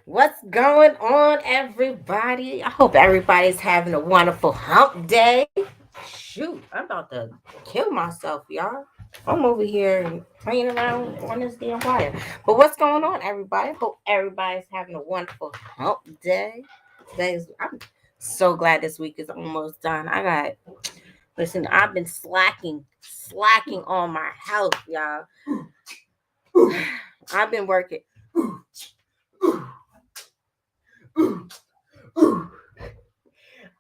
What's going on, everybody? I hope everybody's having a wonderful hump day. Shoot, I'm about to kill myself, y'all. I'm over here playing around on this damn wire. But what's going on, everybody? Hope everybody's having a wonderful hump day. I'm so glad this week is almost done. Listen, I've been slacking on my health, y'all. I've been working.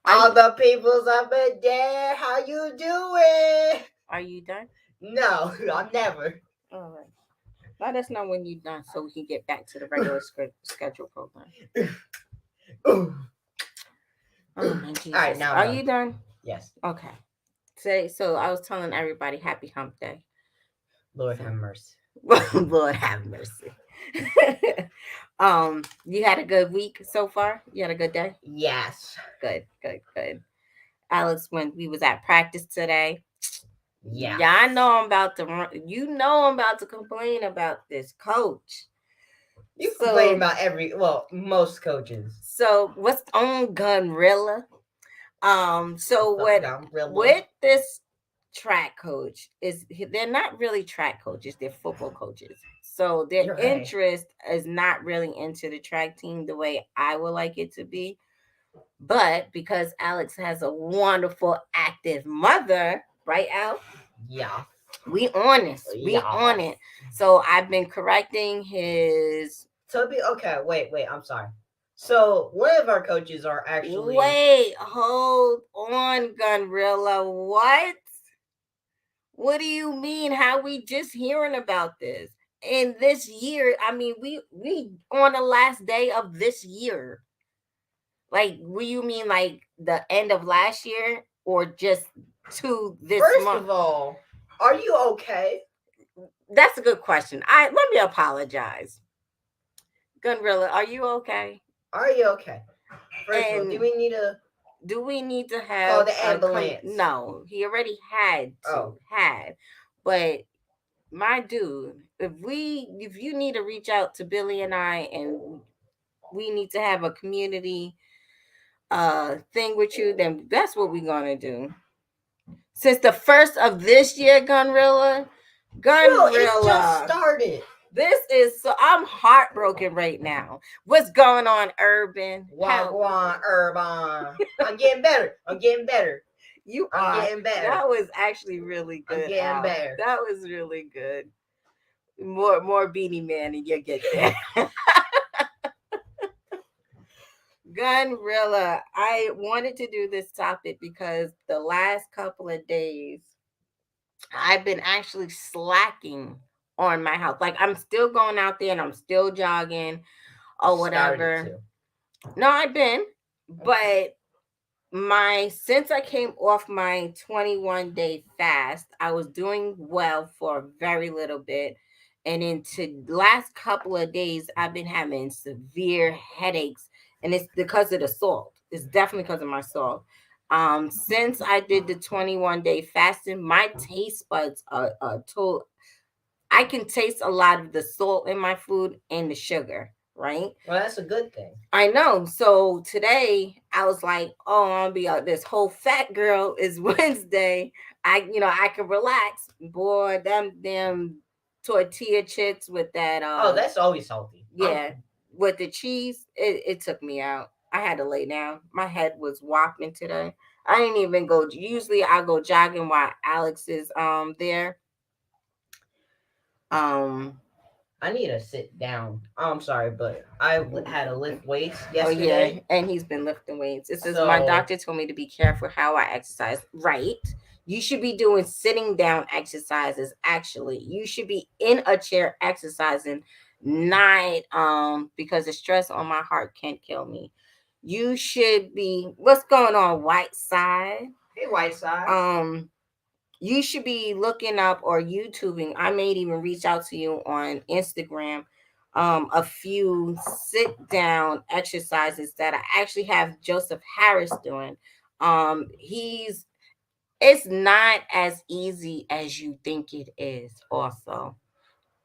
All the peoples up in there, how you doing? Are you done? No, I'm never. All right. Let us know when you're done so we can get back to the regular schedule program. All Oh my Jesus. right, now I'm Are done. you done? Yes, Okay. So I was telling everybody happy hump day. Lord have mercy. Lord have mercy. You had a good week so far? You had a good day? Yes, Good. Alex, when we was at practice today, yeah. yeah, I know I'm about to complain about this coach. You complain So about most coaches. so what's on Gunrilla? So Fuck what umbrella. with this track coach is they're not really track coaches, they're football coaches. So their You're right. interest is not really into the track team the way I would like it to be. But because Alex has a wonderful active mother, right, Al? Yeah, We on this. We yeah. on it. So I've been correcting his. So be okay. Wait. I'm sorry. So one of our coaches are actually. Wait, hold on, Gunrilla. What? What do you mean? How we just hearing about this? And this year, I mean, we on the last day of this year. Like, what you mean, like the end of last year, or just to this First month? of all, are you okay? That's a good question. I let me apologize. Gunrilla, are you okay? Are you okay? First of all, do And we need to do we need to call have the a ambulance? no, he already Oh, had. But my dude, if you need to reach out to Billy and I and we need to have a community thing with you, then that's what we're gonna do. Since the first of this year, bro, it just Gunrilla. started. This is so I'm heartbroken right now. What's going on, Urban? How Wagwan, Urban. I'm getting better. I'm getting better. you I'm are? getting better. That was actually really I'm good, getting Al. better. That was really good. More Beanie Man, and you get there. Gunrilla, I wanted to do this topic because the last couple of days I've been actually slacking on my health. Like I'm still going out there and I'm still jogging or Started whatever. to. No, I've been, but my since I came off my 21-day fast, I was doing well for a very little bit. And into last couple of days, I've been having severe headaches, and it's because of the salt. It's definitely because of my salt. Since I did the 21-day fasting, my taste buds are total. I can taste a lot of the salt in my food and the sugar, right? Well, that's a good thing. I know. So today I was like, oh, I'm gonna be this whole fat girl is Wednesday. I can relax. Boy, them tortilla chips with that Oh, that's always salty. yeah, with the cheese, it took me out. I had to lay down. My head was whopping today. I didn't even go. Usually I go jogging while Alex is there. Um I need to sit down. I'm sorry, but I had to lift weights Oh yeah, yesterday. and he's been lifting weights. It says my So, doctor told me to be careful how I exercise. Right. You should be doing sitting down exercises. Actually, you should be in a chair exercising, not because the stress on my heart can't kill me. You should be. What's going on, White Side? hey, Whiteside. Um, you should be looking up or YouTubing. I may even reach out to you on Instagram. A few sit down exercises that I actually have Joseph Harris doing. He's it's not as easy as you think it is, also.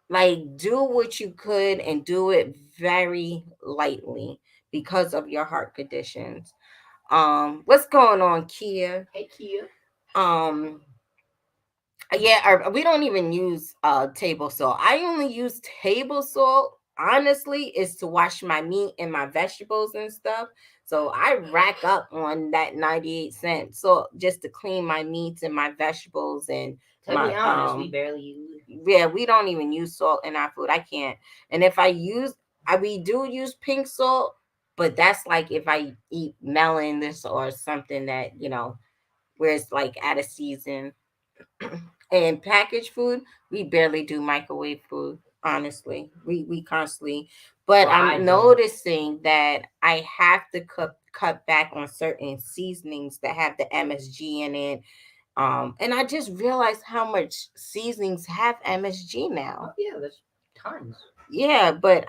like do what you could and do it very lightly because of your heart conditions. What's going on, Kia? Hey, Kia. Um, yeah, we don't even use table salt. I only use table salt honestly is to wash my meat and my vegetables and stuff. So I rack up on that 98 cents so just to clean my meats and my vegetables and To be my honest, we barely use it. yeah, we don't even use salt in our food. I can't. And if I use we do use pink salt, but that's like if I eat melons or something that, where it's like out of season. And packaged food, we barely do microwave food. Honestly, we constantly. But Well, I I'm do. noticing that I have to cut back on certain seasonings that have the MSG in it. And I just realized how much seasonings have MSG Oh now. yeah, there's tons. Yeah, but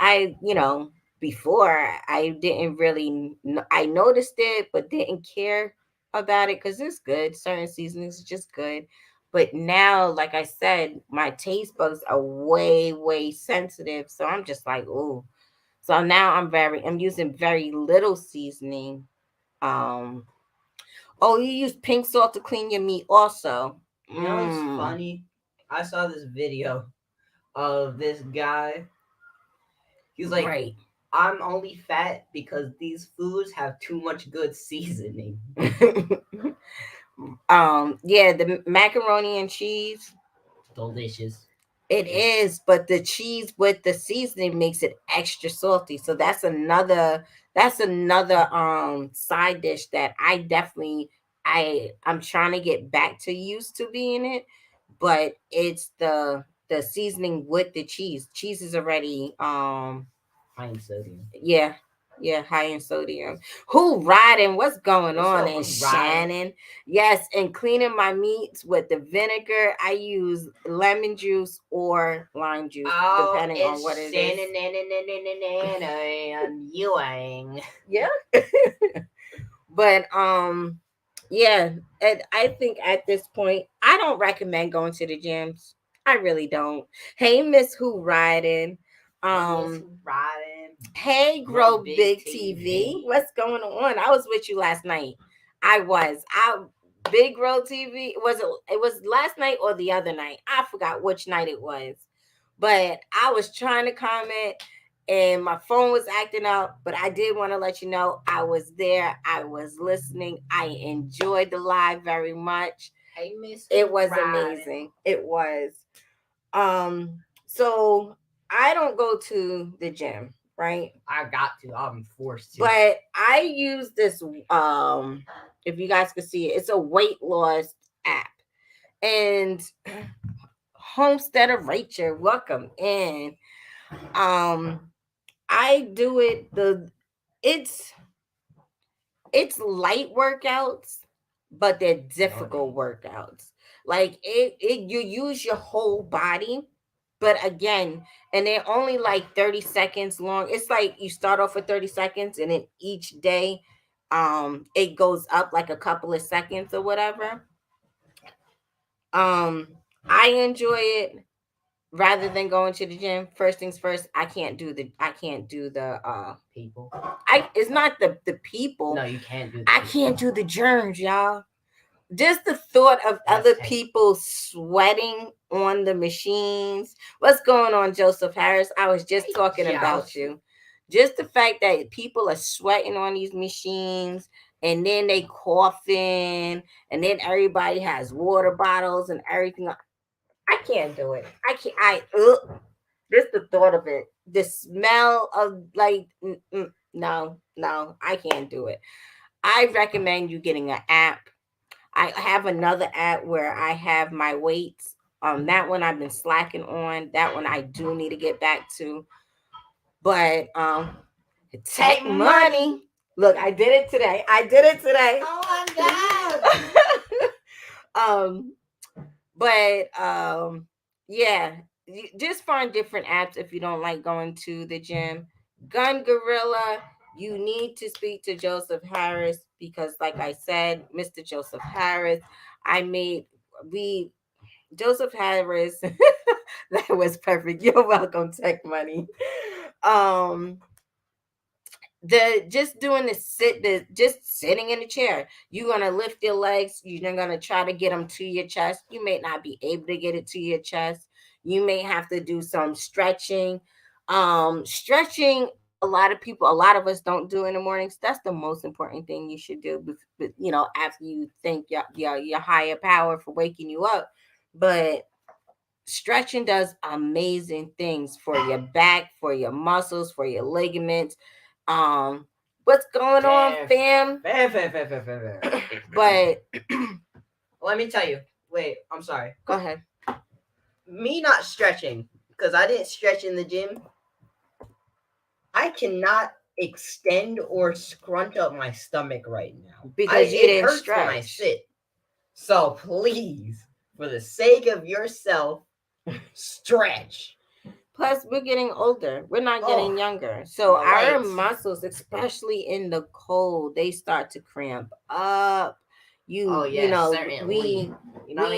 before I didn't really I noticed it but didn't care about it cuz it's good. Certain seasonings are just good. But now, like I said, my taste buds are way sensitive, so I'm just like, "Ooh." So now I'm using very little seasoning. Um Oh, you use pink salt to clean your meat also. You know, it's Mm, funny. I saw this video of this guy. He's like, right. I'm only fat because these foods have too much good seasoning. Yeah, the macaroni and cheese. Delicious. It It's is, but the cheese with the seasoning makes it extra salty. So that's another side dish that I'm trying to get back to used to being it, but it's the seasoning with the cheese. Cheese is already high in sodium. yeah, yeah, high in sodium. Who riding? What's going What's on? up? And Who's riding? Shannon. Yes, and cleaning my meats with the vinegar, I use lemon juice or lime juice, Oh, depending on it's what it is. Shannon and Ewing. Yeah. But yeah, and I think at this point, I don't recommend going to the gyms. I really don't. Hey, Miss Who Riding. Hey, Miss Um, Riding. Hey, Grow Grow Big Big TV. TV. What's going on? I was with you last night. I was. I Big Grow TV. It was last night or the other night? I forgot which night it was. But I was trying to comment and my phone was acting up, but I did want to let you know I was there. I was listening. I enjoyed the live very much. Hey, Miss It was Riding. amazing. It was. So I don't go to the gym, right? I got to. I'm forced to. But I use this if you guys can see it, it's a weight loss app. And Homestead of Rachel, welcome in. Um I do it it's light workouts, but they're difficult workouts. Like it you use your whole body, but again, and they're only like 30 seconds long. It's like you start off with 30 seconds and then each day it goes up like a couple of seconds or whatever. Um I enjoy it rather than going to the gym. First things first, I can't do the People. I it's not the people. No, you can't do I that. can't do the germs, y'all. Just the thought of other That's people sweating on the machines. What's going on, Joseph Harris? I was just talking about Joust. you. Just the fact that people are sweating on these machines and then they coughing and then everybody has water bottles and everything. I can't do it. I can't. Just the thought of it. The smell of like, no, no, I can't do it. I recommend you getting an app. I have another app where I have my weights. That one I've been slacking on. That one I do need to get back to. But tech money. Look, I did it today. I did it today. Oh my God. But yeah, just find different apps if you don't like going to the gym. Gun Gorilla, you need to speak to Joseph Harris because, like I said, Mr. Joseph Harris, I made we Joseph Harris. That was perfect. You're welcome, Tech Money. Um, the just doing the just sitting in the chair. You're gonna lift your legs. You're gonna try to get them to your chest. You may not be able to get it to your chest. You may have to do some stretching. Stretching. A lot of us don't do in the mornings. That's the most important thing you should do. After you thank your higher power for waking you up, but stretching does amazing things for your back, for your muscles, for your ligaments. Um, what's going on, fam? But let me tell you. Wait, I'm sorry. go ahead. Me not stretching, because I didn't stretch in the gym. I cannot extend or scrunch up my stomach right now. Because you it didn't hurts when I stretch. sit. So please, for the sake of yourself, stretch. Plus, we're getting older. We're not getting younger. So my our legs. muscles, especially in the cold, they start to cramp up. Certainly. We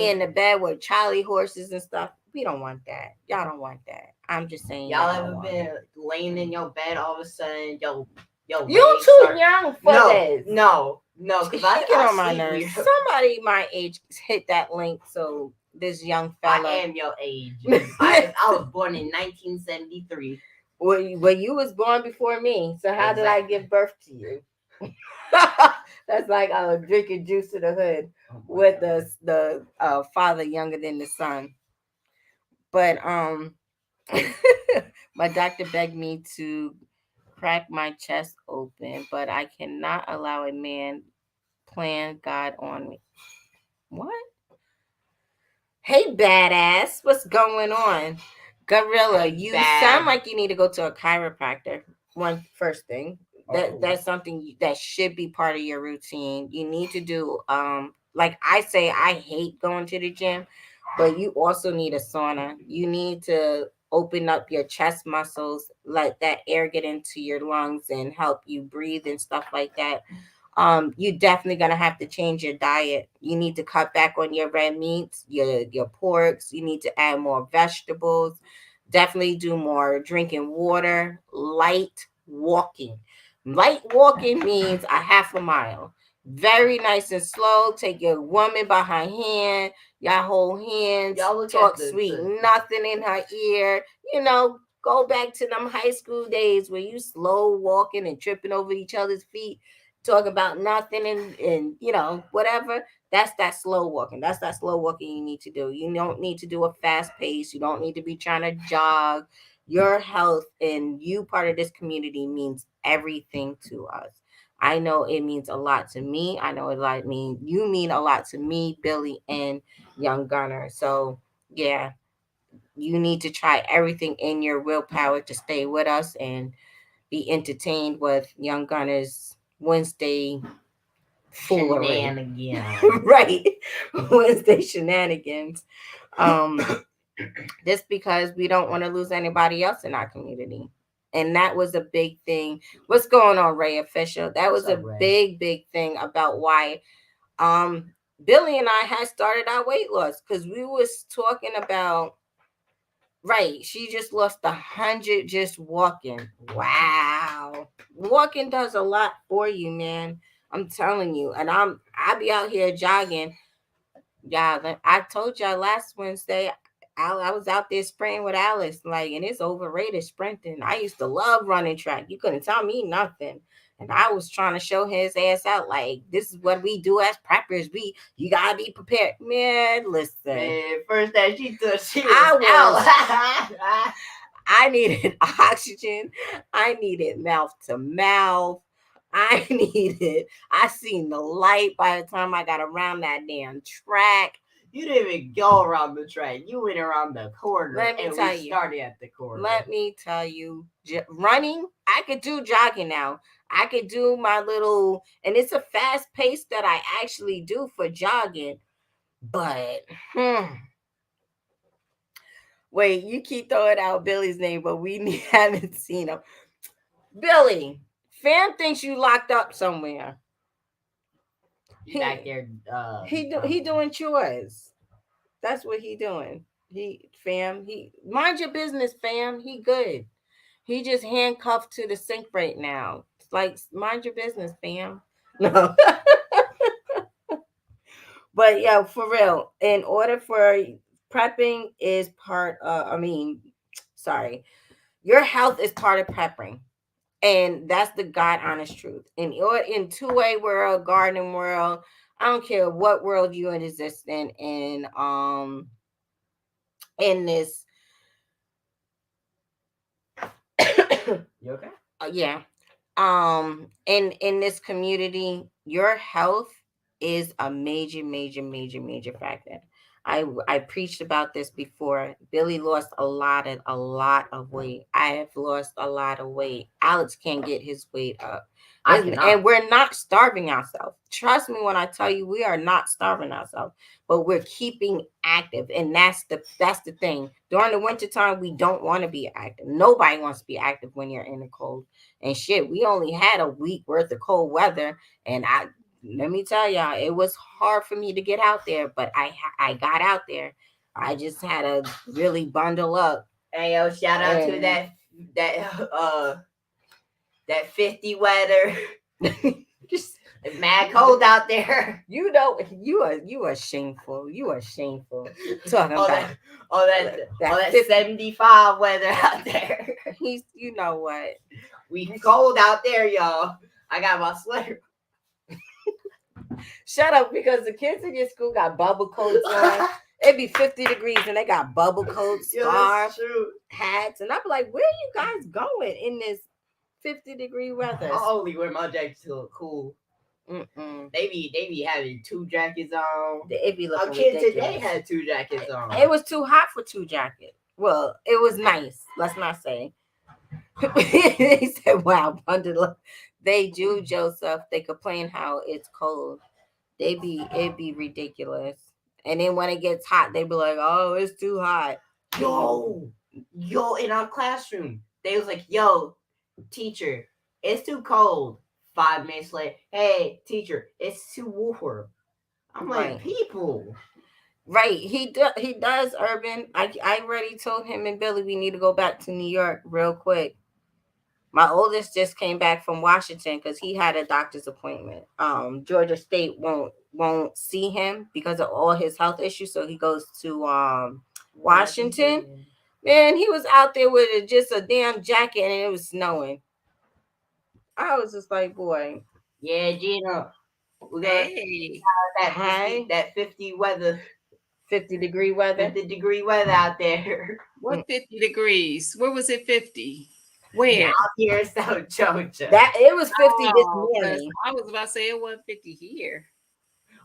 in the bed with Charlie horses and stuff. We don't want that. Y'all don't want that. I'm just saying. Y'all Y'all ever don't want been it. laying in your bed all of a sudden, yo, You legs too start... young for this. No, because I get on my sleep nerves. weird. Somebody my age hit that link so this young fella. I am your age. I was born in 1973. Well, you was born before me. So how did I give birth to you? That's like drinking juice to the hood with the father younger than the son. But my doctor begged me to crack my chest open, but I cannot allow a man plan God on me. What? Hey, badass, what's going on? Gorilla, you sound like you need to go to a chiropractor. One first thing. That's something that should be part of your routine. You need to do like I say, I hate going to the gym, but you also need a sauna. You need to open up your chest muscles, let that air get into your lungs and help you breathe and stuff like that. You definitely gonna have to change your diet. You need to cut back on your red meats, your porks. You need to add more vegetables. Definitely do more drinking water, light walking. Light walking means a half a mile. Very nice and slow. Take your woman by her hand. Y'all hold hands. Y'all talk sweet, nothing in her ear. Go back to them high school days where you slow walking and tripping over each other's feet, talk about nothing and whatever. That's that slow walking. That's that slow walking you need to do. You don't need to do a fast pace. You don't need to be trying to jog. Your health and you part of this community means everything to us. I know it means a lot to me. I know you mean a lot to me, Billy and Young Gunner. So yeah, you need to try everything in your willpower to stay with us and be entertained with Young Gunner's Wednesday foolery. Shenanigans. Right. Wednesday shenanigans. Just because we don't want to lose anybody else in our community. And that was a big thing. What's going on, Ray Official? That was a big thing about why Billy and I had started our weight loss, because we was talking about, right, she just lost 100 just walking. Wow. Walking does a lot for you, man. I'm telling you. And I be out here jogging. Yeah, I told y'all last Wednesday, I was out there sprinting with Alice, like, and it's overrated sprinting. I used to love running track. You couldn't tell me nothing. And I was trying to show his ass out, like, this is what we do as preppers. You gotta be prepared. Man, listen. Man, first that she was out. I needed oxygen. I needed mouth to mouth. I seen the light by the time I got around that damn track. You didn't even go around the track. You went around the corner. We started at the corner. Let me tell you, running, I could do jogging now. I could do my little, and it's a fast pace that I actually do for jogging. But, wait, you keep throwing out Billy's name, but we haven't seen him. Billy, fam thinks you locked up somewhere. He back there. He doing chores. That's what he doing. He mind your business, fam. He good. He just handcuffed to the sink right now. It's like mind your business, fam. No. But yeah, for real. In order for prepping is part I mean, sorry. Your health is part of prepping. And that's the God honest truth. In two-way world, gardening world, I don't care what world you exist in this You okay? yeah, in this community, your health is a major factor. I preached about this before. Billy lost a lot of weight. I have lost a lot of weight. Alex can't get his weight up. I And cannot. we're not starving ourselves. Trust me when I tell you we are not starving ourselves, but we're keeping active. And that's the thing. During the wintertime, we don't want to be active. Nobody wants to be active when you're in the cold. And shit, we only had a week worth of cold weather, and I let me tell y'all, it was hard for me to get out there, but I got out there. I just had to really bundle up. Hey yo, shout out to And that uh that 50 weather. just It's mad cold out there. you are shameful. You are shameful. Talking all about that all that all that that 50, 75 weather out there. he's you know what? We cold out there, y'all. I got my sweater. Shut up, because the kids in your school got bubble coats on. It'd be 50 degrees and they got bubble coats, Yo, scarf, that's true. hats, and I'm like, where are you guys going in this 50-degree weather? I only wear my jackets to look cool. Mm-mm. They be having two jackets on. It be A looking kid ridiculous. today had two jackets on. It was too hot for two jackets. Well, it was nice. Let's not say. He said, "Wow, bundle up." They do, Joseph. They complain how it's cold. It be ridiculous. And then when it gets hot, they be like, "Oh, it's too hot." Yo, in our classroom, they was like, "Yo, teacher, it's too cold." 5 minutes later, hey, teacher, it's too warm. I'm like, Right. people. Right. He does, Urban. I already told him and Billy we need to go back to New York real quick. My oldest just came back from Washington because he had a doctor's appointment. Georgia State won't see him because of all his health issues, so he goes to Washington. Man, he was out there with just a damn jacket and it was snowing. I was just like, boy, Yeah, Gina, we got Hey, that hi, 50 weather, 50-degree weather. 50-degree weather out there. what 50 degrees? Where was it 50? Out Where? here in South Georgia. That it was 50 this Oh, 'cause morning. I was about to say it wasn't 50 here.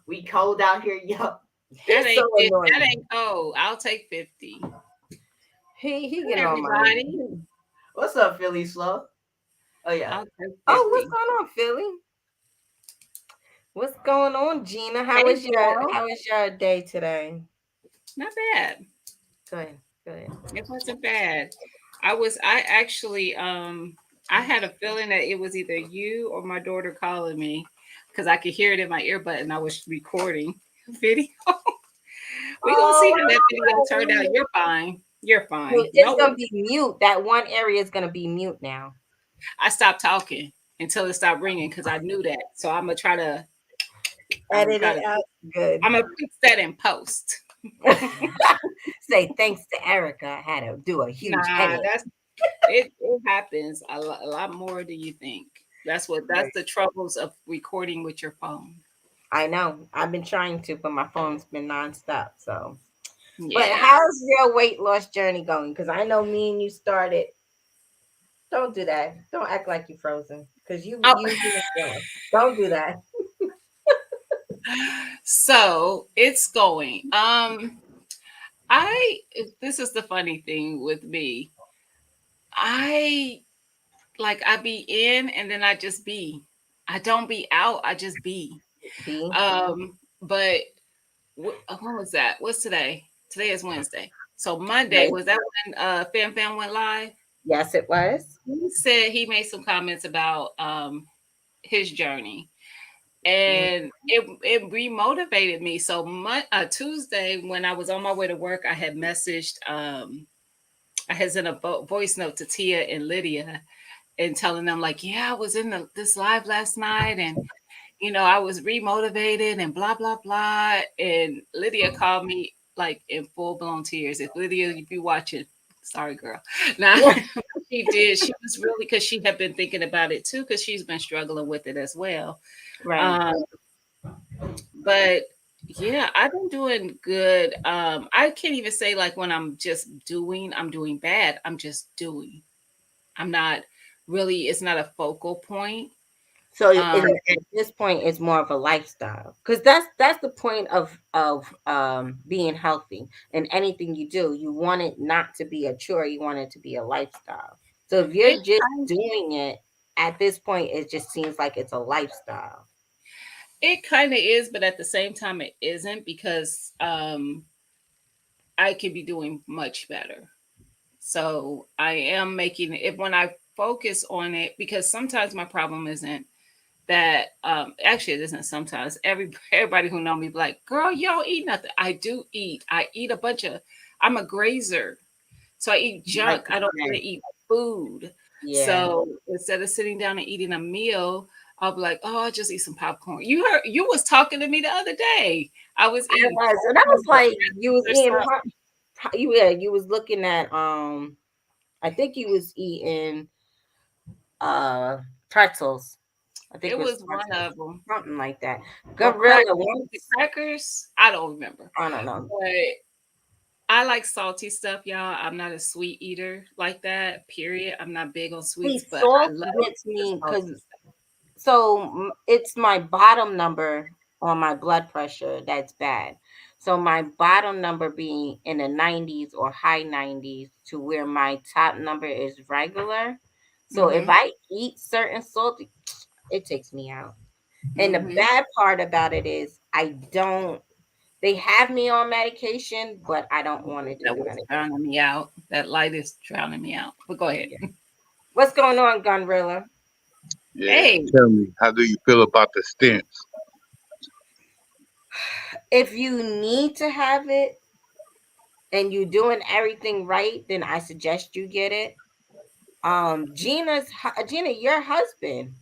We cold out here, yo. That He's so ain't 50, that annoying. ain't cold. I'll take 50. He Hey, get on my everybody. nerves. What's up, Philly Slow? Oh yeah. I'll take Oh, what's 50. going on, Philly? What's going on, Gina? Hey, girl. How was your day today? Not bad. Good, good. It wasn't bad. I actually I had a feeling that it was either you or my daughter calling me because I could hear it in my earbud and I was recording video. We gonna see Oh, how that video turned out. You're fine. You're no, fine. it's No, gonna be mute. That one area is gonna be mute now. I stopped talking until it stopped ringing because I knew that. So I'm gonna Edit try it to out. Good. I'm gonna fix that in post. Say thanks to Erica. I had to do a huge Nah, edit. it happens a lot more than you think. That's Right. the troubles of recording with your phone. I know. I've been trying to, but my phone's been nonstop. So, but Yeah. how's your weight loss journey going? Because I know me and you started. Don't do that. Don't act like you're frozen. Because Oh, don't do that. so it's going. I this is the funny thing with me. I I be in and then I just be. I don't be out. I just be. See? But when was that? What's today? Today is Wednesday. So Monday Right. was that when Fam went live? Yes, it was. He said he made some comments about his journey, and it remotivated me. So Tuesday, when I was on my way to work, I had messaged, I had sent a voice note to Tia and Lydia, and telling them like, yeah, I was in this live last night, and I was remotivated and blah blah blah. And Lydia called me like in full blown tears. If Lydia, if you watching, sorry girl. Now she did. She was really, because she had been thinking about it too, because she's been struggling with it as well. Right. Um, but yeah, I've been doing good. I can't even say like when I'm doing bad. I'm just doing. I'm not really. It's not a focal point. So Um, at this point, it's more of a lifestyle, because that's the point of being healthy. And anything you do, you want it not to be a chore. You want it to be a lifestyle. So if you're it just doing it at this point, it just seems like it's a lifestyle. It kind of is, but at the same time, it isn't, because I could be doing much better. So I am making it when I focus on it, because sometimes my problem isn't that. Actually, it isn't sometimes. Everybody who know me be like, "Girl, you don't eat nothing." I do eat. I eat a bunch of. I'm a grazer, so I eat Like junk. you I don't said, really eat food. yeah. So instead of sitting down and eating a meal, I'll be like, "Oh, I'll just eat some popcorn." You was talking to me the other day. I was I eating was, and I was popcorn for like, you was breakfast or eating something. you was looking at I think you was eating uh pretzels. I think It it was was one pretzels, of them, something like that. or Gorilla the once, crackers. I don't remember, I don't know. but I like salty stuff, y'all. I'm not a sweet eater like that. Period. I'm not big on See, sweets, but I salt love gets the me because salty stuff. it's my bottom number on my blood pressure that's bad. So my bottom number being in the 90s or high 90s to where my top number is regular. So if Mm-hmm. I eat certain salty, it takes me out. And the Mm-hmm. bad part about it is I don't they have me on medication, but I don't want to do That the was medication. drowning me out. That light is drowning me out. But go ahead. Yeah. What's going on, Gunrilla? Yeah, Hey, tell me, how do you feel about the stents? If you need to have it and you're doing everything right, then I suggest you get it. Gina, your husband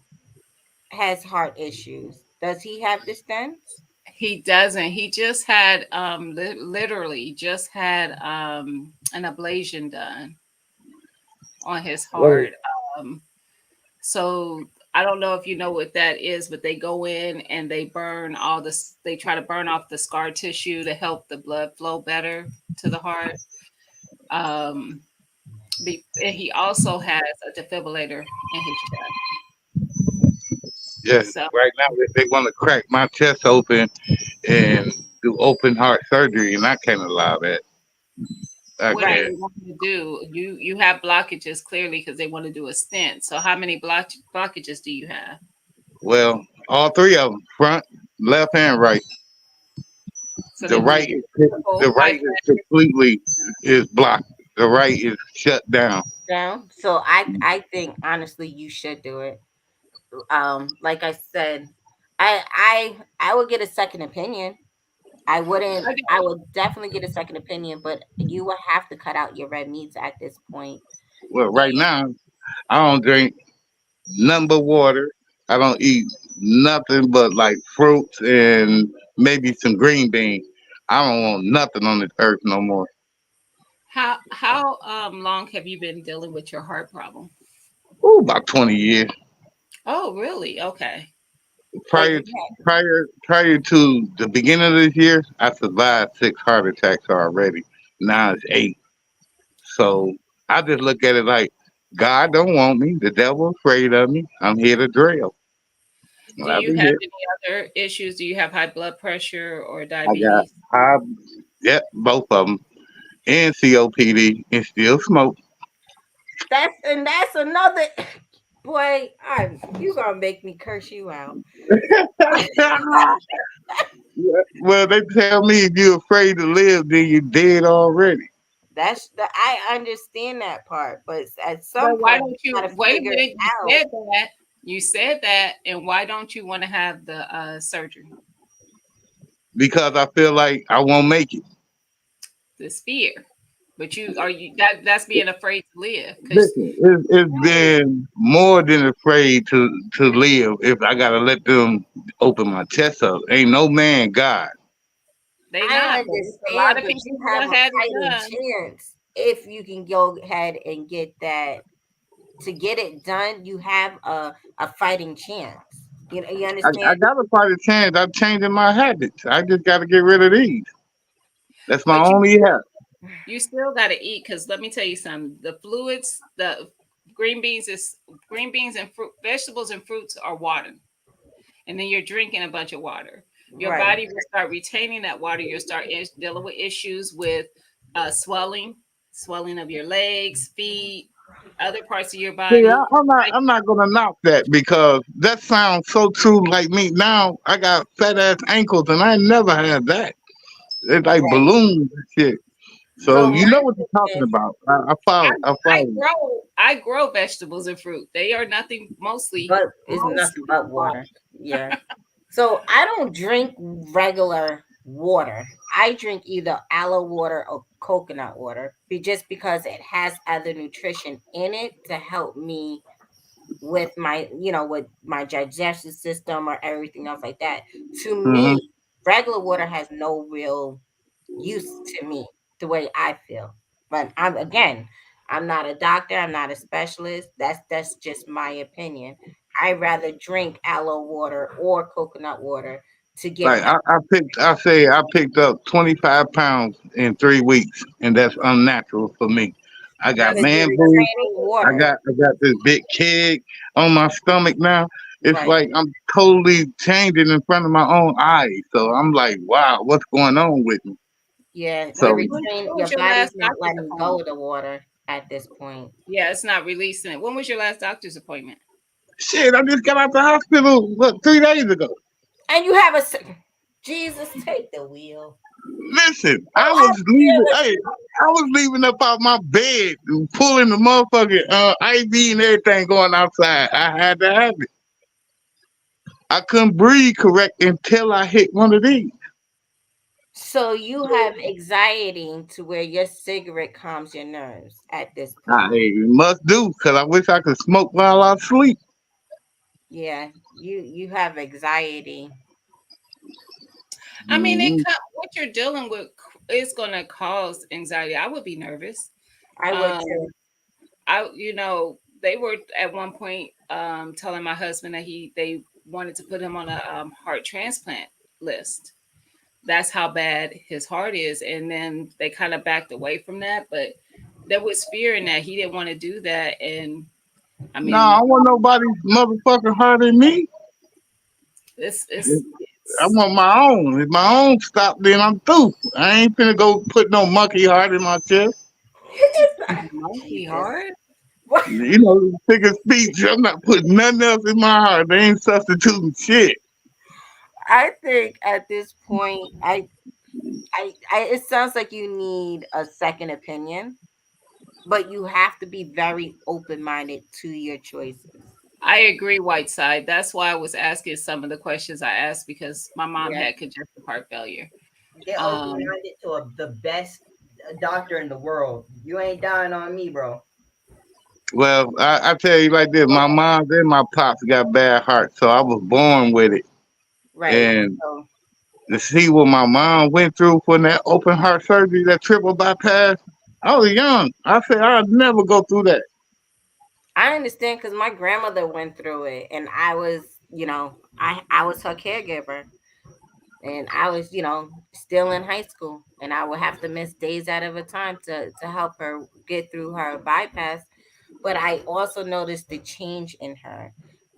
has heart issues. Does he have the stents? he doesn't. He just had literally just had an ablation done on his What? heart. Um so I don't know if you know what that is, but they go in and they burn all this. They try to burn off the scar tissue to help the blood flow better to the heart. Um, and he also has a defibrillator in his chest. Yeah, So right now they want to crack my chest open and do open heart surgery, and I can't allow that. I what do Right. they can't. want to do? You have blockages clearly because they want to do a stent. So how many blockages do you have? Well, all three of them, front, left, and right. So The they want to right do is the the whole right is completely is blocked. The right is shut down. Down. So I think honestly you should do it. Like I said, I would get a second opinion. I wouldn't I I would definitely get a second opinion, but you would have to cut out your red meats at this point. Well, And right now I don't drink nothing but water. I don't eat nothing but like fruits and maybe some green beans. I don't want nothing on this earth no more. how long have you been dealing with your heart problem? Ooh, about 20 years. Oh, really? Okay. but Prior you had prior to the beginning of this year, I survived 6 heart attacks already. Now it's 8. So I just look at it like God don't want me. The devil afraid of me. I'm here to drill. Do Well, I'll you be have here. any other issues? Do you have high blood pressure or I got diabetes? high, yep, both of them, and COPD, and still smoke. that's another boy, you gonna make me curse you out. Well, they tell me if you're afraid to live, then you're dead already. I understand that part, but at some But why point don't you you gotta wait a figure it minute? You out. said that. You said that, and why don't you want to have the surgery? because I feel like I won't make it. This fear. But you are you that's being afraid to live because Listen, it's been more than afraid to live if I gotta let them open my chest up. Ain't no man God. they I not. But it's a lot understand, of but people you who have done a had it fighting done. chance if you can go ahead and get that. To get it done, you have a fighting chance. You I understand? got a fight a chance. I'm changing my habits. I just gotta get rid of these. That's my But only help. you still got to eat because let me tell you something. The fluids, the green beans is green beans and fruit, vegetables and fruits are water, and then you're drinking a bunch of water. Your Right. body will start retaining that water. You'll start dealing with issues with swelling, swelling of your legs, feet, other parts of your See, body. Like, I'm not gonna knock that because that sounds so true. Like me now, I got fat ass ankles and I never had that. It's like Right. balloons and shit. So So you my know what you're thing talking is, about. I, I I follow. grow I grow vegetables and fruit. They are nothing mostly but it's nothing but water. water. Yeah. So I don't drink regular water. I drink either aloe water or coconut water, just because it has other nutrition in it to help me with with my digestive system or everything else like that. To Hmm. me, regular water has no real use to me the way I feel. But I'm not a doctor, I'm not a specialist. That's just my opinion. I rather drink aloe water or coconut water to get Like my I say I picked up 25 pounds in 3 weeks, and that's unnatural for me. I got That's because you're man that's boobs. retaining water. I got this big keg on my stomach now. It's Right. like I'm totally changing in front of my own eyes. So I'm like, wow, what's going on with me? Yeah. when, You're So when, retaining when your was your body's last not doctor's letting go appointment? of the water at this point. Yeah, it's not releasing it. When was your last doctor's appointment? shit, I just got out the hospital 3 days ago. And you have Jesus, take the wheel. Listen, You have to be able Hey, I was leaving up out my bed, pulling the motherfucking IV and everything going outside. I had to have it. I couldn't breathe correct until I hit one of these. So you have anxiety to where your cigarette calms your nerves at this point. I must do because I wish I could smoke while I sleep. Yeah, you have anxiety. I mean, Hmm. what you're dealing with is going to cause anxiety. I would be nervous. I would Um, too. they were at one point telling my husband that they wanted to put him on a heart transplant list. That's how bad his heart is, and then they kind of backed away from that. But there was fear in that he didn't want to do that, and I No, mean, I want nobody's motherfucking hurt than me. I it's want my own. If my own stop, then I'm through. I ain't finna go put no monkey heart in my chest. monkey Jesus. hard. What? You know, figure speech. I'm not putting nothing else in my heart. They ain't substituting shit. I think at this point, it sounds like you need a second opinion, but you have to be very open minded to your choices. I agree, Whiteside. That's why I was asking some of the questions I asked because my mom Yeah. had congestive heart failure. Get open Um, minded to the best doctor in the world. You ain't dying on me, bro. Well, I tell you like this: my mom and my pops got bad hearts, so I was born with it. Right. And So to see what my mom went through for that open heart surgery, that triple bypass, I was young. I said I'd never go through that. I understand because my grandmother went through it, and I was, I was her caregiver, and I was, still in high school, and I would have to miss days out of a time to help her get through her bypass. But I also noticed the change in her.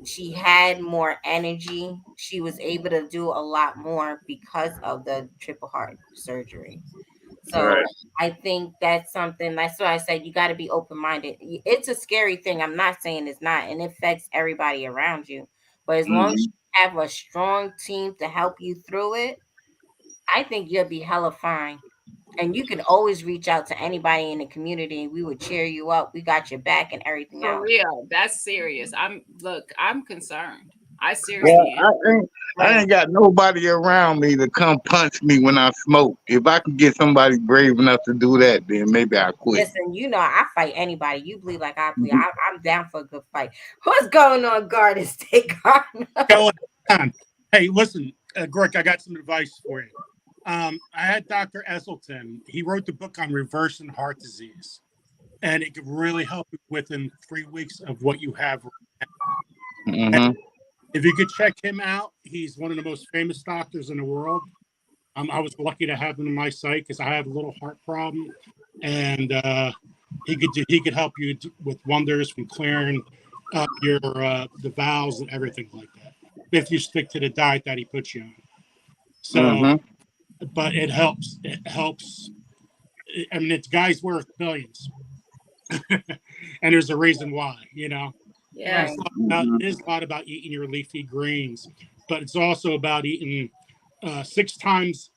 She had more energy. She was able to do a lot more because of the triple heart surgery. Right. So I think that's something. That's why I said you got to be open minded. It's a scary thing. I'm not saying it's not, and it affects everybody around you. But as long as Hmm. you have a strong team to help you through it, I think you'll be hella fine. And you can always reach out to anybody in the community. We would cheer you up. We got your back and everything For else. real. That's serious. I'm concerned. I Right. Well, seriously am. I Right. ain't got nobody around me to come punch me when I smoke. If I can get somebody brave enough to do that, then maybe I quit. Listen, I fight anybody. You bleed like I bleed. I'm down for a good fight. What's going on, Garden State Garden? Going on. Hey, listen, Greg, I got some advice for you. I had Dr. Esselton. He wrote the book on reversing heart disease, and it could really help you within 3 weeks of what you have. And Hmm. if you could check him out, he's one of the most famous doctors in the world. I was lucky to have him in my site because I have a little heart problem, and he could help you with wonders from clearing up your the valves and everything like that if you stick to the diet that he puts you on. So, Hmm. but it helps. It helps. I mean, it's guys worth billions, and there's a reason why. And Yeah. Right. it is a lot about eating your leafy greens, but it's also about eating 6 times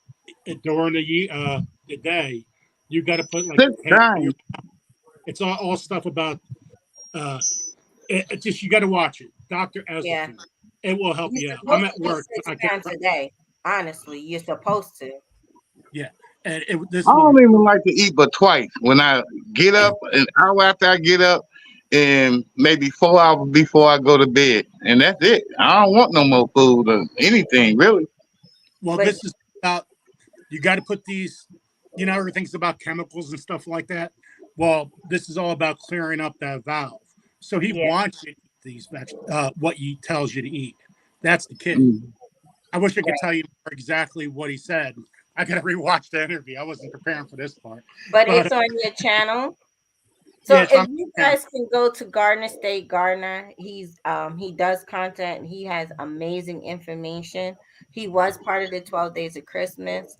during the day. You got to put like Six a pan in your. times. It's all stuff about. Uh, it just you got to watch it, Dr. Yeah. Esselton. It will help You're you out. I'm supposed at to eat work. six I can't. times a day. Honestly, you're supposed to. Yeah, and I this will. don't even like to eat but twice. When I get up, an hour after I get up, and maybe 4 hours before I go to bed, and that's it. I don't want no more food or anything really. Well, But this is about you got to put these. Everything's about chemicals and stuff like that. Well, this is all about clearing up that valve. So he yeah, wants you to eat what he tells you to eat. That's the kid. Mhm. I wish I could right. tell you exactly what he said. I got to rewatch the interview. I wasn't preparing for this part, But but it's on your channel. yeah, So it's if on you the channel. guys can go to Gardener State Gardener, he does content. He has amazing information. He was part of the 12 Days of Christmas.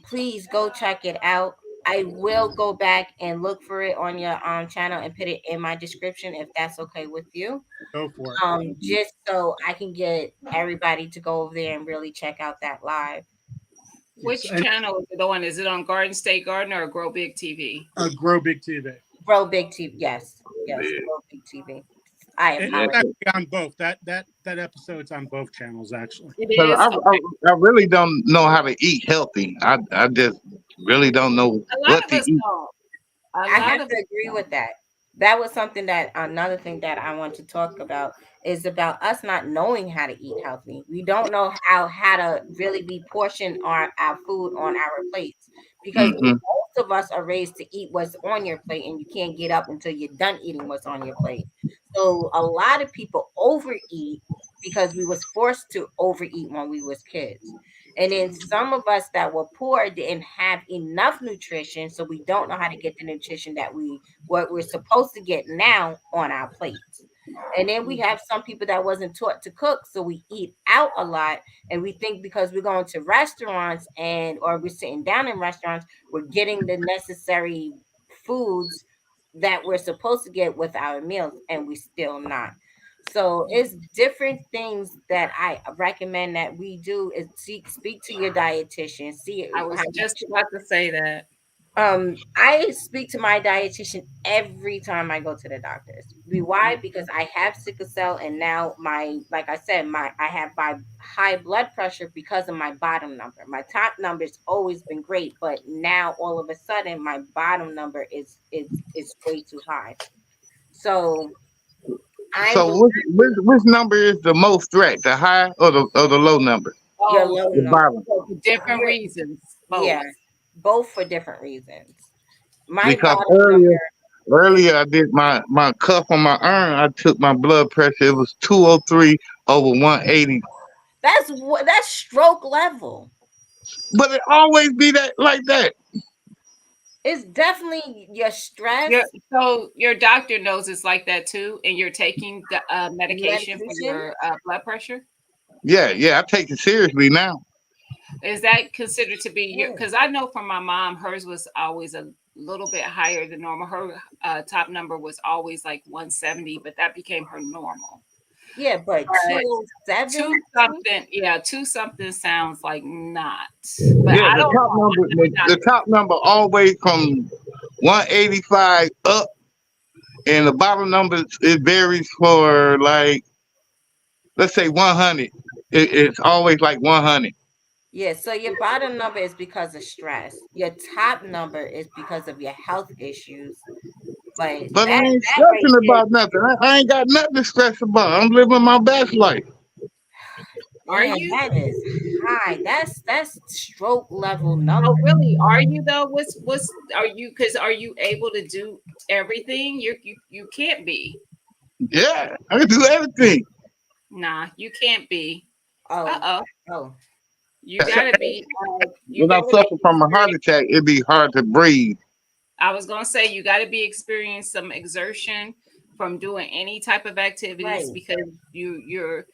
Please go check it out. I will go back and look for it on your channel and put it in my description if that's okay with you. Go for it. Just so I can get everybody to go over there and really check out that live. Yes, Which and channel is it on? Is it on Garden State Garden or Grow Big TV? Grow Big TV. Grow Big TV. Yes. Yes. Yeah. Grow Big TV. I It's Yeah. apologize. actually on both. That episode's on both channels actually. It 'Cause is? Okay. I really don't know how to eat healthy. I just really don't know A lot what of to us eat. don't. A I lot have of to us agree don't. with that. That was something that another thing that I want to talk about is about us not knowing how to eat healthy. We don't know how to really be portion our food on our plates because Hmm. most of us are raised to eat what's on your plate and you can't get up until you're done eating what's on your plate. So a lot of people overeat because we was forced to overeat when we was kids. And then some of us that were poor didn't have enough nutrition, so we don't know how to get the nutrition that what we're supposed to get now on our plates. And then we have some people that wasn't taught to cook, so we eat out a lot, and we think because we're going to restaurants or we're sitting down in restaurants, we're getting the necessary foods that we're supposed to get with our meals, and we still not. So it's different things that I recommend that we do is speak to your dietitian, see I how was just much. about to say that. I speak to my dietitian every time I go to the doctors. Why? Because I have sickle cell, and now like I said, I have my high blood pressure because of my bottom number. My top number's always been great, but now all of a sudden my bottom number is way too high. So I So believe which number is the most threat? The high or the low number? your Both. low The number. bottom. For different You're, reasons. yeah, Both. both for different reasons. My Because bottom number is earlier I did my cuff on my arm. I took my blood pressure. It was 203 over 180. that's stroke level. But it always be that like that. It's definitely your Your stress, so your doctor knows it's like that too, and you're taking the medication for medication. your blood pressure. Yeah, yeah. I take it seriously now. Is that considered to be your? Yeah. Because I know from my mom, hers was always a little bit higher than normal. Her top number was always like 170, but that became her normal. Yeah, but But 207. two something, yeah, two something sounds like not. But Yeah, I the don't top know. number, the top number always from 185 up, and the bottom number it varies for like let's say 100. It's always like 100. Yeah, so your bottom number is because of stress. Your top number is because of your health issues. But But I ain't that right stressing there, about nothing. I ain't got nothing to stress about. I'm living my best life. Are man, you? that is high. That's stroke level Oh, number. really? Are you though? What's are you? Because are you able to do everything? You can't be. Yeah, I can do everything. Nah, you can't be. Oh, Uh-oh. oh, You gotta be. You When I gotta suffer be from a heart experienced. attack, it'd be hard to breathe. I was gonna say you gotta be experiencing some exertion from doing any type of activities right, because you're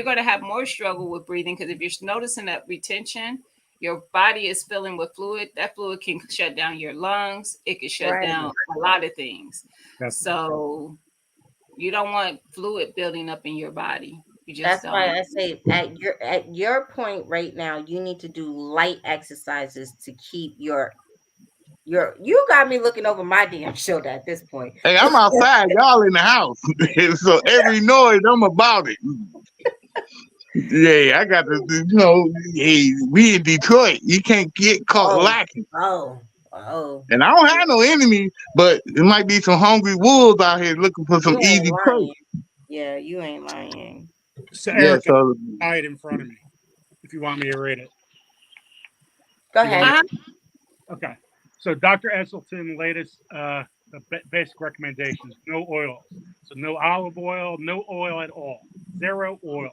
gonna have more struggle with breathing because if you're noticing that retention, your body is filling with fluid. That fluid can shut down your lungs. It can shut right. down a lot of things. That's So you don't want fluid building up in your body. You just That's why don't. I say at your point right now, you need to do light exercises to keep your. You got me looking over my damn shoulder at this point. Hey, I'm outside, y'all in the house. So every noise, I'm about it. Yeah, I got to, hey, we in Detroit. You can't get caught Oh, lacking. oh, oh. And I don't have no enemies, but it might be some hungry wolves out here looking for some You ain't easy prey. lying. Yeah, you ain't lying. so Yeah, Erica, so I it in front of me. If you want me to read it, Go you want me? ahead. Uh-huh. Okay. So Dr. Esselstyn latest basic recommendations: no oils. So no olive oil, no oil at all, zero oil,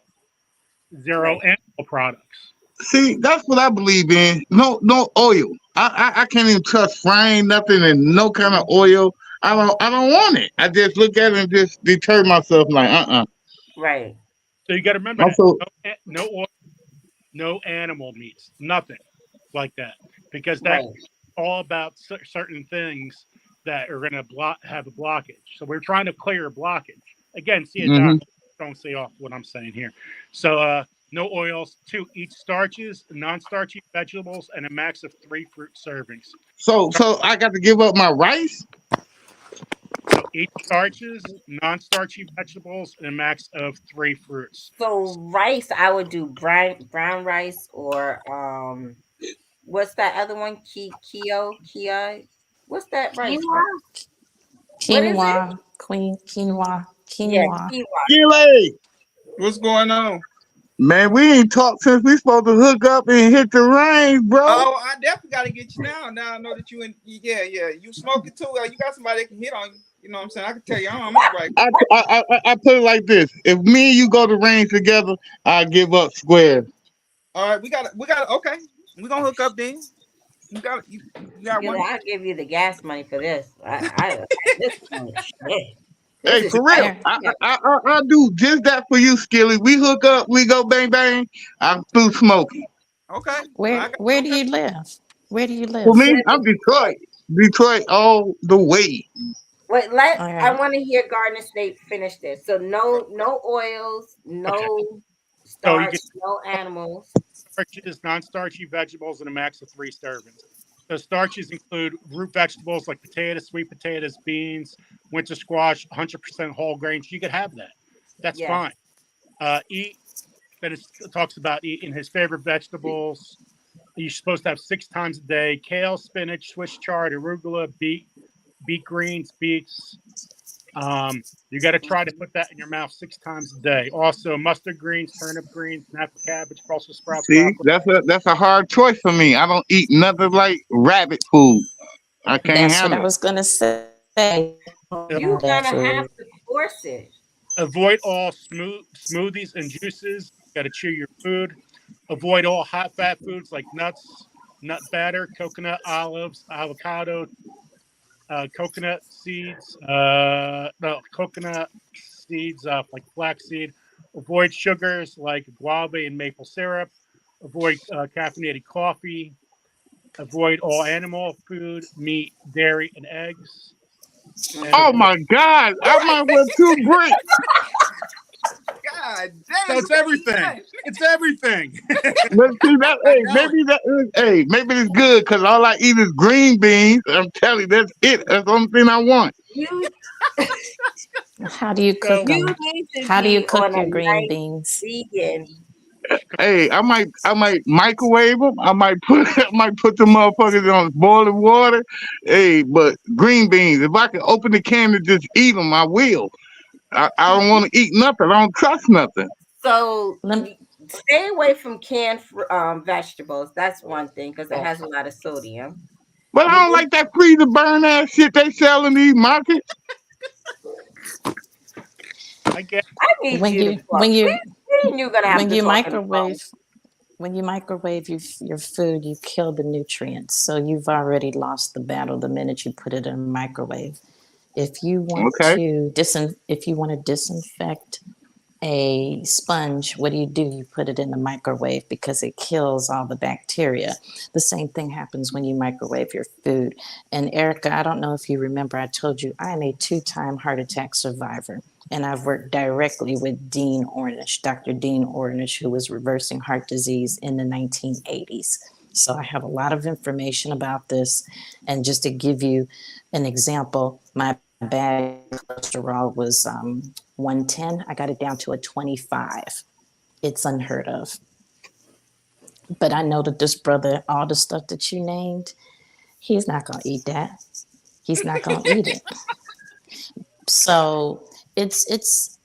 zero Right, animal products. see, that's what I believe in. No oil. I can't even trust frying nothing in no kind of oil. I don't want it. I just look at it and just deter myself like right, So you got to remember that Also, no oil, no animal meats, nothing like that, because that right. all about certain things that are going to have a blockage. So we're trying to clear a blockage. Again, see a hmm doctor. Don't say off what I'm saying here. So no oils. 2, eat starches, non-starchy vegetables, and a max of 3 fruit servings. so I got to give up my rice. So eat starches, non-starchy vegetables, and a max of 3 fruits. So rice, I would do brown rice or what's that other one? Kia. What's that rice? Quinoa? What is it? Quinoa, quinoa, Yeah, quinoa. quinoa. Gilly, What's going on? man, we ain't talked since we supposed to hook up and hit the range, bro. Oh, I definitely got to get you now. Now I know that you in. Yeah, yeah. You smoking too? You got somebody that can hit on you. You know what I'm saying? I can tell you, I'm all right. I put it like this: if me and you go to range together, I give up square. All right, we got. Okay, we gonna hook up then. You got Gilly, one. I'll give you the gas money for this. I at this point, shit. This Hey, is for real, Where I do just that for you, Skilly. We hook up, we go bang bang. I'm through smoking. Okay, where I got. where do Okay, you live? Where do you For live? me, I'm Detroit all the way. Wait, All I right. want to hear Garden State finish this. So no oils, Okay. no So you starch, get no animals. starches, non-starchy vegetables, and a max of 3 servings. So starches include root vegetables like potatoes, sweet potatoes, beans, winter squash, 100% whole grains. You could have that. That's Yes, fine. Eat. Then it talks about eating his favorite vegetables. You're supposed to have 6 times a day: kale, spinach, Swiss chard, arugula, beet greens, beets. You got to try to put that in your mouth 6 times a day. Also, mustard greens, turnip greens, snap cabbage, Brussels sprouts, See, broccoli. that's a hard choice for me. I don't eat nothing like rabbit food. I can't That's what I handle it. was gonna say. Uh, you That gonna have food. to force it. Avoid all smoothies and juices. Got to chew your food. Avoid all hot fat foods like nuts, nut batter, coconut, olives, avocado, coconut seeds, no, coconut seeds like flaxseed. Avoid sugars like guava and maple syrup. Avoid caffeinated coffee. Avoid all animal food, meat, dairy, and eggs. And Mhm. Oh my God, I might want two bricks. God damn. So it's everything. It's everything. But see that, hey, maybe it's good because all I eat is green beans. I'm telling you, that's it. That's the only thing I want. You How do you cook So you them? need to How do you be cook on a your green nice beans? vegan. Hey, I might microwave them. I might put the motherfuckers on boiling water. Hey, but green beans, if I can open the can and just eat them, I will. I don't want to eat nothing. I don't trust nothing. So Lem- stay away from canned vegetables. That's one thing because it has a lot of sodium. But You I don't need, like that freezer burn ass shit they sell in these markets. I get I need when you to you talk. when you Me and you gonna have when to you talk on the phone. microwave when you microwave your food, you kill the nutrients. So you've already lost the battle the minute you put it in a microwave. Okay. If you want to disinfect a sponge, what do? You put it in the microwave because it kills all the bacteria. The same thing happens when you microwave your food. And Erica, I don't know if you remember, I told you I'm a 2-time heart attack survivor. And I've worked directly with Dr. Dean Ornish, who was reversing heart disease in the 1980s. So I have a lot of information about this. And just to give you an example, my bad cholesterol was 110. I got it down to a 25. It's unheard of. But I know that this brother, all the stuff that you named, he's not going to eat that. He's not going to eat it. So it's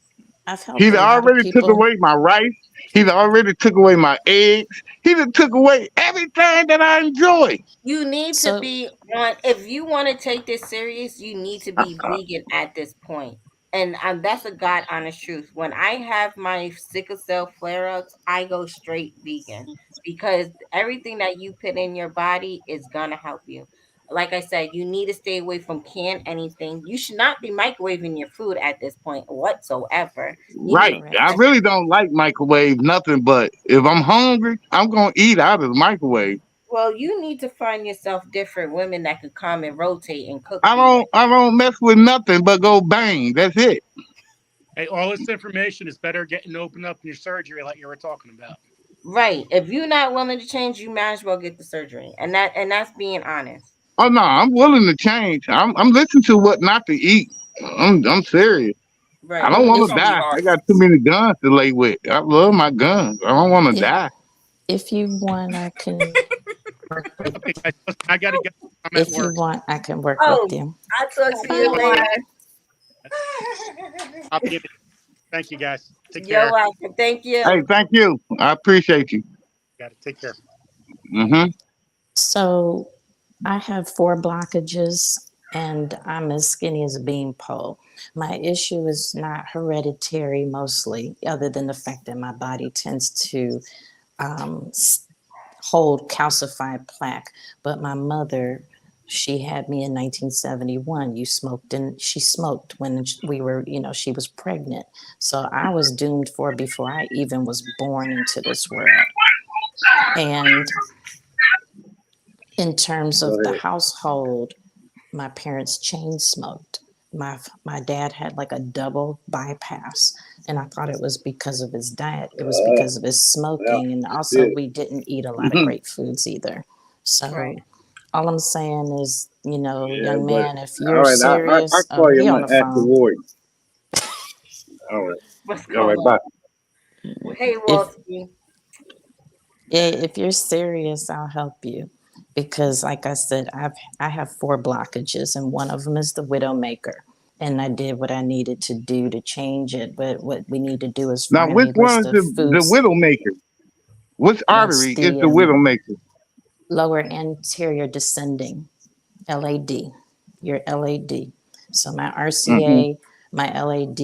I've helped He'd a lot of already took people. away my rice. He'd already took away my eggs. He done took away everything that I enjoy. You need to So be on. If you want to take this serious, you need to be vegan at this point. And that's a God honest truth. When I have my sickle cell flare ups, I go straight vegan because everything that you put in your body is gonna help you. Like I said, you need to stay away from canned anything. You should not be microwaving your food at this point whatsoever. You need Right. I correct. really don't like microwave nothing, but if I'm hungry, I'm gonna eat out of the microwave. well, you need to find yourself different women that could come and rotate and cook I for you. don't I don't mess with nothing but go bang. That's it. hey, all this information is better getting opened up in your surgery like you were talking about. Right. If you're not willing to change, you might as well get the surgery. And that's being honest. Oh no, I'm willing to change. I'm listening to what not to eat. I'm serious. I Right. don't want It's If to gonna be die. hard. I got too many guns to lay with. I love my guns. I don't want to if die. if you want, I can work with. Okay, guys, listen, I got to get. I'm at If you work. want, I can work with Oh, you. I'll talk to you Bye. later. I'll be. Thank you, guys. Take You're care. welcome. Thank Hey, you. thank you. I appreciate you. Got to take care. Hmm. So I have 4 blockages and I'm as skinny as a beanpole. My issue is not hereditary mostly, other than the fact that my body tends to um, hold calcified plaque. But my mother, she had me in 1971. She smoked when we were, she was pregnant. So I was doomed for before I even was born into this world. And in terms Go of the ahead. household, my parents chain smoked. My dad had like a double bypass, and I thought it was because of his diet. It was because of his Well, smoking, and also shit. we didn't eat a lot of great foods either. Right. So all I'm saying is, Yeah, young but man, if all you're right. I serious, oh, call you. he I'm on gonna the ask the phone. warden. All right. What's All going right. on? Bye. Hey, If Walter. if you're serious, I'll help you because, like I said, I have 4 blockages, and one of them is the widowmaker. And I did what I needed to do to change it. But what we need to do is Now, find which a one list is of the foods. widow maker? Which That's artery is the the widow maker? lower anterior descending, LAD, your LAD. So my Hmm. RCA, my LAD,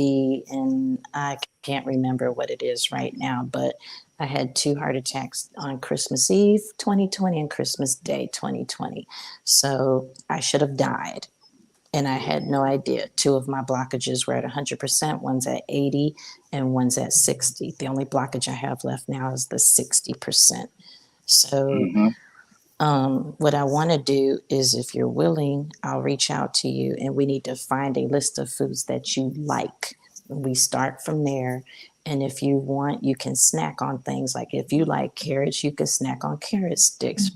and I can't remember what it is right now, but I had 2 heart attacks on Christmas Eve 2020 and Christmas Day 2020. So I should have died. And I had no idea. 2 of my blockages were at 100%, one's at 80, and one's at 60. The only blockage I have left now is the 60%. So Hmm. what I want to do is, if you're willing, I'll reach out to you and we need to find a list of foods that you like We start from there. And if you want, you can snack on things. Like if you like carrots, you can snack on carrot sticks.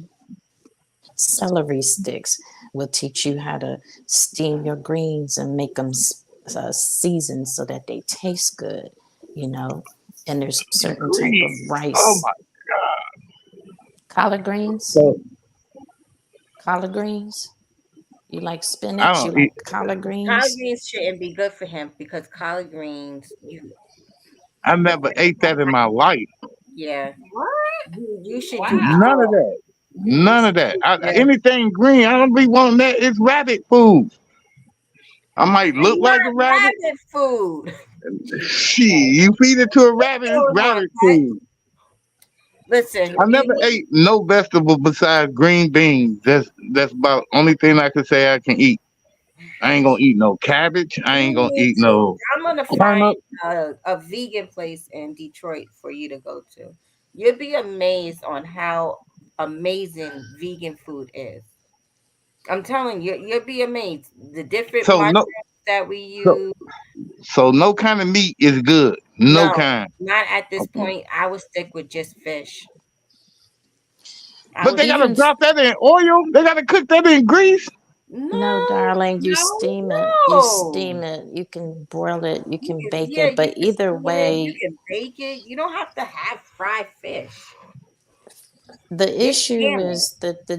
Celery sticks will teach you how to steam your greens and make them seasoned so that they taste good, you know. And there's certain type of Green. Oh rice. my. Collard greens, So collard greens. You like I spinach? You don't eat. like collard Collard greens? greens shouldn't be good for him because collard greens, I never ate that in my life. yeah, What? you should do None of Wow. that. None of that. yeah. Anything green, I don't be wanting that. It's rabbit food. I might It's look like a not rabbit. rabbit food. Shit, you feed it to a rabbit, it's Hold on, rabbit food. listen, I you never need ate no vegetable besides green beans. That's about the only thing I can say I can eat. I ain't gonna eat no cabbage. I ain't you gonna need eat to. no I'm gonna find turnip. a vegan place in Detroit for you to go to. You'll be amazed on how amazing vegan food is. I'm telling you, you'll be amazed. The different So no, mushrooms that we so use. so no kind of meat is good. No No, kind. not at this Okay. point. I would stick with just fish. I But would they stick. gotta Even drop that in oil. They gotta cook that in grease. no, No, darling, you no, steam it. You no. steam it. You can broil it. You You can can, bake yeah, it. you But can either steam it. You way, can bake it. You don't have to have fried fish. the Get issue salmon. is that the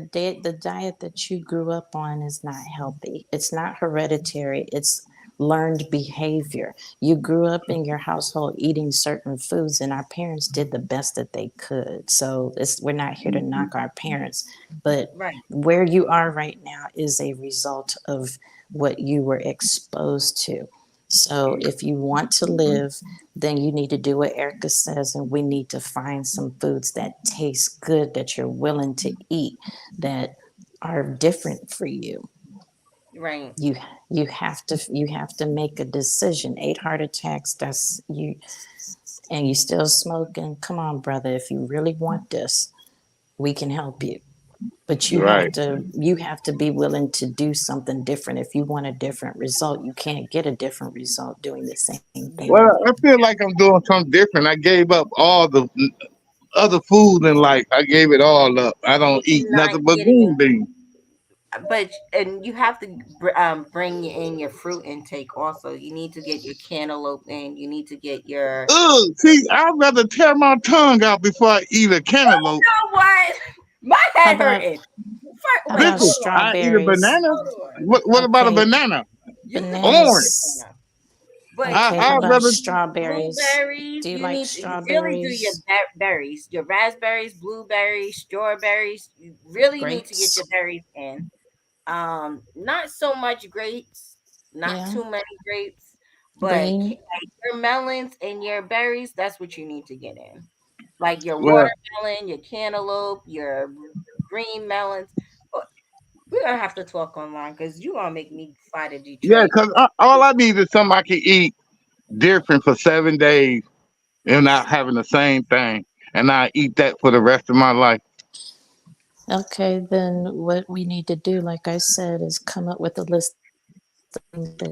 diet that you grew up on is not healthy. It's not hereditary. It's learned behavior. You grew up in your household eating certain foods, and our parents did the best that they could. So we're not here to knock our parents, but Right, where you are right now is a result of what you were exposed to. So if you want to live, then you need to do what Erica says, and we need to find some foods that taste good that you're willing to eat that are different for you. right. You you have to make a decision. 8 heart attacks, that's you, and you still smoking. Come on, brother, if you really want this, we can help you. But you have Right. to you have to be willing to do something different. If you want a different result, you can't get a different result doing the same thing You over Well, I feel like I'm doing something different. I gave up all the other food in life. I gave it all up. I don't eat you're not nothing but getting, green beans. but and you have to bring in your fruit intake also. You need to get your cantaloupe in. You need to get your. Ugh, see, I'd rather tear my tongue out before I eat a cantaloupe. You know what? My How head about hurting. how Wait, about Listen, hold on. I eat a strawberries? banana. Hold on. What about a Okay, banana? You can eat Orange. bananas. banana, but Okay, how I'd about rather. strawberries? blueberries, Do you you like need to really do your strawberries? berries, your raspberries, blueberries, strawberries. You really need to get Grapes? your berries in. Not so much grapes, not Yeah. too many grapes, but Green? like your melons and your berries, that's what you need to get in. Like your Well, watermelon, your cantaloupe, your green melons. But we're gonna have to talk online because you gonna make me fly to yeah, Detroit. because all I need is something I can eat different for 7 days and not having the same thing. And I eat that for the rest of my life. Okay, then what we need to do, like I said, is come up with a list of things that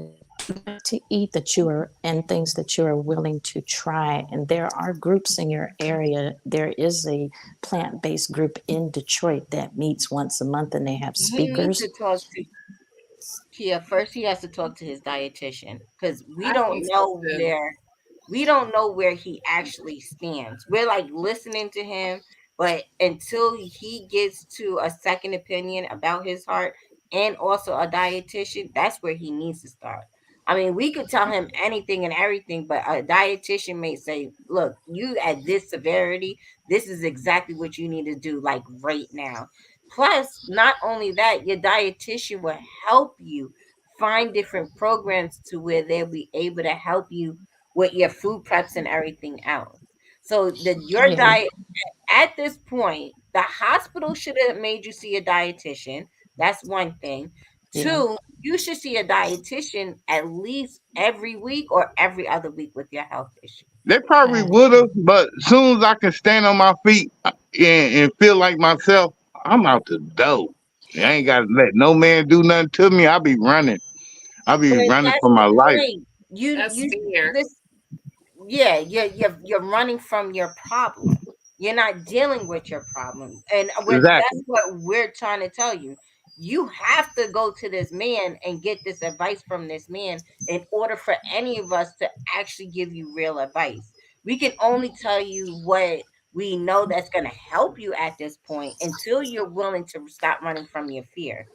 you like to eat that you are and things that you are willing to try. And there are groups in your area. There is a plant-based group in Detroit that meets once a month and they have He needs to speakers. talk to Kia first. He has to talk to his dietitian because I think so too. we don't know where he actually stands. We're like listening to him, but until he gets to a second opinion about his heart and also a dietitian, that's where he needs to start. I mean, we could tell him anything and everything, but a dietitian may say, "Look, you at this severity, this is exactly what you need to do, like right now." Plus, not only that, your dietitian will help you find different programs to where they'll be able to help you with your food preps and everything else. So that your Yeah, diet at this point, the hospital should have made you see a dietitian. That's one thing. yeah, Two, you should see a dietitian at least every week or every other week with your health issue. They probably I would have, but as soon as I can stand on my feet and feel like myself, I'm out the door. I ain't got to let no man do nothing to me. I be running. I But be running that's for the my life. point. That's you fear. this yeah, you're running from your problem. You're not dealing with your problem. And that's Exactly. what we're trying to tell you. You have to go to this man and get this advice from this man in order for any of us to actually give you real advice. We can only tell you what we know that's going to help you at this point until you're willing to stop running from your fear.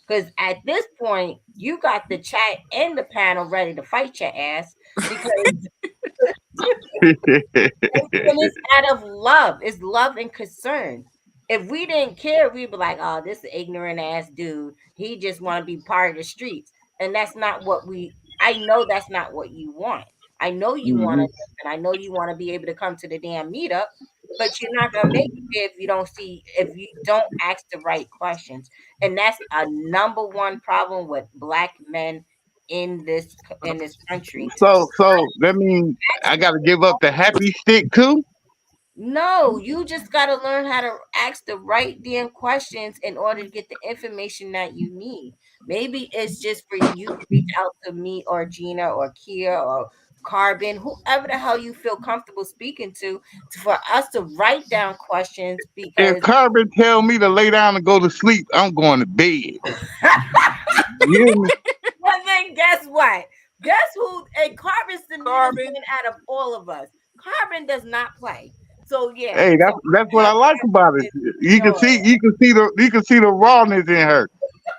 Because at this point, you got the chat and the panel ready to fight your ass because and it's out of love. It's love and concern. If we didn't care, we'd be like, "Oh, this ignorant ass dude. He just want to be part of the streets." And that's not what we. I know that's not what you want. I know you want to, Mhm. and I know you want to be able to come to the damn meetup, but you're not gonna make it if you don't see, if you don't ask the right questions. And that's a number one problem with black men in this country. So that means I got to give up the happy stick too. No, you just got to learn how to ask the right damn questions in order to get the information that you need. Maybe it's just for you to reach out to me or Gina or Kia or Carbon, whoever the hell you feel comfortable speaking to, for us to write down questions If because Carbon tell me to lay down and go to sleep, I'm going to bed. You hear me? well, then guess what? Guess who? And Carbon's the neatest Carbon. man out of all of us. Carbon does not play. So yeah, Hey, so that's I'm what gonna I let like about it. Carbon enjoy. You can see the rawness in her.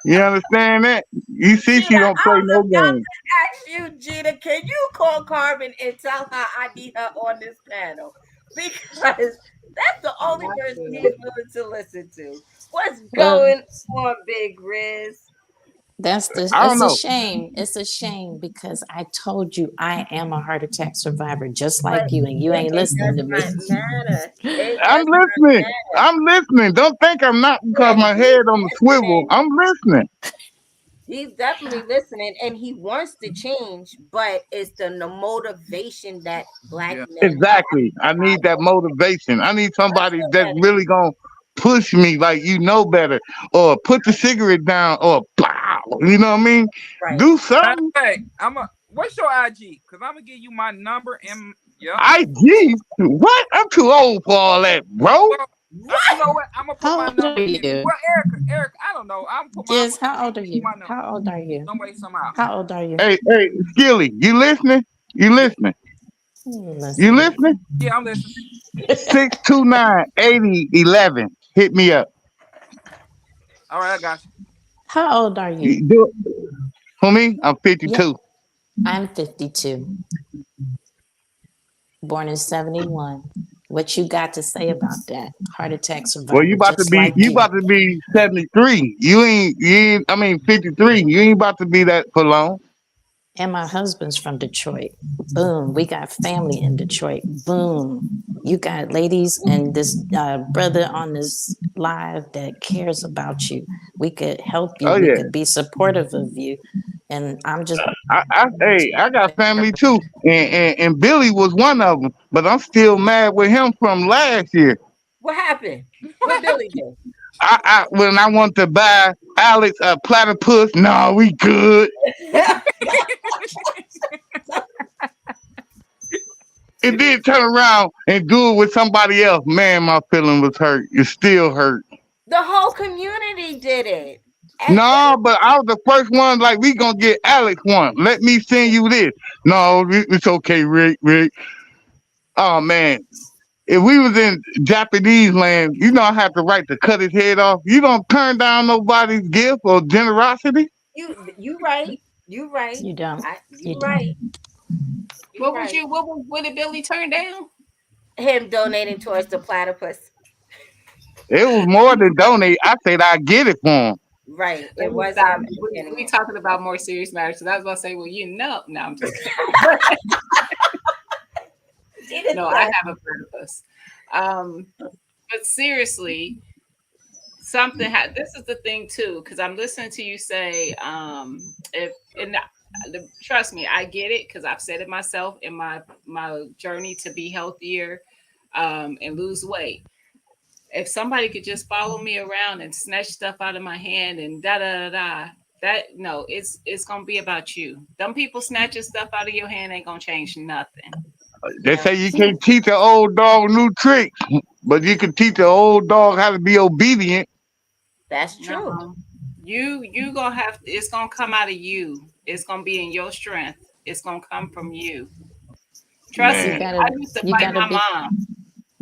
You understand that? You see Gina, she don't I play was no about games. to ask you, Gina, can you call Carbon and tell her I need her on this panel? Because that's the I only got person to. he's willing to listen to. What's Well, going on, Big Riz? I don't it's a know. shame. It's a shame because I told you I am a heart attack survivor just But like you, and you ain't it listening does to me. not matter. It I'm does not listening. matter. I'm listening. Don't think I'm not because Yeah, my he's head on the swivel. listening. I'm listening. He's definitely listening and he wants to change, but it's the motivation that black Yeah. men have Exactly. I need that problem. motivation. I need somebody Listen that's at it. really gonna push me like you know better, or put the cigarette down, or pow. You know what I mean? Right. Do something. Hey, what's your IG? Cause I'm gonna give you my number and yep. IG? What? I'm too old for all that, bro. Well, you What? know what? I'm gonna put How my old are number in. you? Well, Erica, I don't know. I'm Yes, gonna how old are give you you? my number. How old are you? Some way, somehow. How old are you? Hey, Skilly, you listening? You Yeah, listening? You Listen. listening? yeah, I'm listening. 629-8011. Hit me up. All right, I got you. How old are you? You do it. For me, I'm Yeah, 52. I'm 52, born in 71. What you got to say about that? Heart attack Well, survivor, just like you you. about to be 73. You ain't I mean 53. You ain't about to be that for long. And my husband's from Detroit. Boom. We got family in Detroit. Boom. You got ladies and this brother on this live that cares about you. We could help you. Oh We yeah. could be supportive of you. And I'm just I got family too. And Billy was one of them, but I'm still mad with him from last year. What happened? What Billy do? I when I want to buy Alex a platypus, no, we good. And then turn around and do it with somebody else. Man, my feeling was hurt. It still hurt. The whole community did it. And No, but I was the first one. Like we gonna get Alex one. Let me send you this. No, it's okay, Rick. Rick. Oh man, if we was in Japanese land, you know I have the right to cut his head off. You don't turn down nobody's gift or generosity. you right. You right. you don't. You You don't. right. You What was right. you? What did Billy turn down? Him donating towards the platypus. It was more than donate. I said I get it for him. Right. Let It me was stop. him getting We it. talking about more serious matters. So I was about to say, well, no, I'm just kidding. She did No, I that. have a platypus. But seriously, this is the thing too, because I'm listening to you say, if and trust me, I get it because I've said it myself in my journey to be healthier, and lose weight. If somebody could just follow me around and snatch stuff out of my hand and da da da da, That no, it's gonna be about you. Them people snatching stuff out of your hand ain't gonna change nothing. They No, say you can't teach an old dog new tricks, but you can teach an old dog how to be obedient. that's true. No, you gonna have it's gonna come out of you. It's gonna be in your strength. It's gonna come from you. Trust You Man, me. I gotta, used to you fight gotta my be. mom,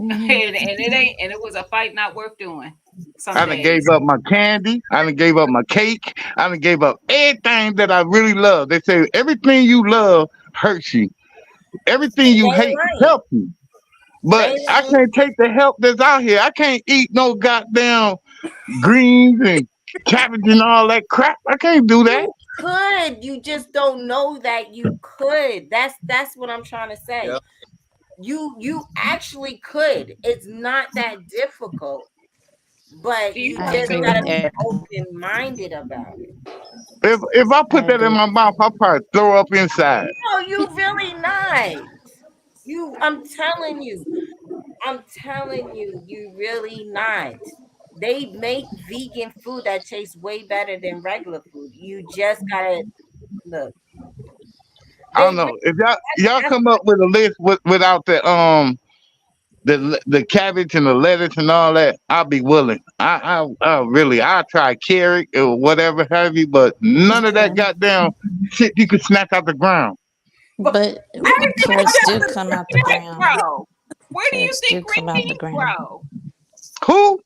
Mhm. and it was a fight not worth doing. Some I done gave days. up my candy. I done gave up my cake. I done gave up everything that I really love. They say everything you love hurts you. Everything And you they hate right. helps you. But They I right. can't take the help that's out here. I can't eat no goddamn greens and cabbage and all that crap. I can't do that. You could. You just don't know that you could. That's what I'm trying to Yeah. say. You actually could. It's not that difficult, but Do you you I want to just agree know? with gotta be Erica. open minded about it. If I I put that in agree. my mouth, I'll probably throw up inside. No, you really not. I'm telling you. I'm telling you, you really not. They make vegan food that tastes way better than regular food. You just gotta look. I don't They know if y'all that's come up with a list without the cabbage and the lettuce and all that. I'll be willing. I really I try carrot or whatever have you, but none of that Okay. goddamn shit you can snatch out the ground. But everything carrots comes out do the come out the Green beans ground. grow. Where do you Carrots think do green come out the beans ground. grow? Who?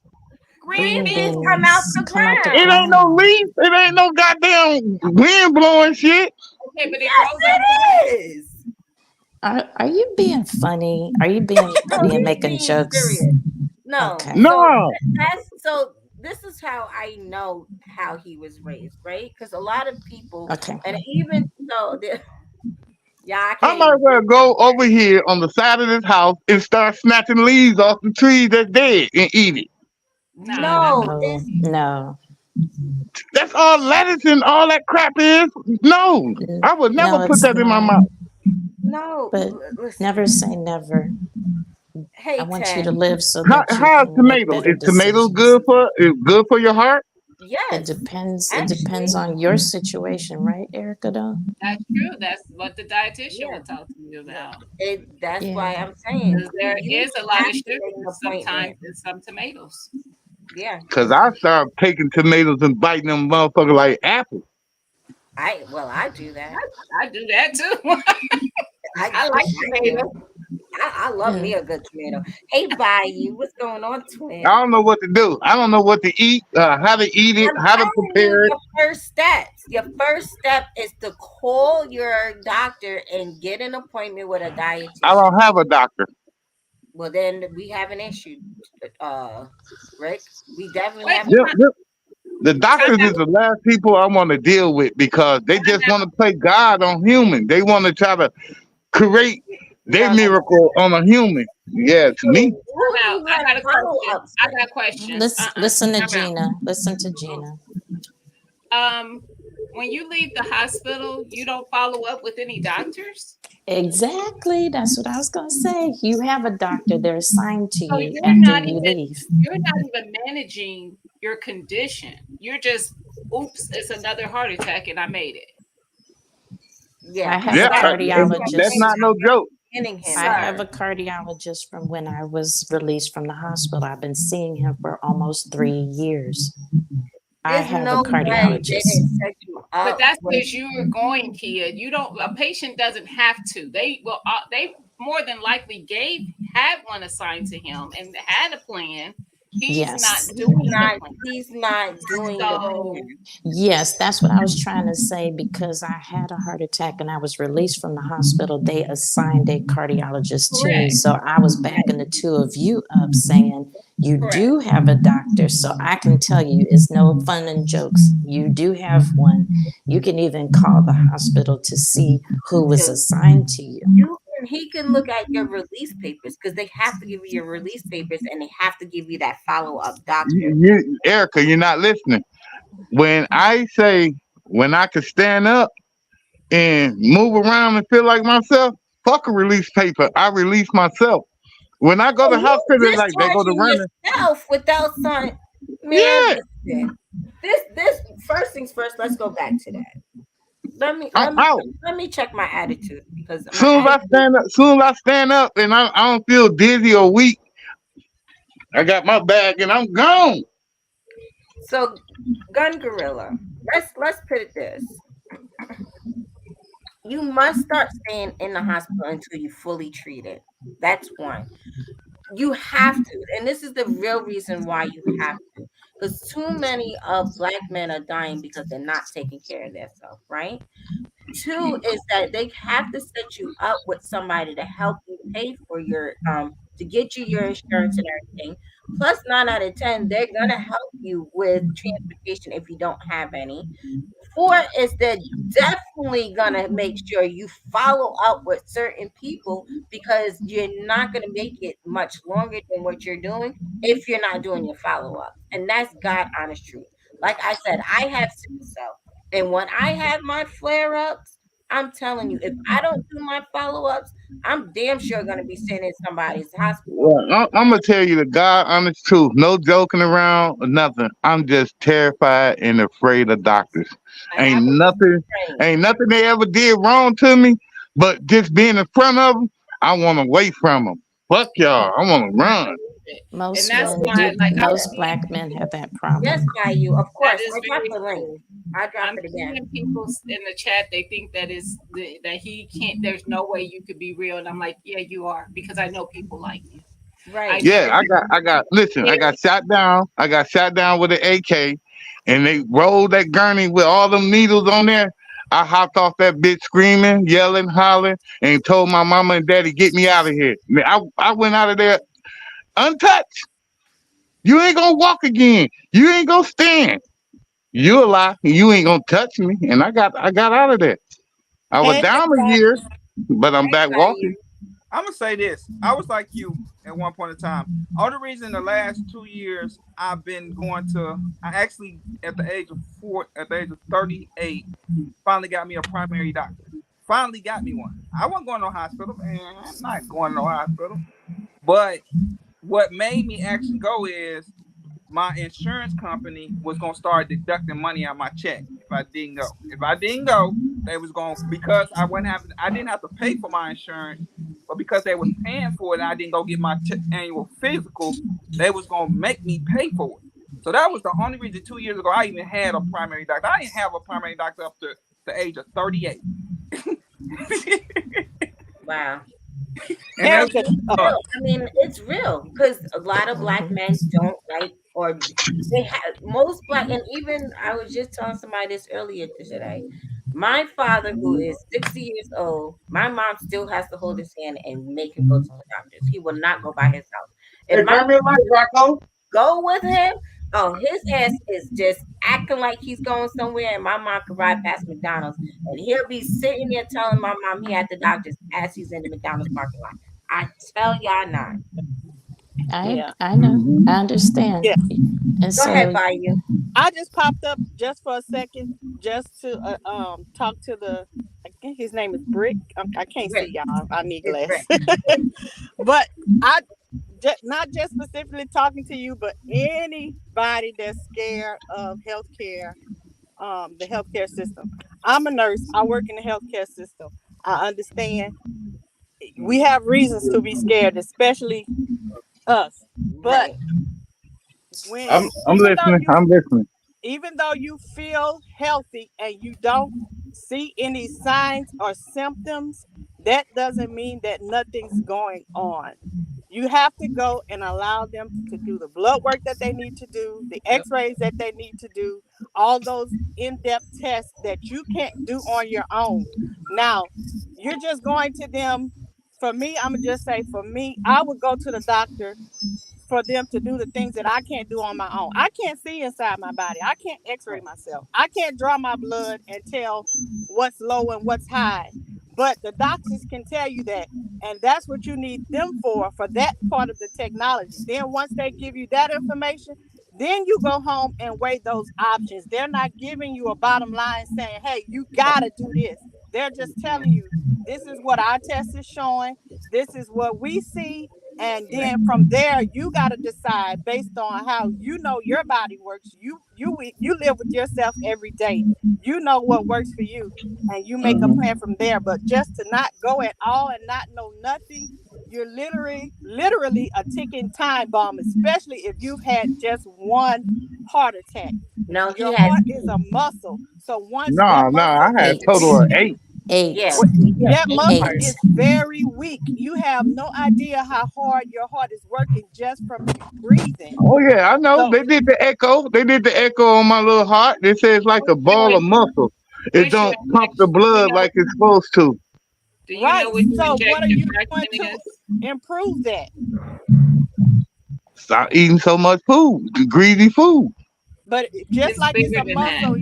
Green green Green beans beans. come out beans the come out the It ground. ain't no ground. leaf. It ain't no goddamn wind blowing shit. Okay, but it Yes, grows out the ground. it is. Are you being funny? Are you being No, funny and he's making being jokes? serious. No, Okay. so No. that's so. This is how I know how he was raised, right? Because a lot of people, Okay. and even so, yeah, I I can't might as even. well go over here on the side of this house and start snatching leaves off the trees that's dead and eat it. Nah, that's No, No, it's no, That's all lettuce and all that crap is. No, I would never no, put it's that in my not. mouth. no. But never Listen, say never. I hey want you to Ted. live so that you How's can make tomato? better Is tomato decisions. good for? Is good for your heart? It Yes, depends. It depends actually, on your situation, right, Erica? Though. that's true. That's what the dietitian yeah. will talk to you Look, about. that's Yeah. why I'm saying Because there you is a lot have of to sugar make an sometimes appointment. in some tomatoes. Yeah, Cause I start taking tomatoes and biting them motherfuckers like apples. I do that. I do that too. I like I do. tomatoes. I love me Mm. a good tomato. Hey, Bayou, what's going on, I twin? don't know what to do. I don't know what to eat, how to eat it, I'm how to telling you, prepare it. your first steps. Your first step is to call your doctor and get an appointment with a I dietitian. don't have a doctor. Well, then we have an issue, uh, Rick. We definitely What have an Them- issue. them- The time doctors is out, the last people I want to deal with because they time just want to out. play God on human. They want to try to create their No, no, no. miracle on a human. Yeah, to So me. who do Time out. you I have got a follow question. ups I with? got a question. Listen to Time out. Gina. Listen to Gina. Um, when you leave the hospital, you don't follow up with any doctors. Exactly. That's what I was gonna say. You have a doctor. They're assigned to So you after you leave. you're not even managing your condition. You're just oops, it's another heart attack and I made it. I Yeah, have Yeah, a that's what I'm that's saying. cardiologist. not no joke. Getting him I Sir. have a there. cardiologist from when I was released from the hospital. I've been seeing him for almost 3 years. I There's have a no way they didn't cardiologist. set you But up that's with. because you were going, Kia. You don't. A patient doesn't have to. They will. They more than likely had one assigned to him and had a plan. He's not Yes. doing the plan. He's not doing the So plan. Yes, that's what I was trying to say because I had a heart attack and I was released from the hospital. They assigned a cardiologist to me. correct, So I was backing the two of you up saying, you correct. do have a doctor. So I can tell you it's no fun and jokes. You do have one. You can even call the hospital to see who was To assigned to you. he can look at your release papers because they have to give you your release papers and they have to give you that follow up doctor. Erica, you're not listening. When I say when I can stand up and move around and feel like myself, fuck a release paper. I release myself. When I go So to you hospital, like they go to discharging running. yourself without sign. Man, Yeah, listen. This first things first, let's go back to that. Let me I'm let me out. let me check my attitude because my Soon as I attitude. stand up, and I don't feel dizzy or weak, I got my bag and I'm gone. So, gun gorilla. Let's put it this: you must start staying in the hospital until you fully treated. That's one. You have to, and this is the real reason why you have to, because too many of black men are dying because they're not taking care of themselves, right? Two is that they have to set you up with somebody to help you pay for your to get you your insurance and everything. Plus, 9 out of 10, they're gonna help you with transportation if you don't have any. Four is they're definitely gonna make sure you follow up with certain people because you're not gonna make it much longer than what you're doing if you're not doing your follow up. And that's God honest truth. Like I said, I have sickle cell. And when I have my flare ups, I'm telling you, if I don't do my follow ups, I'm damn sure gonna be sitting in somebody's hospital. Well, I'm gonna tell you the God honest truth. No joking around or nothing. I'm just terrified and afraid of doctors. And I Ain't was nothing, the same. ain't nothing they ever did wrong to me. But just being in front of them, I want away from them. Fuck y'all. I want to I run. believe it. And Most that's men why, do. like I was Most seeing black men have that Yes, problem. by you, of that course. is I dropped very the link. true. I dropped I'm it again. seeing people in the chat. They think that that he can't. There's no way you could be real, and I'm like, yeah, you are, because I know people like you. I Right. Yeah, know I got. Listen, I got very. shot down. I got shot down with an AK, and they rolled that gurney with all them needles on there. I hopped off that bitch screaming, yelling, hollering, and told my mama and daddy, "Get me out of here." Man, I went out of there untouched. You ain't gonna walk again. You ain't gonna stand. You a lie. You ain't gonna touch me. And I got out of there. I was Hey, down a year, but I'm Hey, back by walking. you. I'm gonna say this. I was like you at one point in time. Only reason the last 2 years I've been going to, I actually at the age of 38, finally got me a primary doctor. Finally got me one. I wasn't going to no hospital, man. I'm not going to no hospital. But what made me actually go is my insurance company was gonna start deducting money out of my check if I didn't go. If I didn't go, they was going, because I didn't have to pay for my insurance, but because they was paying for it and I didn't go get my annual physical, they was gonna make me pay for it. So that was the only reason 2 years ago I even had a primary doctor. I didn't have a primary doctor up to the age of 38. Wow. And No, that's but Erica, it's real. I mean, it's real because a lot of black men don't like, or they have most black, and even I was just telling somebody this earlier today. My father, who is 60 years old, my mom still has to hold his hand and make him go to the doctors. He will not go by himself. If Hey, my turn me a light, Rocco. go with him, oh, his ass is just acting like he's going somewhere, and my mom could ride past McDonald's, and he'll be sitting there telling my mom he at the doctor's as he's in the McDonald's parking lot. I tell y'all not. yeah, I know. I understand. yeah. And Go ahead, so Bayou. I just popped up just for a second, just to talk to the. I think his name is Brick. I can't Rick, see y'all. I need it's Rick. glasses. But I not just specifically talking to you, but anybody that's scared of healthcare, the healthcare system. I'm a nurse. I work in the healthcare system. I understand we have reasons to be scared, especially us. But Right, when I'm listening. I'm listening. even though you feel healthy and you don't see any signs or symptoms, that doesn't mean that nothing's going on. You have to go and allow them to do the blood work that they need to do, the yep, x-rays that they need to do, all those in-depth tests that you can't do on your own. Now, you're just going to them. For me, I'm gonna just say, for me, I would go to the doctor for them to do the things that I can't do on my own. I can't see inside my body. I can't x-ray myself. I can't draw my blood and tell what's low and what's high. But the doctors can tell you that. And that's what you need them for that part of the technology. Then once they give you that information, then you go home and weigh those options. They're not giving you a bottom line saying, hey, you gotta do this. They're just telling you, this is what our test is showing. This is what we see, And then from there, you got to decide based on how you know your body works. You live with yourself every day. You know what works for you, and you make a Mm-hmm. plan from there. But just to not go at all and not know nothing, you're literally a ticking time bomb. Especially if you've had just one heart attack. No, he Your had heart is a two. muscle. So once that No, I muscle had a is Eight. total of weak, 8. Yeah, Eight. he had that eight muscle heart Eight. is attacks. very weak. You have no idea how hard your heart is working just from you breathing. Oh yeah, I know. So, They did the echo. They did the echo on my little heart. They say it's like a What's your ball of muscle. It what's your don't pump the injection? blood like it's supposed to. Do you know right. what your So, what are injection you doing fraction to is? improve that? Stop eating so much food, greasy food. But just It's like it's bigger a than that. muscle,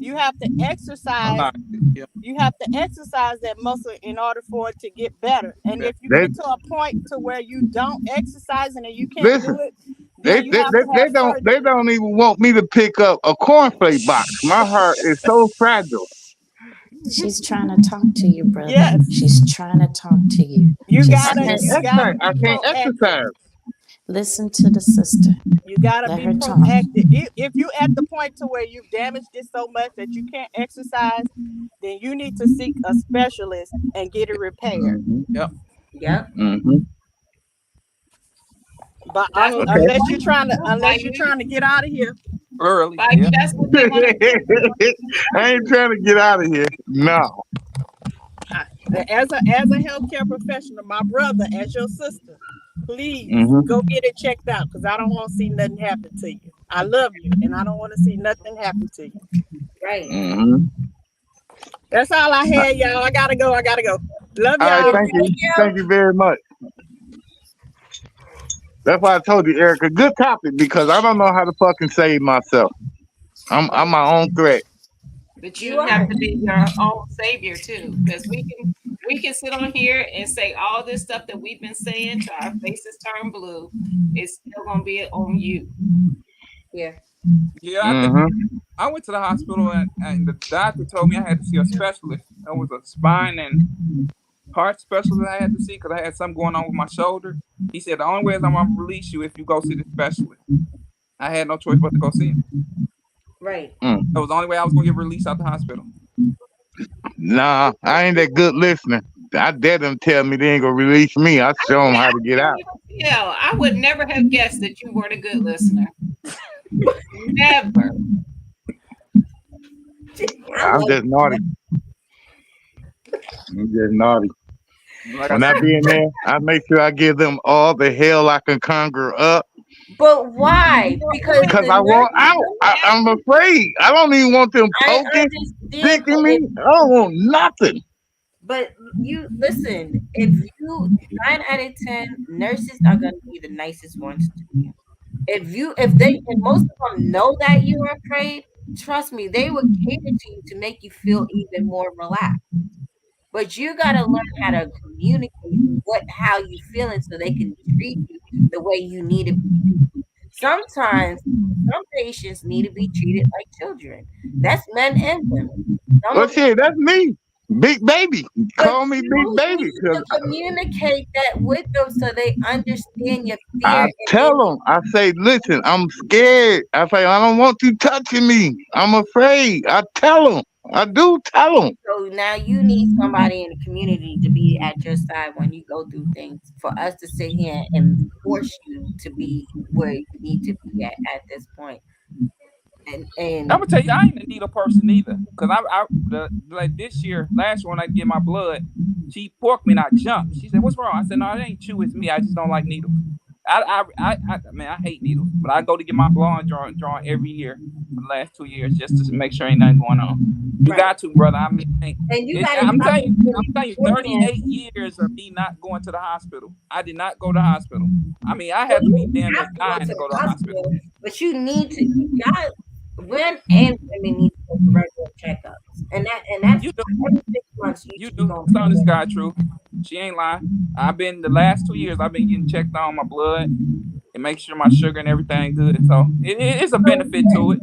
you have to A exercise. lot. Yeah. You have to exercise that muscle in order for it to get better. And Yeah. if you They get to a point to where you don't exercise and you can't do listen. it, then you have to have They surgery. don't even want me to pick up a cornflake box. My heart is so fragile. She's trying to talk to you, brother. Yes, She's trying to talk to you. you Just gotta you listen. gotta I be can't proactive. exercise. Listen to the sister. You gotta Let be her talk. proactive. If you at the point to where you've damaged it so much that you can't exercise, then you need to seek a specialist and get it repaired. Mm-hmm. Yep. Yep. Mm-hmm. But That's what Okay. they want. unless you're trying to get out of here, Early. Like Yeah. that's what they want to do. I ain't trying to get out of here. No. as a healthcare professional, my brother, as your sister, please Mm-hmm. go get it checked out because I don't want to see nothing happen to you. I love you, and I don't want to see nothing happen to you. Right. Mm-hmm. That's all I had, y'all. I gotta go. Love All right, y'all. thank you. Thank you very much. That's why I told you, Erica. Good topic because I don't know how to fucking save myself. I'm my own threat. But You you have are. to be your own savior too, because we can sit on here and say all this stuff that we've been saying till our faces turn blue. It's still gonna be on you. Yeah. Yeah. Mm-hmm. I went to the hospital and the doctor told me I had to see a specialist. That was a spine and heart specialist I had to see because I had something going on with my shoulder. He said the only way is I'm gonna release you if you go see the specialist. I had no choice but to go see him. Right. That was the only way I was gonna get released out the hospital. Nah, I ain't that good listener. I dare them tell me they ain't gonna release me. I show them how to get out. Yeah, I would never have guessed that you weren't a good listener. Never. I'm just naughty. I'm just naughty. Like I When I said, be in there, I make sure I give them all the hell I can conjure up But why? Because because the I want nurses out. I'm afraid. I don't even want them I poking, understand, sticking me. I don't want nothing. but you listen, if you 9 out of 10 nurses are gonna be the nicest ones to you. If most of them know that you are afraid, trust me, they will cater to you to make you feel even more relaxed. But you gotta learn how to communicate how you feeling so they can treat you the way you need to be treated. Sometimes some patients need to be treated like children. That's men and women. Some Well, of shit, that's me. Big baby. But Call me Big you Baby. need 'Cause to communicate that with them so they understand your fear I and tell them, I say, listen, I'm scared. I say, I don't want you touching me. I'm afraid. I tell them. I do tell them. so now you need somebody in the community to be at your side when you go through things for us to sit here and force you to be where you need to be at this point. I'm And gonna tell you, I ain't a needle person either. Cause like this year, last year when I get my blood, she porked me and I jumped. She said, "What's wrong?" I said, "No, it ain't you, it's me. I just don't like needles." Man, I hate needles, but I go to get my blood drawn every year for the last 2 years just to make sure ain't nothing going on. You right. got to, brother. I mean, And you it's, gotta I'm telling you, beforehand. 38 years of me not going to the hospital. I did not go to the hospital. I mean, I So had to be you damn near have to go dying to to the go to the hospital. hospital, but you need to God men and women need to go for regular checkups. And that's You do, every 6 months you you should be do. going It's for on this a guy, true. She ain't lying. I've been the last 2 years. I've been getting checked on my blood and make sure my sugar and everything good. So it's a so benefit to it.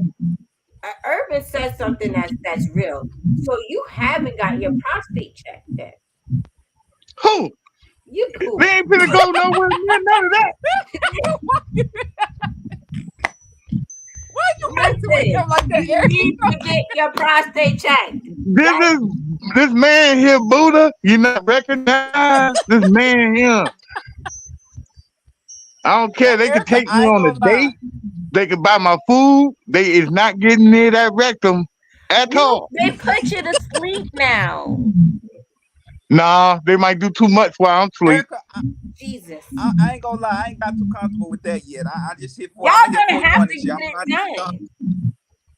Urban says something that's real. So you haven't got your prostate checked yet. Who? You They cool. ain't finna go nowhere near none You need to get your prostate checked. This man here, Buddha. You not recognize this man here. I don't care. They could Erica, take me I ain't on a gonna lie. date. They could buy my food. They is not getting near that rectum at all. They put you to sleep now. Nah, they might do too much while I'm asleep. Erica, Jesus. I ain't gonna lie. I ain't got too comfortable with that yet. I just hit for. Y'all I'm gonna hit gonna have 41 to this year. get I'm trying it to get done.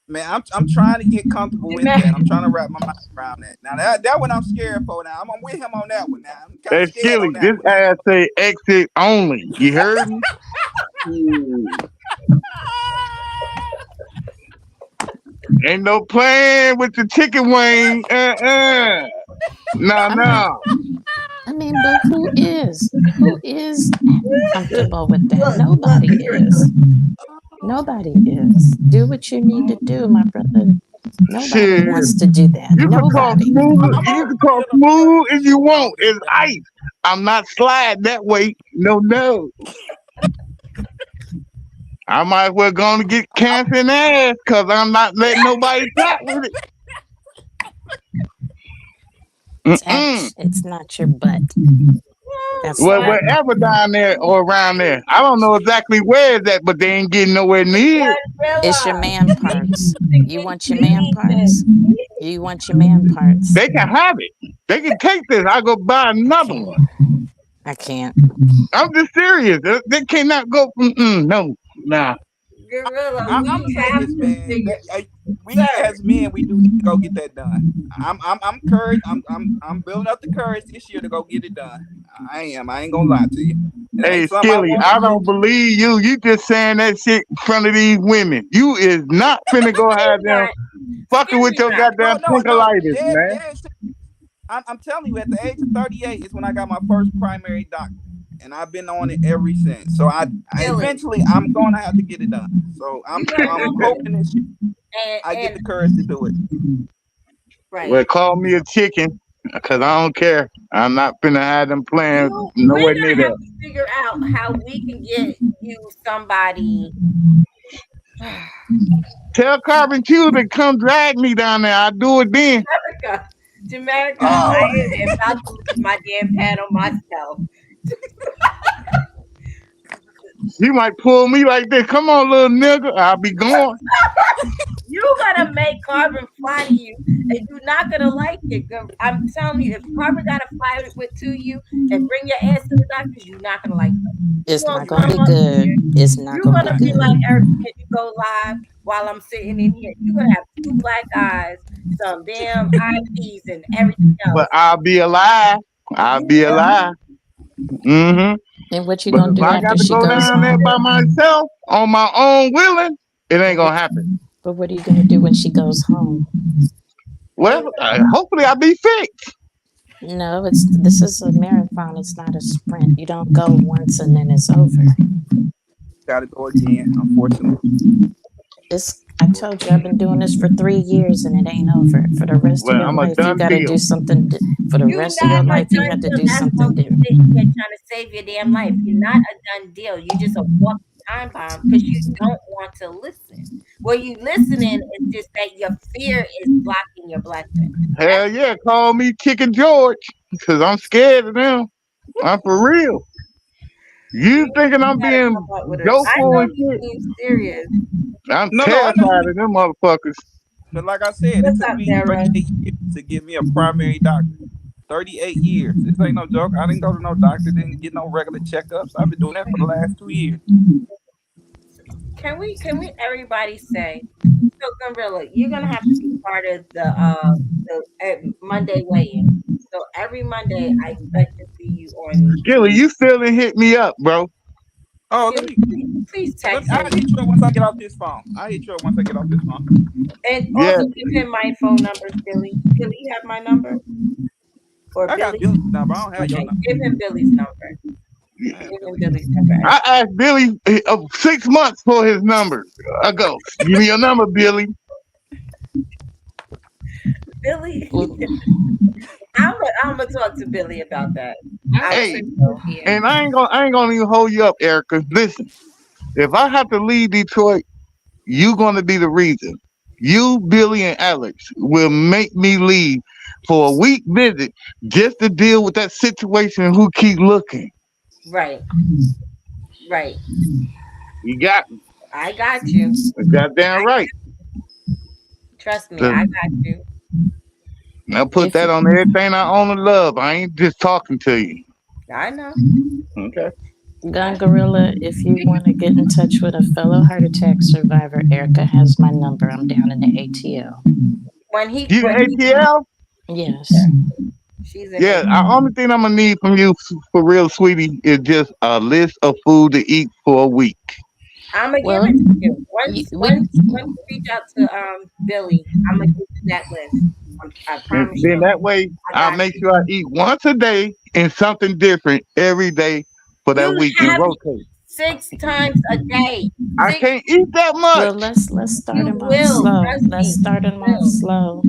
Man, I'm trying to get comfortable with that. I'm trying to wrap my mind around that. Now that one I'm scared for. Now I'm with him on that one. Now I'm kind Hey, of scared Skilly, on that this one. ass say exit only. You heard me? Ain't no plan with the chicken wing. No. I mean, but who is comfortable with that? Nobody is. Nobody is. Do what you need to do, my brother. Nobody Shit. wants to do that. You can talk Nobody. smooth. I'm You can already talk at a smooth if you want. don't get It's that. ice. I'm not sliding that way. No. I might as well go on to get cancer in the ass because I'm not letting nobody talk with it. It's not your butt. That's Well, not. wherever down there or around there. I don't know exactly where it's at, but they ain't getting nowhere near it. It's your man parts. You want your man parts? You want your man parts? They can have it. They can take this. I'll go buy another one. I can't. I'm just serious. They cannot go from nah. Gorilla, I'm we gonna say have this, to man. figure. We as men, we do need to go get that done. I'm courage. I'm building up the courage this year to go get it done. I am. I ain't gonna lie to you. It Hey, ain't something I Skilly, want I to don't do. believe you. You just saying that shit in front of these women. You is not finna go have them fucking with your goddamn No. twinkleitis, man. I'm telling you, at the age of 38 is when I got my first primary doctor, and I've been on it ever since. So I eventually I'm gonna have to get it done. So I'm hoping this year I get the courage to do it. Right. Well, call me a chicken, cause I don't care. I'm not finna have them playing We're nowhere gonna near have that. to figure out how we can get you somebody. Tell Carbon Q to come drag me down there. I'll do it then. Jamaica, Oh. I am about to lose my damn panel myself. You might pull me like this. Come on, little nigga. I'll be going. You gotta make Carbon fly to you, and you're not gonna like it. I'm telling you, if Carbon gotta fly to you and bring your ass to the doctors, you're not gonna like it. It's You're not gonna be come up good. here, It's not you're gonna gonna be be good. like, Eric, can you go live while I'm sitting in here? You're gonna have 2 black eyes, some damn IPs, and everything else. But I'll be alive. I'll be alive. Mm-hmm. And what you But gonna if do I after got to she go goes down there home? by myself on my own willing, it ain't gonna happen. But what are you gonna do when she goes home? Well, hopefully I'll be fixed. No, this is a marathon. It's not a sprint. You don't go once and then it's over. Gotta go again, unfortunately. I told you I've been doing this for 3 years and it ain't over. For the rest of Well, your I'm a life, you done gotta deal. do something. For the You're rest of your not a life, you done have to deal. do That's why something we different. sitting here trying to save your damn life. You're not a done deal. You're just a walking time bomb because you don't want to listen. Well, you listening is just that your fear is blocking your blessing. Hell yeah, call me Chicken George, because I'm scared of them. I'm for real. You thinking I'm Gotta being come up with I jokeful know and you're shit? being serious. I'm No, I know terrified of them motherfuckers. But like I said, it What's took up, me Sarah? 38 years to get me a primary doctor. 38 years. This ain't no joke. I didn't go to no doctor, didn't get no regular checkups. I've been doing that for the last 2 years. Can we everybody say, so Gorilla, you're gonna have to be part of the Monday weigh-in. So every Monday I expect to see you on. Skilly, you still didn't hit me up, bro. Oh, Please text I'll him hit you up once I get off this phone. and Yeah. also give him my phone number, Billy. Billy, you have my number? Or I got Billy? Billy's number. I don't have your Okay, number. give him Billy's number. Give him Billy's number. I asked Billy 6 months for his number ago. Give me your number, Billy. Billy, I'm gonna talk to Billy about that. Hey, and I ain't gonna even hold you up, Erica. Listen, if I have to leave Detroit, you gonna be the reason. You, Billy, and Alex will make me leave for a week visit just to deal with that situation. Who keep looking? Right, right. You got me. I got you. Goddamn I right. trust me. So, I got you. now put If that on everything I own and love. I ain't just talking to you. I know. Okay. Gun Gorilla, if you want to get in touch with a fellow heart attack survivor, Erica has my number. I'm down in the ATL. You When he ATL? Yes. she's in Yeah. a The only thing I'm gonna need from you for real, sweetie, is just a list of food to eat for a week. I'm gonna give Well, it to you. we Once you reach out to Billy, I'm gonna give you that list. I And promise then you. that way, I I'll got make you. sure I eat once a day and something different every day for You that week and have rotate. 6 times a day. I Six. can't eat that well much. let's start You him off will. slow. Trust Let's me. start You him off will. slow.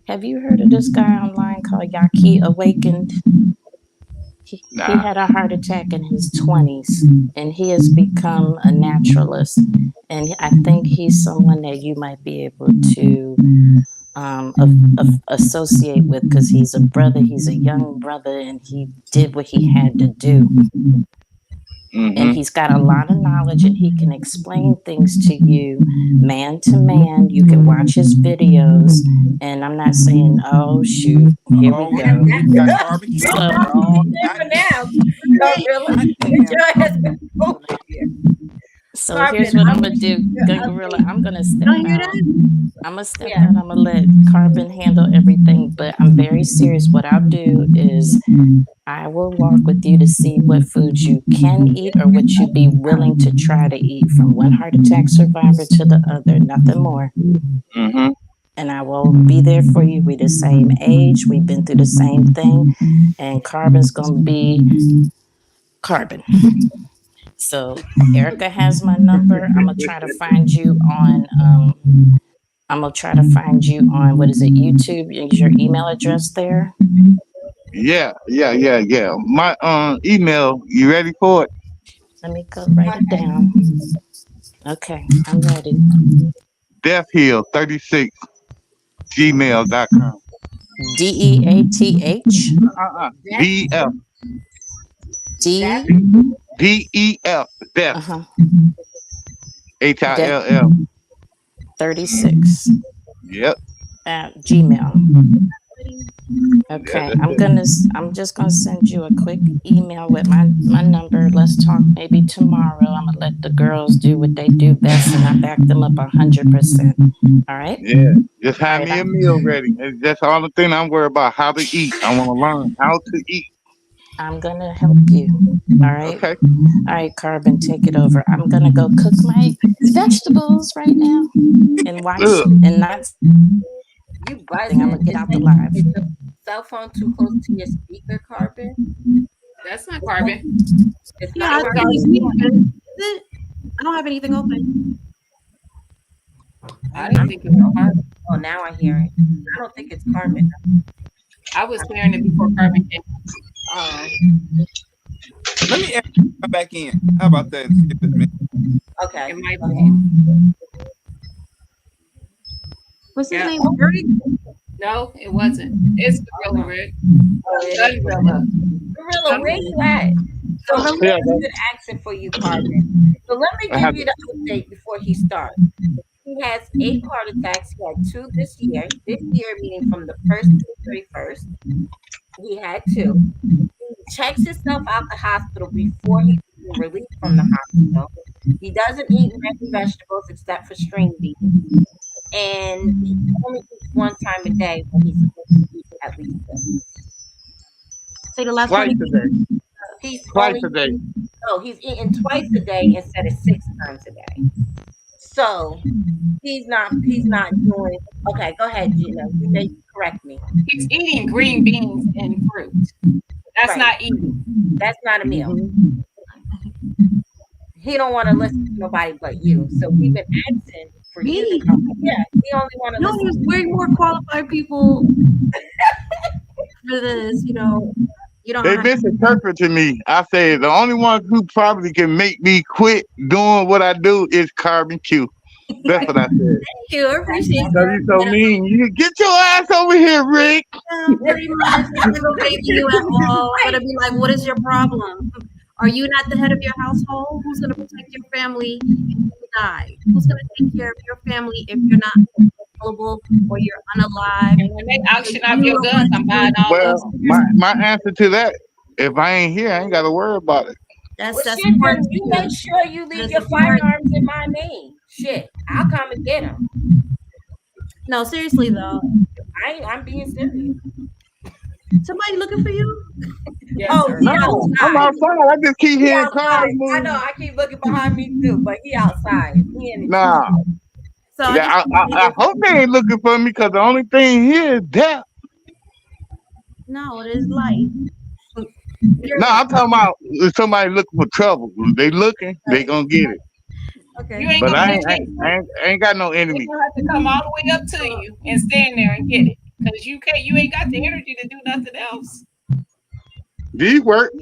Have you heard of this guy online called Yaki Awakened? He Nah. had a heart attack in his 20s and he has become a naturalist. And I think he's someone that you might be able to associate with because he's a brother, he's a young brother, and he did what he had to do. And Mm-hmm. he's got a lot of knowledge and he can explain things to you man to man. You can watch his videos. And I'm not saying, oh, shoot, here we Oh, here go. we got Carbon You're Q. So, Oh, for now. wait, Gorilla. Get goddamn. your ass back over here. so Carbon, here's what I'm I'm gonna gonna give do, you Gun an Gorilla. update. I'm gonna step Y'all hear out. that? Yeah. I'm gonna let Carbon handle everything, but I'm very serious. What I'll do is I will walk with you to see what foods you can eat or what you'd be willing to try to eat from one heart attack survivor to the other, nothing more. Mm-hmm. And I will be there for you. We're the same age, we've been through the same thing, and Carbon's gonna be Carbon. So Erica has my number. I'm gonna try to find you on I'm gonna try to find you on what is it, YouTube? Is your email address there? Yeah. My email, you ready for it? Let me go write it down. Okay, I'm ready. Deathhill36 gmail.com. DEATH That's DF. that D DEF. Death. uh-huh Death HILL. 36 Yep. at Gmail. Yeah, Okay, that's it. I'm just gonna send you a quick email with my number. Let's talk maybe tomorrow. I'm gonna let the girls do what they do best, and I back them up 100%. All right, Yeah. Just all have right. me a meal ready. That's all the thing I'm worried about. How to eat. I want to learn how to eat. I'm gonna help you. All right, Okay. all right. Carbon, take it over. I'm gonna go cook my vegetables right now and watch Ugh. and not. you I'm gonna buzzing. get out the live. Is the cell phone too close to your speaker, Carbon? That's not Carbon. It's Yeah, not I Carbon. think he's muted. Is it? I don't have anything open. I didn't think it was Carbon. Oh, now I hear it. I don't think it's Carbon. I was hearing it before Carbon came. Oh, Let me add him back in. How about that? See if it's me. okay. It might Go be. ahead. What's his Yeah. name? Greg? No, it wasn't. It's Gorilla Rick. Oh, it Gun is. Gorilla. Gorilla, where you at? So Yeah, Gorilla's been asking for you, Carbon. So let me I give have you the update before he starts. He has 8 heart attacks. He had 2 this year. This year, meaning from the 1st to the 31st, he had 2. He checks himself out the hospital before he's being released from the hospital. He doesn't eat many vegetables except for string beans, and he only eats 1 time a day when he's supposed to eat at least 2. Say the last part twice a again. day. He's Twice only a day. no, he's eating twice a day instead of 6 times a day. So he's not doing okay. Go ahead, Gina. You may correct me. He's eating green beans and fruit. That's Right. not eating. That's not a meal. Mm-hmm. He don't want to listen to nobody but you. So we've been asking for you to Me? come. Yeah, he only want to No, listen. there's way more qualified people for this. You don't They have misinterpreted me. I say the only one who probably can make me quit doing what I do is Carbon Q. That's what I said. Thank you. I appreciate Cause you so mean. You get your ass over here, Rick. Pretty much. I'm not gonna baby you at all. I'm gonna be like, what is your problem? Are you not the head of your household? Who's gonna protect your family if you die? Who's gonna take care of your family if you're not available or you're unalive? And when they auction off your guns, I'm buying all of Well, them. my answer to that, if I ain't here, I ain't gotta worry about it. Well, That's shit, then important you too. make sure you leave That's your important. firearms in my name. Shit, I'll come and get them. No, seriously though. I'm being serious. Somebody looking for you? Yes, Oh, sir. he No, I'm outside. outside. I just keep He hearing cars outside. I moving. know. I keep looking behind me too, but he outside. He in the Nah, So I yeah, just I hope they ain't looking for me because the only thing here is death. no, it is light. You're No, light. I'm talking about if somebody looking for trouble. If they looking, they gonna get it. Okay. You ain't But gonna I get ain't, I it. ain't, I ain't, I ain't got no They're enemy. gonna have to come all the way up to you and stand there and get it. Because you can't, you ain't got the energy to do nothing else. These work.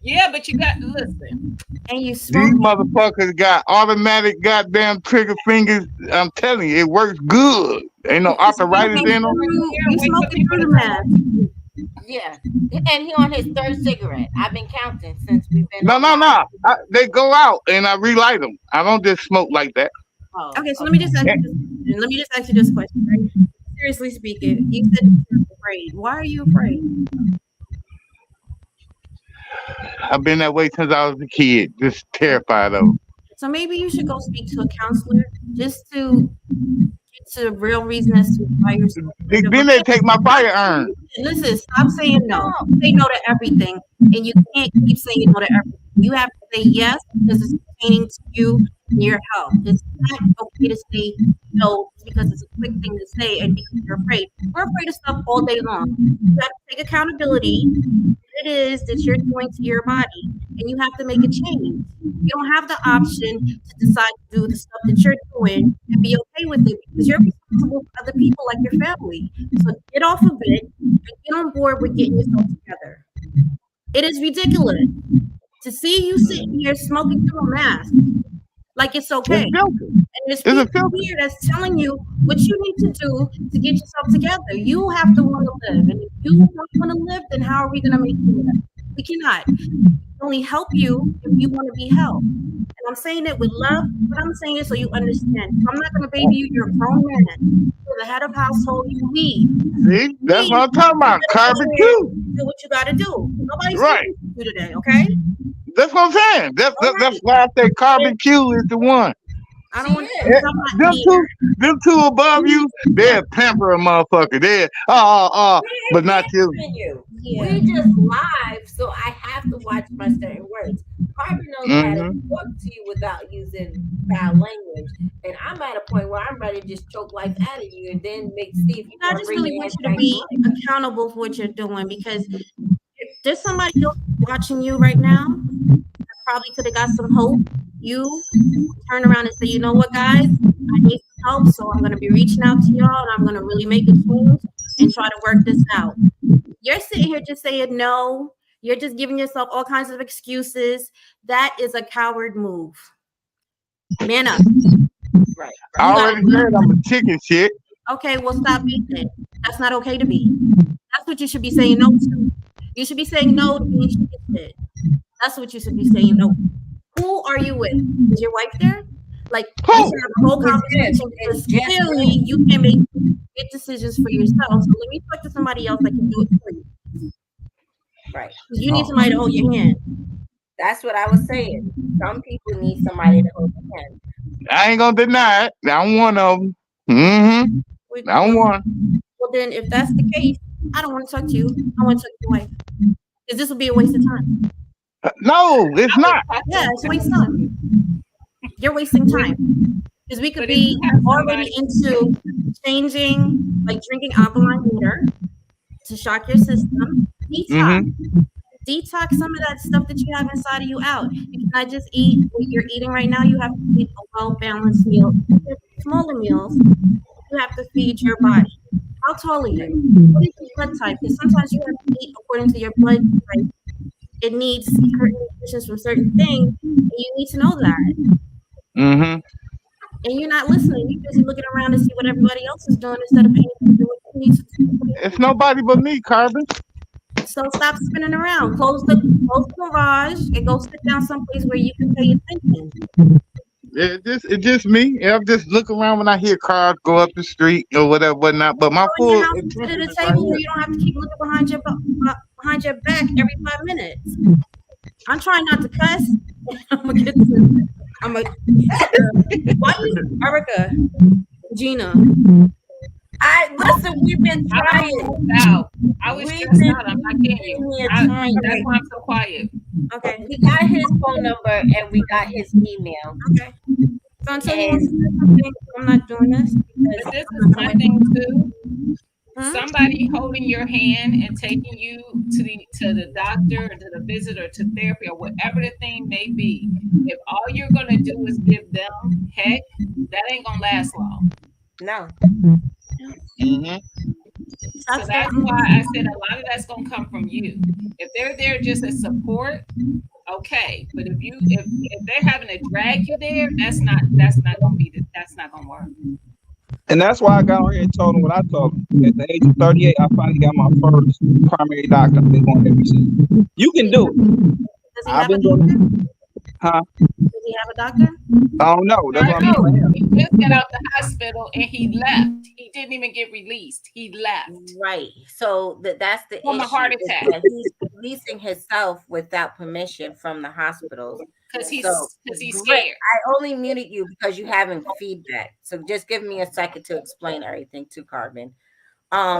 Yeah, but you got listen. And you These smoke. motherfuckers got automatic goddamn trigger fingers. I'm telling you, it works good. Ain't no You arthritis smoking in them. through, Here, you wait for smoking people through to the come up. mask. Yeah, and he on his third cigarette. I've been counting since we've been No, on. no, no. They go out and I relight them. I don't just smoke like that. Oh, Okay, so let me just ask you this question. Let me just ask you this question, right? Seriously speaking, you said you're afraid. Why are you afraid? I've been that way since I was a kid. Just terrified of them. So maybe you should go speak to a counselor just to get to the real reason as to why you're so afraid of Then them. they take my firearm. Listen, stop saying no. Say no to everything, and you can't keep saying no to everything. You have to say yes because it's pertaining to you and your health. It's not okay to say no just because it's a quick thing to say and because you're afraid. We're afraid of stuff all day long. You have to take accountability for what it is that you're doing to your body, and you have to make a change. You don't have the option to decide to do the stuff that you're doing and be okay with it because you're responsible for other people like your family. So get off of it and get on board with getting yourself together. It is ridiculous to see you sitting here smoking through a mask like it's okay. It's filthy. And there's It's a people filter. here that's telling you what you need to do to get yourself together. You have to want to live. And if you don't want to live, then how are we going to make you live? We cannot. We can only help you if you want to be helped. And I'm saying it with love, but I'm saying it so you understand. I'm not going to baby you. You're a grown man. You're the head of household. You lead. See, that's what I'm talking about. Carbon Do Q. what you got to do. Nobody's Right. speaking to you today, okay? That's what I'm saying. That's why I say Carbon Q is the one. I don't She want is. to. I'm not here. Them two above you, they'll pamper a motherfucker. They're but not you. You. Yeah. We just live, so I have to watch my certain words. Carbon knows how to talk to you without using foul language, and I'm at a point where I'm ready to just choke life out of you, and then make see if you I want to just bring really your want ass you to back be to life. accountable for what you're doing because if there's somebody else watching you right now that probably could have got some hope. You turn around and say, you know what, guys, I need some help, so I'm going to be reaching out to y'all and I'm going to really make a change and try to work this out. You're sitting here just saying no. You're just giving yourself all kinds of excuses. That is a coward move. Man up. Right. I already said I'm a chicken shit. Okay, well, stop being it. That's not okay to be. That's what you should be saying no to. You should be saying no to being chicken shit. That's what you should be saying no. Who are you with? Is your wife there? Like, we should have a whole conversation because clearly you can make good decisions for yourself. So let me talk to somebody else that can do it for you. Right. You need somebody to hold your hand. That's what I was saying. Some people need somebody to hold their hand. I ain't gonna deny it. I'm one of them. Mm-hmm. I'm one. Well, then, if that's the case, I don't want to talk to you. I want to talk to your wife. Because this will be a waste of time. No, it's not. Yeah, it's a waste of time. You're wasting time. Because we could be already into changing, like drinking alkaline water to shock your system. Detox. Detox some of that stuff that you have inside of you out. You cannot just eat what you're eating right now. You have to eat a well-balanced meal. Smaller meals, you have to feed your body. How tall are you? What is your blood type? Because sometimes you have to eat according to your blood type. It needs certain nutrition from certain things, and you need to know that. and you're not listening. You're busy looking around to see what everybody else is doing instead of paying attention to what you need to do. It's nobody but me, Carbon. So stop spinning around. Close the garage and go sit down someplace where you can pay attention. It's just me. Yeah, I'm just looking around when I hear cars go up the street or whatever, whatnot. But my Go in your full house and sit attention at a is right table where here. you don't have to keep looking behind your back every 5 minutes. I'm trying not to cuss. I'm gonna get to. I'm a. Why you, Erica, Gina? Listen. We've been I was trying. stressed out. I was We've stressed been out. I'm not kidding you. here That's trying. why I'm so quiet. Okay. We got his phone number and we got his email. Okay. So until he wants to And say something, I'm not doing this because But this I'm is not my doing thing too. Hmm? Somebody holding your hand and taking you to the doctor or to the visit or to therapy or whatever the thing may be. If all you're gonna do is give them heck, that ain't gonna last long. no. Hmm. So that's why I said a lot of that's gonna come from you. If they're there just as support, okay. But if they're having to drag you there, that's not gonna work. And that's why I got on here and told him what I told him. At the age of 38, I finally got my first primary doctor I've been going every since. You can do it. Does he I've have a been doing doctor? it. Huh? Does he have a doctor? I don't know. That's what I'm No, saying. he just got out the hospital and he left. He didn't even get released. He left Right. So that's the from a issue. heart Is attack that he's releasing himself without permission from the hospitals. because he's So, scared. I only muted you because you having feedback. So just give me a second to explain everything to Carbon.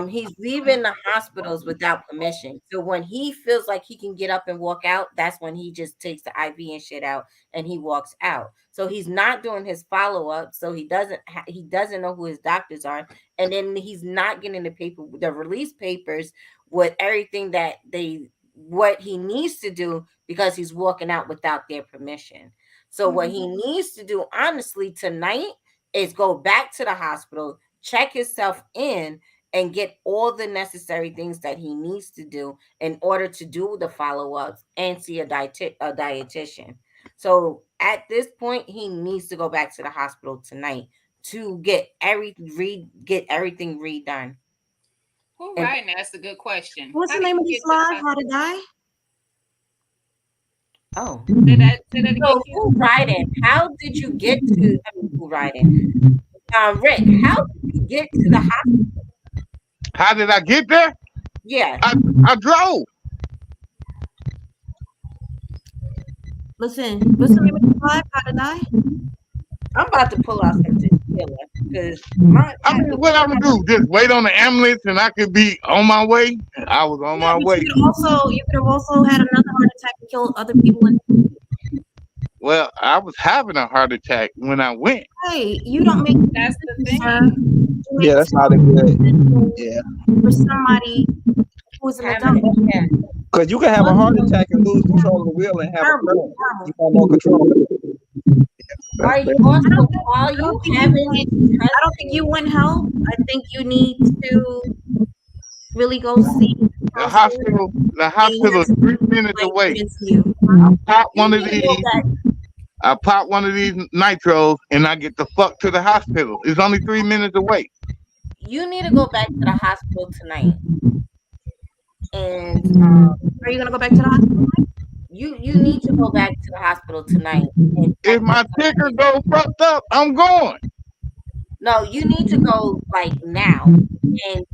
He's leaving the hospitals without permission. So when he feels like he can get up and walk out, that's when he just takes the IV and shit out and he walks out. So he's not doing his follow up. So he doesn't know who his doctors are, and then he's not getting the release papers with everything that what he needs to do because he's walking out without their permission. So what he needs to do honestly tonight is go back to the hospital, check himself in, and get all the necessary things that he needs to do in order to do the follow-ups and see a dietitian. So at this point, he needs to go back to the hospital tonight to get everything redone. Who And writing? That's a good question. What's How the do name you of get this to the live? hospital? How to die? oh, Say that again. so who riding? How did you get to? I mean, who riding? Rick, how did you get to the hospital? How did I get there? Yeah, I drove. Listen, what's the name of this live? How to die? I'm about to pull out some tequila because my I mean, what I'm gonna do? Just wait on the ambulance and I could be on my way? I was on Yeah, my but way. you could have also had another heart attack and killed other people. Well, I was having a heart attack when I went. Hey, you don't make That's the sir. thing. You make Yeah, that's not a good. Yeah. for somebody who's an having adult. yeah. Because you can have a heart attack and lose control of the wheel and have a Terrible, stroke. terrible. You have no control. Are you That's also I are you don't think having I don't think you want help. I think you need to really go see a The counselor hospital is 3 minutes like away. into you. I pop you one of need to go these. back? I pop one of these nitros and I get the fuck to the hospital. It's only 3 minutes away. You need to go back to the hospital tonight. And Are you gonna go back to the hospital? you need to go back to the hospital tonight and check If my yourself ticker in. go fucked up, I'm going. No, you need to go like now and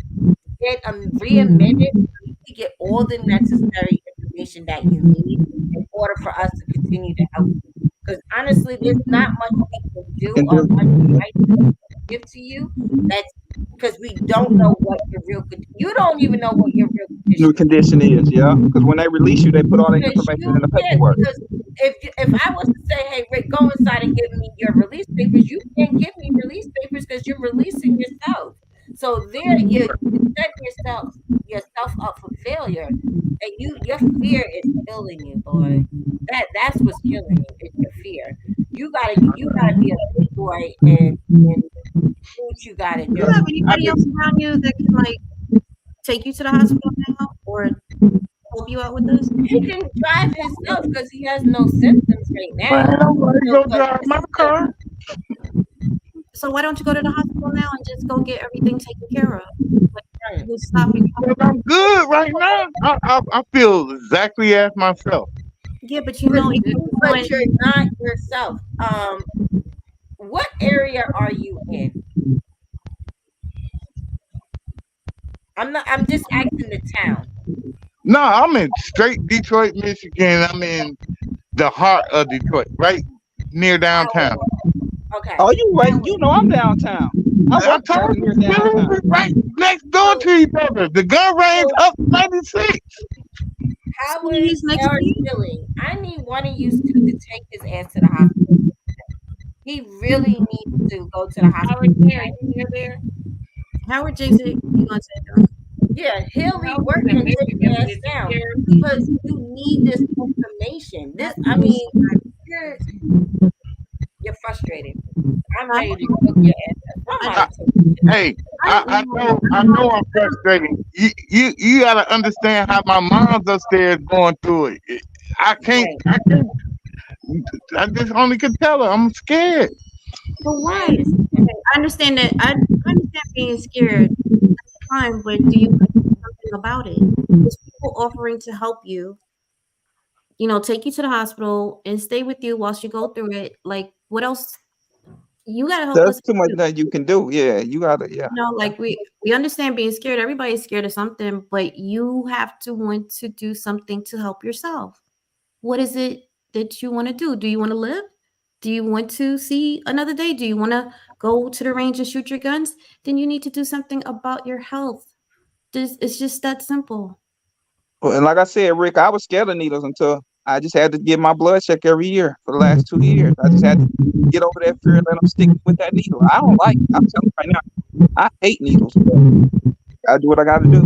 get readmitted to get all the necessary information that you need in order for us to continue to help you. Because honestly, there's not much we can do And or just, much advice we can give to you. That's because we don't know what your you don't even know what your real your condition is. condition is, yeah. Because when they release you, they put all that Because information in the paperwork. because if I was to say, hey Rick, go inside and give me your release papers, you can't give me release papers because you're releasing yourself. So there you set yourself up for failure. And your fear is killing you, boy. That's what's killing you, is your fear. You gotta be a big boy and do what you gotta Do you do. have I anybody else just around you that can like take you to the hospital now or help you out with this? He can drive himself because he has no symptoms right now. man, nobody So, gonna but drive my still, car. So why don't you go to the hospital now and just go get everything taken care of? Like, Right. you stop it. But I'm good right now. I feel exactly as myself. Yeah, but you know, it keeps But you're going. not yourself. What area are you in? I'm just asking the town. No, I'm in straight Detroit, Michigan. I'm in the heart of Detroit, right near downtown. Okay. Oh, you right. You know I'm downtown. I I work right told you, near downtown. we're right next door to each other. The gun range So up 96. how See, is he's next your to you. feeling? I need one of you two to take his ass to the hospital. He really needs to go to the Howard, hospital. there, you near there? Howard Jason, you gonna take him? Yeah, he'll leave Howard's work in and take Michigan, your but ass is he down here? because you need this information. I mean, you're you're frustrated. I'm I ready to don't cook know. your ass up. I, I, Somebody take it. hey, I don't know. I know I'm frustrated. You gotta understand how my mom's upstairs going through it. Right. I can't. I just only can tell her I'm scared. But I why? understand. Okay, I understand that. I understand being scared. That's fine, but do you want to do something about it? There's people offering to help you. Take you to the hospital and stay with you whilst you go through it. Like, what else? You gotta help There's us too much too. that you can do. Yeah, you gotta. Yeah. Like we understand being scared. Everybody's scared of something, but you have to want to do something to help yourself. What is it that you want to do? Do you want to live? Do you want to see another day? Do you want to go to the range and shoot your guns? Then you need to do something about your health. It's just that simple. Well, and like I said, Rick, I was scared of needles until I just had to get my blood check every year for the last 2 years. I just had to get over that fear and let them stick with that needle. I don't like it. I'm telling you right now, I hate needles. I do what I got to do.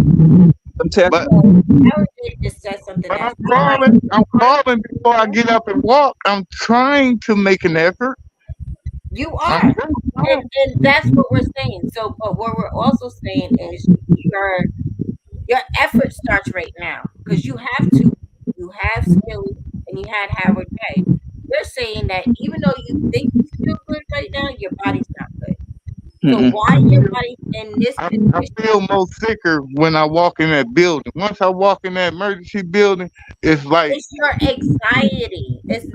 Them tests. But Howard did just said something but that's I'm crawling before I get up and walk. I'm trying to make an effort. you I'm are. trying. And that's what we're saying. So, but what we're also saying is your effort starts right now because you have skills and you had Howard Day. You're saying that even though you think you feel good right now, your body's not good. So Mm-mm. why your body's in this I position feel more sicker when I walk in that building. Once I walk in that emergency building, it's like, is your anxiety. It's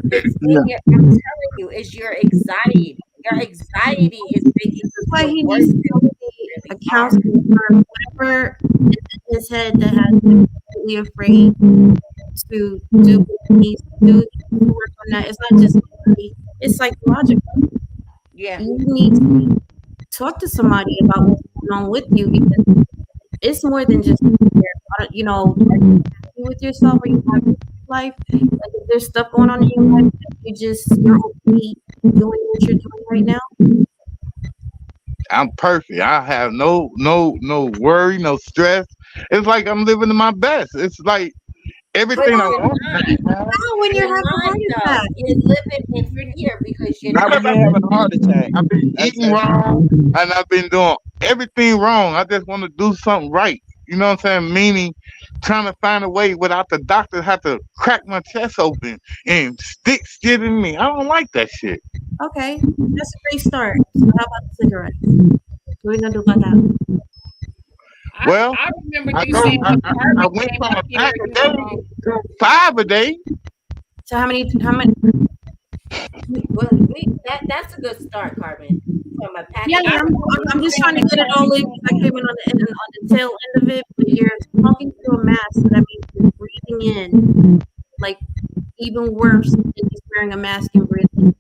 Yeah. in your. I'm telling you, it's your anxiety. Your anxiety is making This is you why feel he worse needs to than go you see a really are. counselor or whatever is in his head that has him completely afraid to do what he needs to do. He needs to work on that. It's not just mentally, it's psychological. Yeah. You need to talk to somebody about what's going on with you because it's more than just fear. Are you happy with yourself? Are you happy with your life? Like, if there's stuff going on in your life that you're okay doing what you're doing right now. I'm perfect. I have no worry, no stress. It's like I'm living to my best. It's like But everything I you're want. not. How when you're You're having not heart though. attacks? You're living in fear because you're Not not. when you're having a heart attack. I've been That's eating wrong and I've been doing everything wrong. I just want to do something right. You know what I'm saying? Meaning trying to find a way without the doctor have to crack my chest open and stick shit in me. I don't like that shit. Okay, that's a great start. So how about the cigarettes? What are we gonna do about that? Well, I remember I you go saying when I Harvey went came from up a here, pack a you day to 5 a day. So how many? That's a good start, Carmen. From a Yeah, package. I yeah, I'm remember you just saying trying to when get it all Harvey in came because I up. came in on the tail end of it. But you're talking through a mask, so that means you're breathing in, like even worse than just wearing a mask and breathing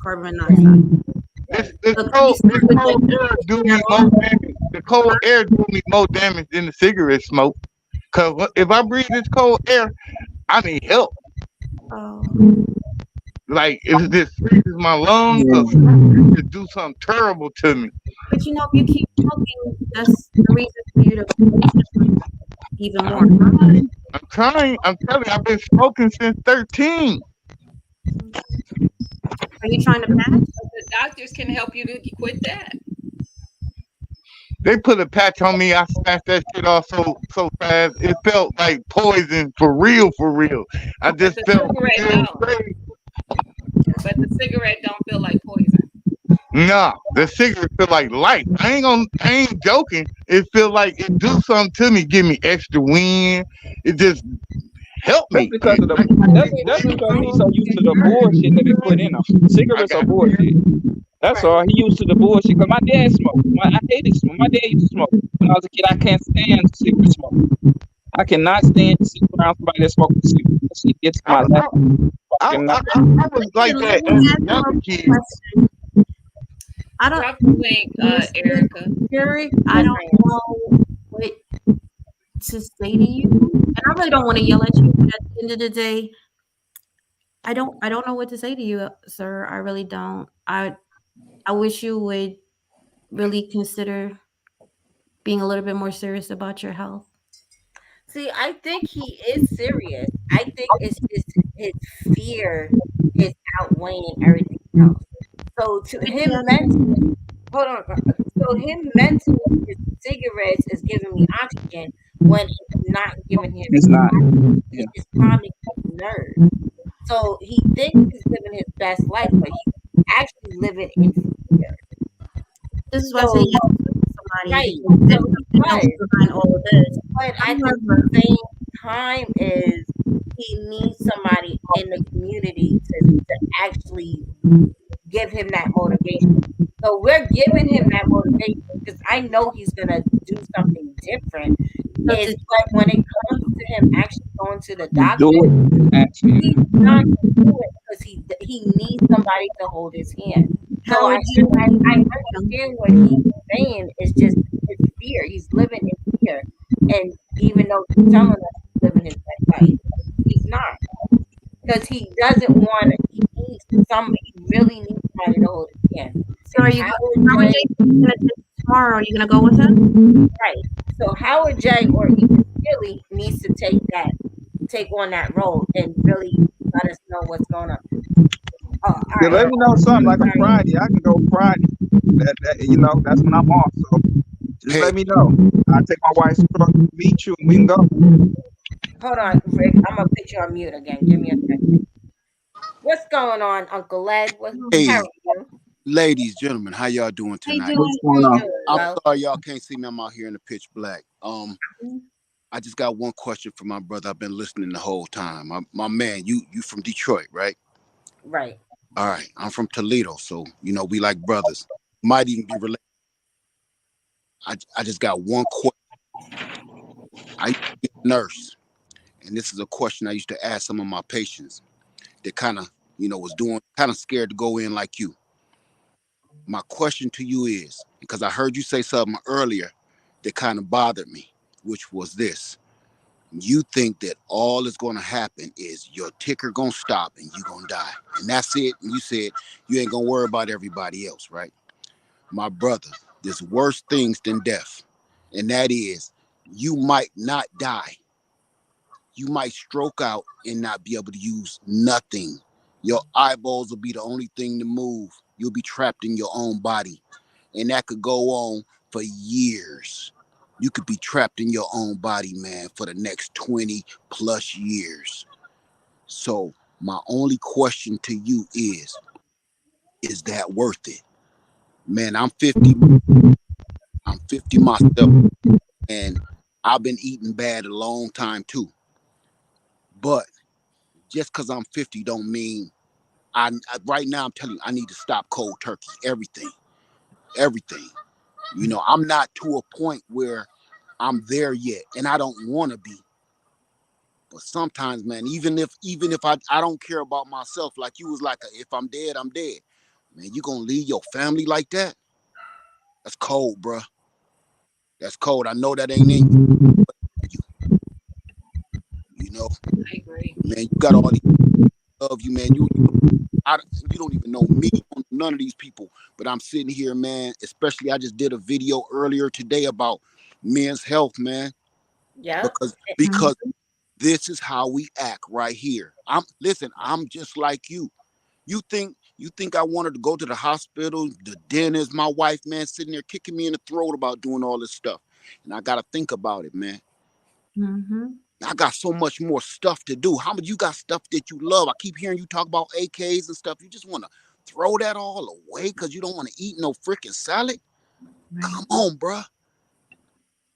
carbon monoxide. Right. So can you start This with like cold air do taking me that more off? damage. The cold air do me more damage than the cigarette smoke. Cause if I breathe this cold air, I need help. Oh, Like if this freezes my lungs or yeah. something, it do something terrible to me. but if you keep smoking, that's the reason for you to even more. I'm trying. I'm trying. I'm telling you, I've been smoking since 13. Are you trying to patch? The doctors can help you to quit that. They put a patch on me. I smashed that shit off so fast. It felt like poison for real, for real. I But just the felt cigarette real don't. crazy. But the cigarette don't feel like poison. Nah, the cigarette feel like life. I ain't joking. It feel like it do something to me, give me extra wind. It just help That's me. because of the that's because he's so used to the bullshit that they put in him. I Cigarettes are got bullshit. That's Right. all. He used to the bullshit. Cause my dad smoked. I hated smoke. My dad used to smoke. When I was a kid, I can't stand cigarette smoke. I cannot stand to sit around somebody that smokes a cigarette. That shit gets to I, my left. I, Fucking I, nerve. I was like Listen, let that me as a ask you younger a kid. question. I don't, Drop the link, Mr. Erica. Derek, I Yes, don't ma'am. know what to say to you. And I really don't want to yell at you, but at the end of the day, I don't know what to say to you, sir. I really don't. I wish you would really consider being a little bit more serious about your health. See, I think he is serious. I think it's just his fear is outweighing everything else. So to him mentally, hold on. So him mentally, his cigarettes is giving me oxygen when it's not giving him It's any not. oxygen. Yeah. It's just calming his nerves. So he thinks he's living his best life, but he's actually living in fear. This is why I say So you have to talk to somebody right, because so there's he something else does. behind all of this. But at the However, same time is he needs somebody in the community to actually give him that motivation. So we're giving him that motivation because I know he's gonna do something different. so Is to but when it comes to him actually going to the Do doctor, it. Actually. he's not gonna do it because he needs somebody to hold his hand. So how would you I understand what he's saying. It's just his fear. He's living in fear, and even though he's telling us he's living his best life, he's not because he doesn't want. He needs some. He really needs somebody to hold his hand. so And are you Howard how are J. you gonna take tomorrow? Are you gonna go with him? Right. So Howard J. or even Philly needs to take on that role and really let us know what's going on. Oh, all Yeah, right. let me know something like a Sorry. Friday. I can go Friday. That's when I'm off. So just Hey, let me know. I'll take my wife's truck, meet you, and we can go. Hold on, Rick. I'm gonna put you on mute again. Give me a second. What's going on, Uncle Ed? How hey, are you? ladies, gentlemen, how y'all doing How you tonight? What's doing? going I'm on? doing I'm well. sorry y'all can't see me. I'm out here in the pitch black. I just got one question for my brother. I've been listening the whole time. My man, you from Detroit, right? Right. All right, I'm from Toledo, so we like brothers. Might even be related. I just got one question. I used to be a nurse, and this is a question I used to ask some of my patients that kind of, was doing kind of scared to go in like you. My question to you is, because I heard you say something earlier that kind of bothered me, which was this. You think that all that's going to happen is your ticker going to stop and you going to die. And that's it. And you said you ain't going to worry about everybody else, right? My brother, there's worse things than death. And that is you might not die. You might stroke out and not be able to use nothing. Your eyeballs will be the only thing to move. You'll be trapped in your own body. And that could go on for years. You could be trapped in your own body, man, for the next 20 plus years. So my only question to you is that worth it? Man, I'm 50. I'm 50 myself, and I've been eating bad a long time too. But just because I'm 50 don't mean right now I'm telling you I need to stop cold turkey. Everything. I'm not to a point where I'm there yet, and I don't want to be. But sometimes, man, even if I don't care about myself, like you was like, if I'm dead, I'm dead. Man, you gonna leave your family like that? That's cold, bruh. That's cold. I know that ain't in you. You know, I agree. man, you got all these love you, man. You don't even know me, none of these people. But I'm sitting here, man. Especially, I just did a video earlier today about men's health, man. Yep. Because this is how we act right here. I'm just like you. You think I wanted to go to the hospital, the dentist, my wife, man, sitting there kicking me in the throat about doing all this stuff. And I gotta think about it, man. Mm-hmm. I got so much more stuff to do. How much you got stuff that you love? I keep hearing you talk about AKs and stuff. You just want to throw that all away because you don't want to eat no freaking salad? Come on, bruh.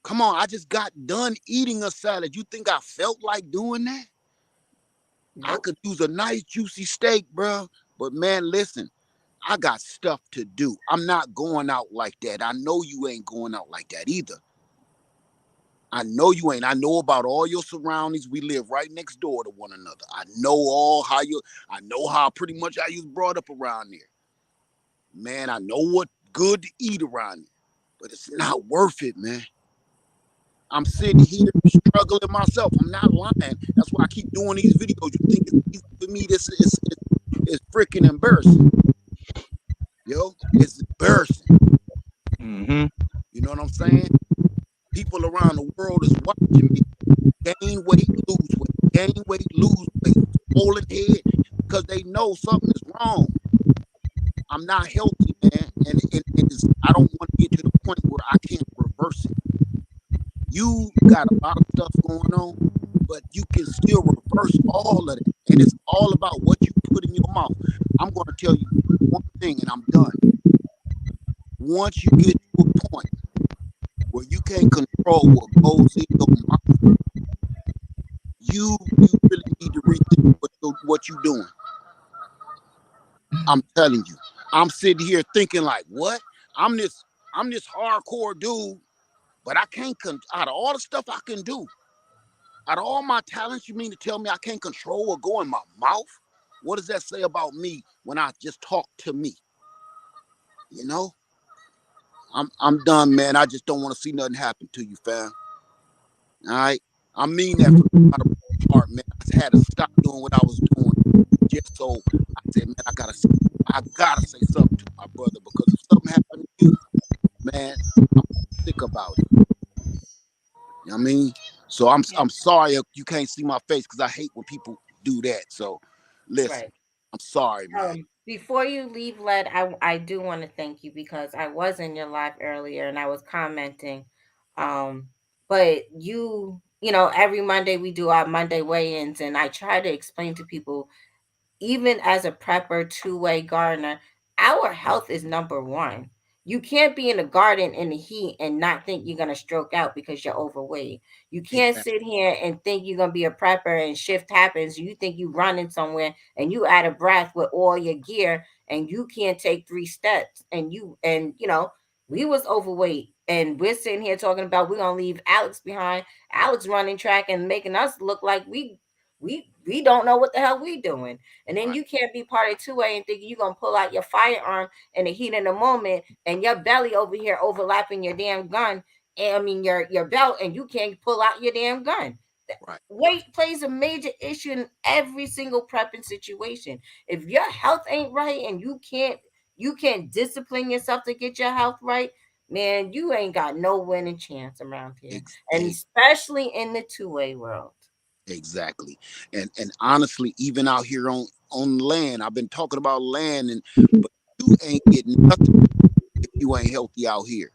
Come on. I just got done eating a salad. You think I felt like doing that? I Nope. could use a nice juicy steak, bruh. But man, listen, I got stuff to do. I'm not going out like that. I know you ain't going out like that either. I know you ain't. I know about all your surroundings. We live right next door to one another. I know how pretty much how you was brought up around there. Man, I know what good to eat around here. But it's not worth it, man. I'm sitting here struggling myself. I'm not lying. That's why I keep doing these videos. You think it's easy for me? This is freaking embarrassing. Yo, it's embarrassing. Mm-hmm. You know what I'm saying? People around the world is watching me gain weight, lose weight, gain weight, lose weight, swollen head, because they know something is wrong. I'm not healthy, man, and I don't want to get to the point where I can't reverse it. You got a lot of stuff going on, but you can still reverse all of it, and it's all about what you put in your mouth. I'm going to tell you one thing, and I'm done. Once you get to a point where you can't control what goes in your mouth, you really need to rethink what you're doing. I'm telling you. I'm sitting here thinking like, what? I'm this hardcore dude, but I can't out of all the stuff I can do, out of all my talents, you mean to tell me I can't control what go in my mouth? What does that say about me when I just talk to me? You know? I'm done, man. I just don't want to see nothing happen to you, fam. All right? I mean that from the bottom of my heart, man. I had to stop doing what I was doing just so I said, man, I gotta say something to my brother, because if something happened to you, man, I'm sick about it. You know what I mean? So I'm sorry you can't see my face, because I hate when people do that. So listen, Right. I'm sorry, man. Before you leave, Led, I do want to thank you because I was in your live earlier and I was commenting. But every Monday we do our Monday weigh-ins, and I try to explain to people, even as a prepper, two-way gardener, our health is number one. You can't be in the garden in the heat and not think you're going to stroke out because you're overweight. You can't Exactly. sit here and think you're going to be a prepper and shift happens. You think you're running somewhere and you out of breath with all your gear and you can't take 3 steps. We was overweight and we're sitting here talking about we're going to leave Alex behind. Alex running track and making us look like we don't know what the hell we doing. And then Right. you can't be part of two-way and thinking you're gonna pull out your firearm in the heat of the moment and your belly over here overlapping your damn gun. And I mean your belt, and you can't pull out your damn gun. Right. Weight plays a major issue in every single prepping situation. If your health ain't right and you can't discipline yourself to get your health right, man, you ain't got no winning chance around here. And especially in the two-way world. Exactly. And honestly, even out here on land, I've been talking about land, but you ain't getting nothing if you ain't healthy out here.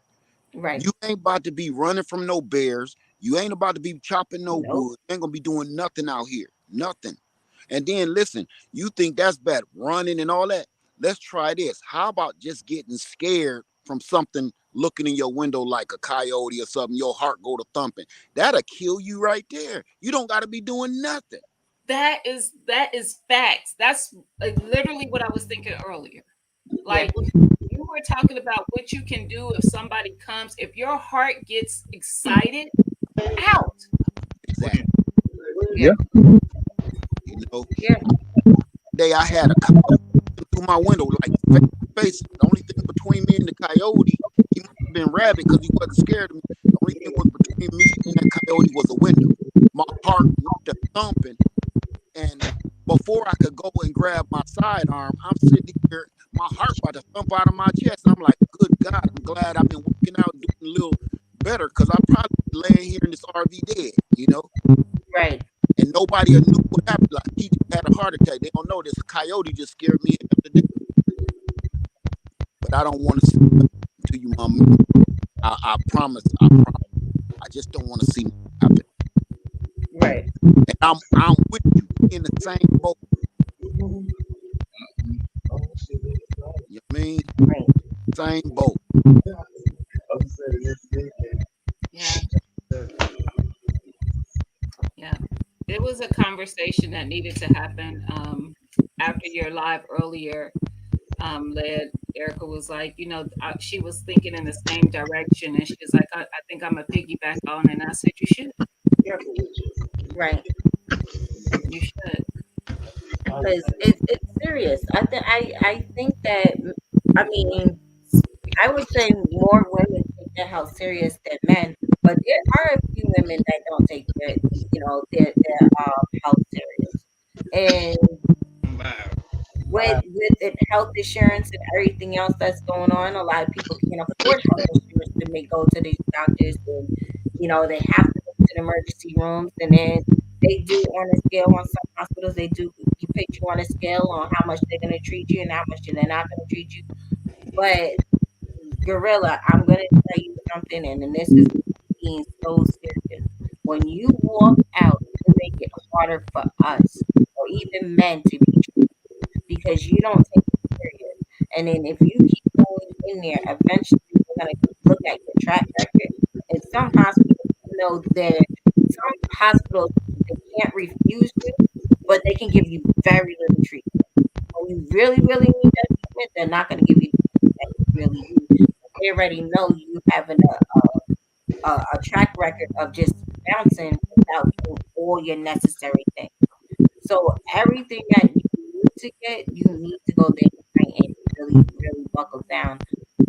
Right. You ain't about to be running from no bears. You ain't about to be chopping no Nope. wood. You ain't gonna be doing nothing out here. Nothing. And then listen, you think that's bad, running and all that. Let's try this. How about just getting scared from something looking in your window like a coyote or something, your heart go to thumping? That'll kill you right there. You don't gotta be doing nothing. That is facts. That's literally what I was thinking earlier. Like, you were talking about what you can do if somebody comes. If your heart gets excited, out. Exactly. Yeah. You know, Yeah. day I had a coyote through my window, like face to face. The only thing between me and the coyote, he must have been rabid because he wasn't scared of me. The only thing was between me and that coyote was a window. My heart went to thumping, and before I could go and grab my sidearm, I'm sitting here, my heart about to thump out of my chest. I'm like, good God, I'm glad I've been working out and doing a little better, because I'm probably laying here in this RV dead, you know? Right. And nobody knew what happened. Like, he just had a heart attack. They don't know this coyote just scared me to death. But I don't want to see to you, Mama. I promise. I just don't want to see it happen. Right. I'm with you. We in the same boat. You know what I mean? Right. Same boat. Yeah. Yeah. It was a conversation that needed to happen after your live earlier led. Erica was like, she was thinking in the same direction, and she was like, I think I'm a piggyback on, and I said, you should. Right. You should. Because it's serious. I think that, I mean, I would say more women take their health serious than men, but there are a few women that don't take their health serious. And with it, health insurance and everything else that's going on, a lot of people can't afford health insurance to make go to these doctors, and they have to go to the emergency rooms, and then they do on a scale on some hospitals, they do you put you on a scale on how much they're gonna treat you and how much they're not gonna treat you. But Gorilla, I'm gonna tell you something, and this is being so serious. When you walk out, you make it harder for us or even men to be treated because you don't take it serious. And then if you keep going in there, eventually they're gonna look at your track record. And some hospitals, some hospitals they can't refuse you, but they can give you very little treatment. When you really, really need that treatment, they're not gonna give you the treatment that you really need. They already know you having a track record of just bouncing without getting all your necessary things. So everything that you need to get, you need to go there and really, really buckle down.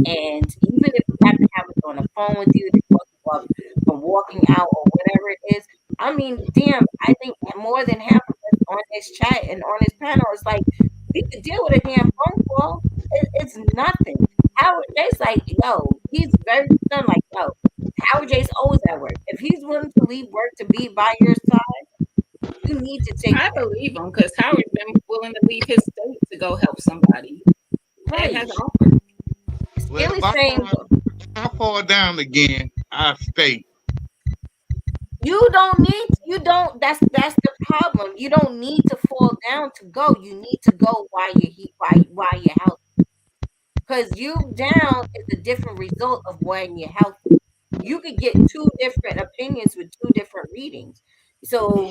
And even if you have to have it on the phone with you to talk about from walking out or whatever it is, I mean, damn, I think more than half of us on this chat and on this panel is like, we could deal with a damn phone call. It's nothing. Howard J's like, yo, he's very concerned, like, yo, Howard J's always at work. If he's willing to leave work to be by your side, you need to take I believe him because Howard's been willing to leave his state to go help somebody and right. has offered. Well, Skilly's if saying I fall down again, I stay. you don't that's the problem. You don't need to fall down to go. You need to go while you're healthy. Because you down is a different result of when you're healthy. You could get two different opinions with two different readings. So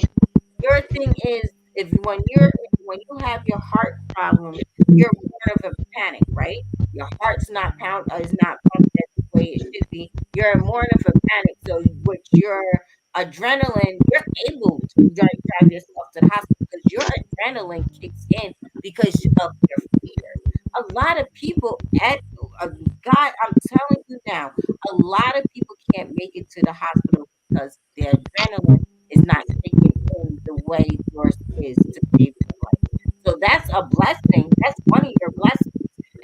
your thing is if when you have your heart problems, you're more of a panic, right? Your heart's not is not pumped the way it should be. You're more of a panic. So with your adrenaline, you're able to drive yourself to the hospital because your adrenaline kicks in because of your fear. A lot of people God, I'm telling you now, a lot of people can't make it to the hospital because their adrenaline is not kicking in the way yours is to be able to life. So that's a blessing. That's one of your blessings.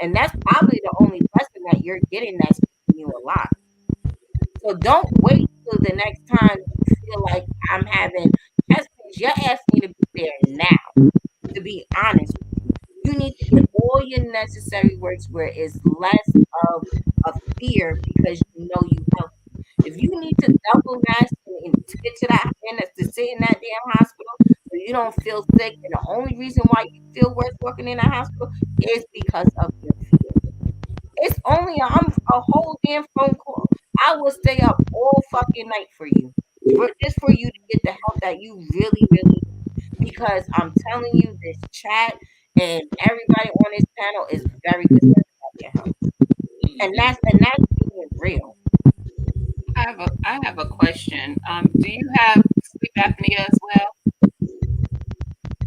And that's probably the only blessing that you're getting that's keeping you alive. So don't wait till the next time you feel like I'm having chest pains. Your ass need to be there now, to be honest with you. You need to get all your necessary works where it's less of a fear because you know you healthy. If you need to double mask and to get to that and to sit in that damn hospital so you don't feel sick, and the only reason why you feel worse working in a hospital is because of your fear. It's only a whole damn phone call. I will stay up all fucking night for you, just for you to get the help that you really, really need. Because I'm telling you, this chat and everybody on this panel is very concerned about your health, and that's being real. I have a question. Do you have sleep apnea as well?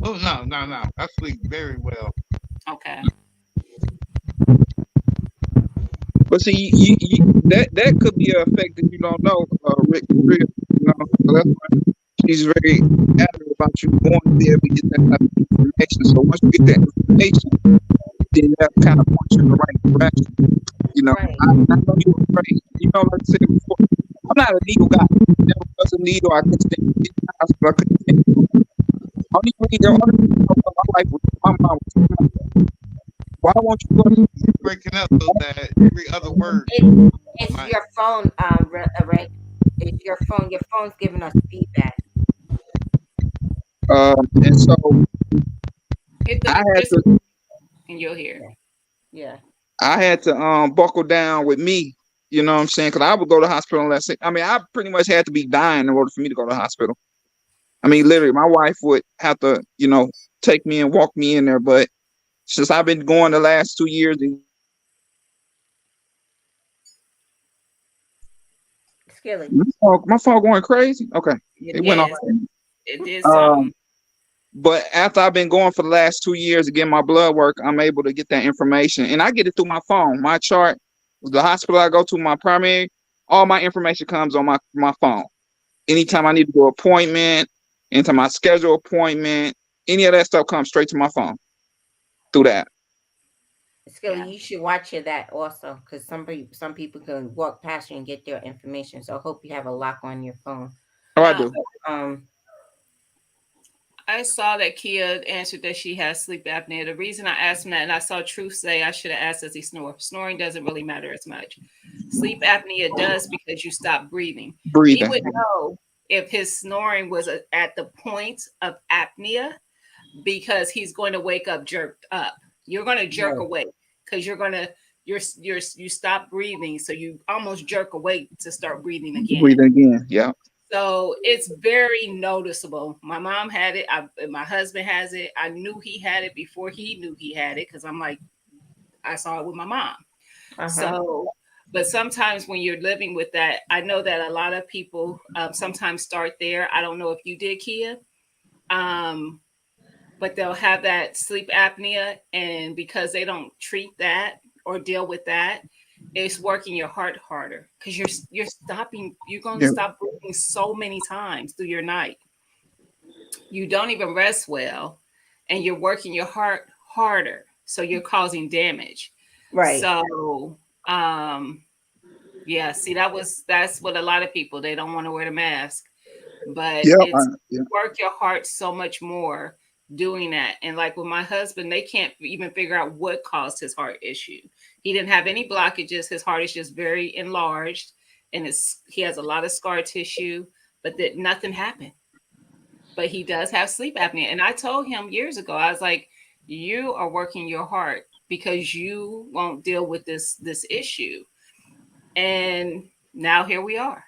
Oh no. I sleep very well. Okay. But see, that could be an effect that you don't know, Rick. Real, so that's why she's very adamant about you going to be able to get that type of information. So once you get that information, then that kind of points you in the right direction. Right. I know you're afraid. Like I said before, I'm not a needle guy. Never was a needle. I couldn't stand it. I couldn't stand it. Only reason my life was my mom was why won't you go to You're breaking up so bad. Every other word. It's My, your phone, Ray. It's your phone. Your phone's giving us feedback. And so Hit I the had just to and you'll hear. Yeah. buckle down with me. You know what I'm saying? Because I would go to the hospital unless I pretty much had to be dying in order for me to go to the hospital. I mean, literally, my wife would have to, take me and walk me in there. But since I've been going the last 2 years, Skilly. my phone going crazy. Okay, it went off. Yes, it did Um, something. but after I've been going for the last 2 years to get my blood work, I'm able to get that information, and I get it through my phone. My chart, the hospital I go to, my primary, all my information comes on my phone. Anytime I need to do an appointment, anytime I schedule an appointment, any of that stuff comes straight to my phone through that. Skilly, Yeah. you should watch your that also, because some people can walk past you and get their information. So I hope you have a lock on your phone. Oh, I Now, do. I saw that Kia answered that she has sleep apnea. The reason I asked him that, and I saw Truth say I should have asked, does he snore? Snoring doesn't really matter as much. Sleep apnea does because you stop breathing. He Breathing. would know if his snoring was at the point of apnea because he's going to wake up jerked up. You're going to jerk Right. awake because you stop breathing, so you almost jerk awake to start breathing again. Breathing again. Yeah. So it's very noticeable. My mom had it. My husband has it. I knew he had it before he knew he had it because I'm like, I saw it with my mom. So, but sometimes when you're living with that, I know that a lot of people sometimes start there. I don't know if you did, Kia, but they'll have that sleep apnea, and because they don't treat that or deal with that, it's working your heart harder because you're going to Yeah. stop breathing so many times through your night. You don't even rest well, and you're working your heart harder, so you're causing damage. Right. So yeah, see, that's what a lot of people, they don't want to wear the mask, but Yeah. it's Yeah. work your heart so much more doing that. And like with my husband, they can't even figure out what caused his heart issue. He didn't have any blockages. His heart is just very enlarged, and he has a lot of scar tissue, but that nothing happened. But he does have sleep apnea. And I told him years ago, I was like, you are working your heart because you won't deal with this issue. And now here we are.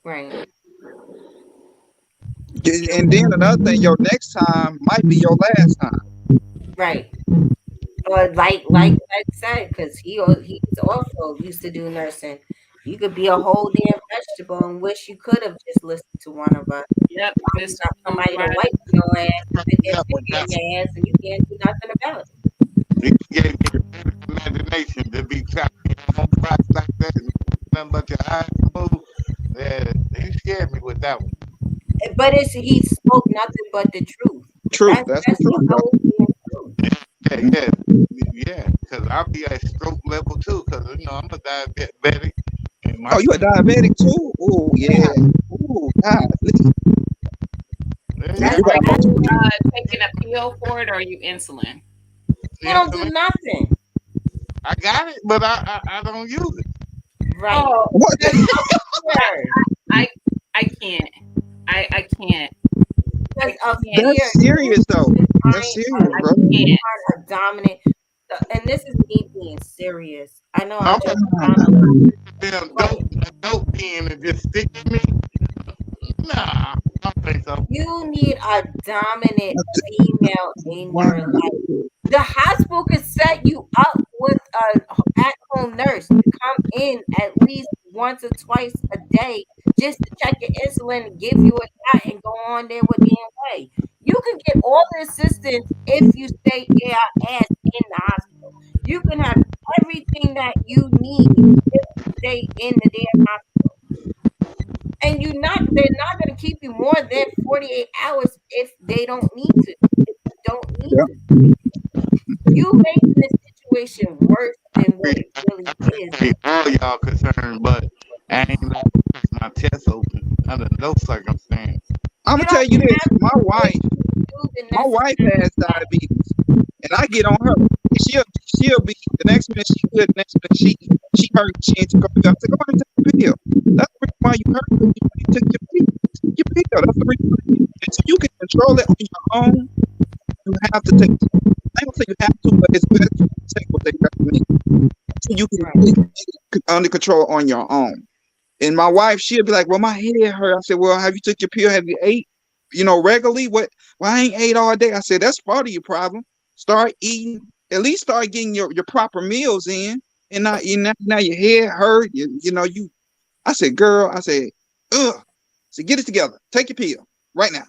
Right. And then another thing, your next time might be your last time. Right. Or like I said, because he's also used to do nursing. You could be a whole damn vegetable and wish you could have just listened to one of us. Yep, You Mr. got somebody to Right. wipe your ass and stick their Yeah, but finger in that's your ass, and you can't do nothing about it. he gave me the imagination to be chopping on rocks like that and nothing but your eyes move. Yeah, he scared me with that one. But he spoke nothing but the truth. Truth. That's the That's the truth, bro. whole damn truth. Yeah, because I'll be at stroke level too, because I'm a diabetic. And my Oh, you a diabetic too? Oh, yeah. Oh, God. That's You got Are you that's taking a pill for it, or are you insulin? they don't do nothing. I got it, but I don't use it. Right. Oh, what? I can't. I can't. Because of That's serious though. That's serious, bro. a dominant, and this is me being serious. I know I I'm just damn dope being and just stick to me. Nah, I don't think so. You need a dominant female in your life. The hospital could set you up with a at-home nurse to come in at least once or twice a day just to check your insulin and give you a shot and go on there with the way. You can get all the assistance if you stay your ass in the hospital. You can have everything that you need if you stay in the damn hospital. And they're not going to keep you more than 48 hours if they don't need to. If you don't need to. You making the situation worse than what it really is. All y'all concerned, but I ain't like my chest open under no circumstance. I'm gonna tell you this: my wife has diabetes, and I get on her. And she'll be the next minute she good, the next minute she hurt. She ain't took a pill. I said, go ahead and take the pill. That's the reason why you hurt. You took your pill. That's the reason. And so you can control it on your own, you have to take. I don't say you have to, but it's better to take what they recommend so you can Right. get it under control on your own. And my wife, she'll be like, "Well, my head hurt." I said, "Well, have you took your pill? Have you ate? Regularly? What? Well, I ain't ate all day." I said, "That's part of your problem. Start eating. At least start getting your proper meals in, and not now your head hurt. You. I said, girl. I said, ugh. So get it together. Take your pill right now.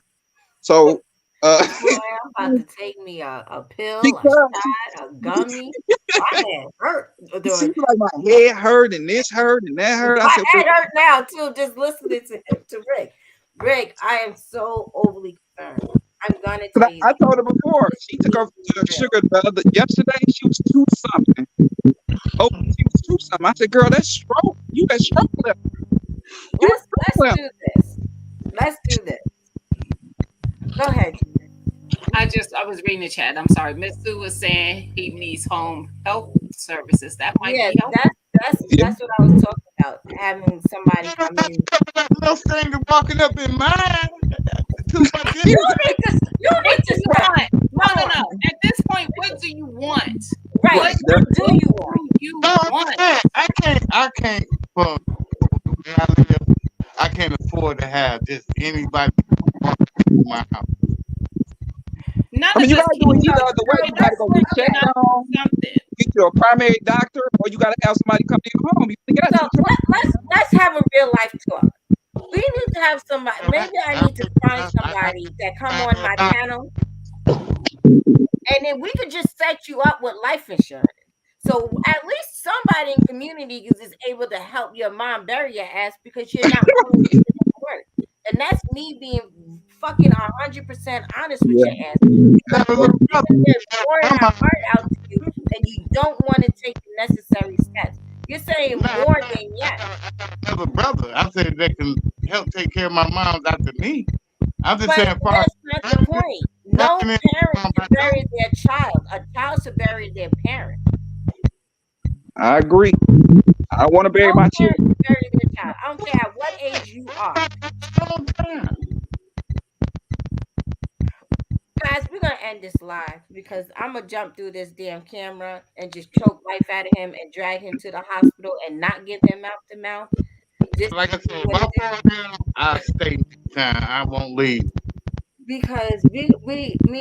So, Boy, I'm about to take me a pill, a because shot, a gummy. My head hurt she doing. was like, my head hurt and this hurt and that hurt. I My said, well, head hurt now too. Just listening to Rick. Rick, I am so overly concerned. I'm gonna 'cause tell you I this. told her before. This She took her needs to be real. sugar yesterday. She was 2 something. Oh, she was 2 something. I said, girl, that's stroke. You got stroke level. You Let's stroke level. do this. Let's do this. Go ahead. I was reading the chat. I'm sorry. Miss Sue was saying he needs home health services. That might Yeah, be helpful. that's what I was talking about. Having somebody come in. No stranger walking up in mine. Too much You energy. need to stop. No. At this point, what do you want? Right. What do you want? You No, want? I can't. Well, where I live, I can't afford to have just anybody walk into my house. None I mean, of you us gotta can do it do either other way. it. You gotta go get checked on, Something. get you a primary doctor, or you gotta have somebody come to your home. You got So two choices. let's have a real life talk. We need to have somebody. Maybe I need to find somebody that come on my channel, and then we could just set you up with life insurance. So at least somebody in community is able to help your mom bury your ass because you're not willing to work. And that's me being fucking 100% honest with Yeah. your ass. Because we're sitting there pouring our heart out to you, and you don't want to take the necessary steps. You're saying more than yes. Another brother. I said they can help take care of my mom after me. I'm just But saying, far that's not the point. No parent should bury their child. A child should bury their parent. I agree. I want to bury No my parent children. should bury their child. I don't care at what age you are. Guys, we're gonna end this live because I'm gonna jump through this damn camera and just choke life out of him and drag him to the hospital and not give him mouth to mouth. Just like I to see said, what if I it is. fall down, I stay next time. I won't leave. Because me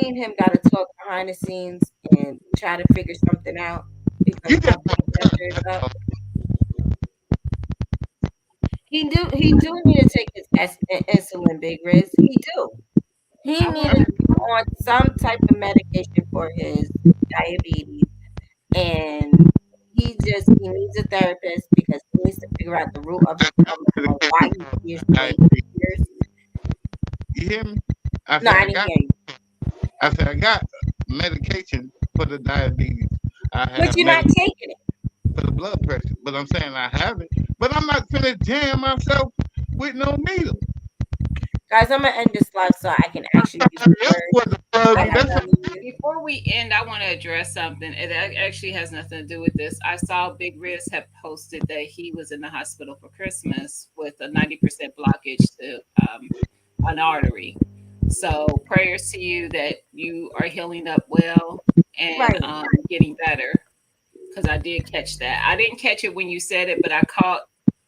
and him gotta talk behind the scenes and try to figure something out because You my just blood pressure is up. He do need to take his insulin, Big Riz. He do. He needed to be on some type of medication for his diabetes, and he needs a therapist because he needs to figure out the root of why he is the way he is. You hear me? I No, said I I didn't got. hear you. I said I got medication for the diabetes. I But have you're not medication taking it. for the blood pressure. But I'm saying I have it. But I'm not gonna jam myself with no needle. Guys, I'm gonna end this live so I can actually use the word. I have nothing to do. Before we end, I want to address something. It actually has nothing to do with this. I saw Big Riz had posted that he was in the hospital for Christmas with a 90% blockage to an artery. So prayers to you that you are healing up well and Right. getting better. Because I did catch that. I didn't catch it when you said it, but I caught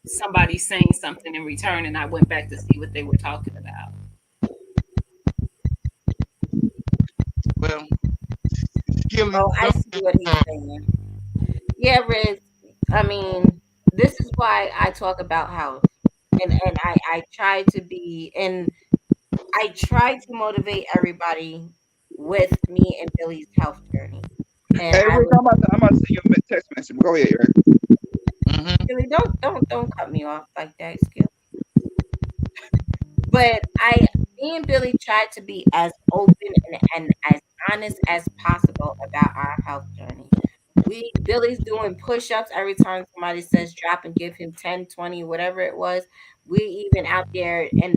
somebody saying something in return, and I went back to see what they were talking about. Well, skilly. Oh, I see what he's saying. Yeah, Riz. I mean, this is why I talk about health, and I try to be, and I try to motivate everybody with me and Billy's health journey. And Hey, I Rick, would I'm about to send you a text message. Go ahead, Eric. Billy, don't cut me off like that, Skill. But me and Billy tried to be as open and as honest as possible about our health journey. Billy's doing push-ups every time somebody says drop and give him 10, 20, whatever it was. We even out there and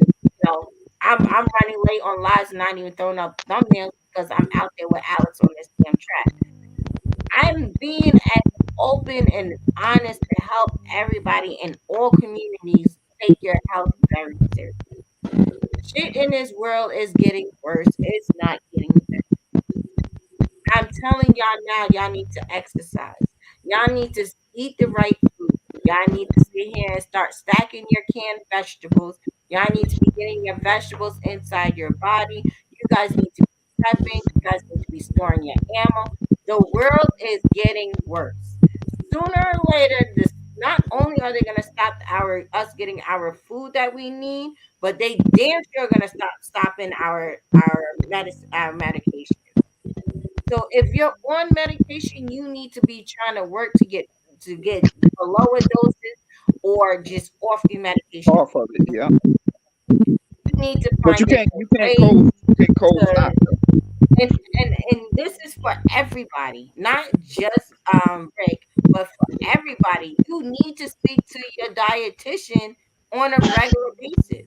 I'm running late on lives and not even throwing up thumbnails because I'm out there with Alex on this damn track. I'm being as open and honest to help everybody in all communities take your health very seriously. shit in this world is getting worse. It's not getting better. I'm telling y'all now, y'all need to exercise. Y'all need to eat the right food. Y'all need to sit here and start stacking your canned vegetables. Y'all need to be getting your vegetables inside your body. You guys need to be prepping. You guys need to be storing your ammo. The world is getting worse. Sooner or later, this not only are they gonna stop our us getting our food that we need, but they damn sure gonna stop stopping our medicine, our medication. So if you're on medication, you need to be trying to work to get lower doses or just off the medication. Off of it, yeah. You need to But find different you can't ways cold to stop though. and this is for everybody, not just Rick, but for everybody. You need to speak to your dietitian on a regular basis.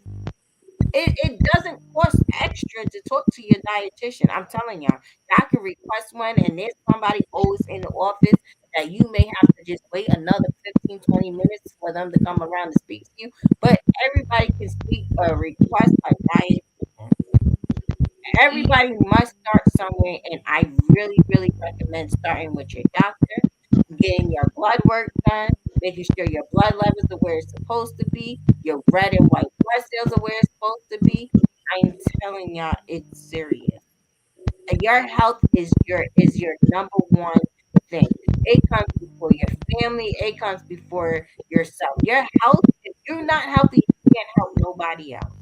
It doesn't cost extra to talk to your dietitian. I'm telling y'all, y'all can request one, and there's somebody always in the office that you may have to just wait another 15, 20 minutes for them to come around to speak to you. But everybody can speak request a diet. Everybody must start somewhere, and I really, really recommend starting with your doctor, getting your blood work done, making sure your blood levels are where it's supposed to be, your red and white blood cells are where it's supposed to be. I'm telling y'all, it's serious. And your health is your number one thing. It comes before your family. It comes before yourself. Your health. If you're not healthy, you can't help nobody else.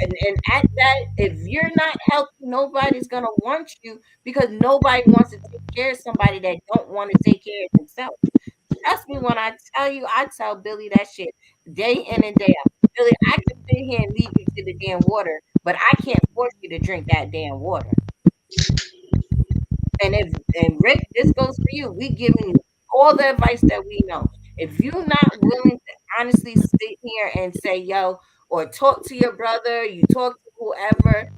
And at that, if you're not healthy, nobody's gonna want you because nobody wants to take care of somebody that don't want to take care of themselves. Trust me when I tell you, I tell Billy that shit day in and day out. Billy, I can sit here and lead you to the damn water, but I can't force you to drink that damn water. And Rick, this goes for you. We giving you all the advice that we know. If you're not willing to honestly sit here and say, yo, or talk to your brother, you talk to whoever,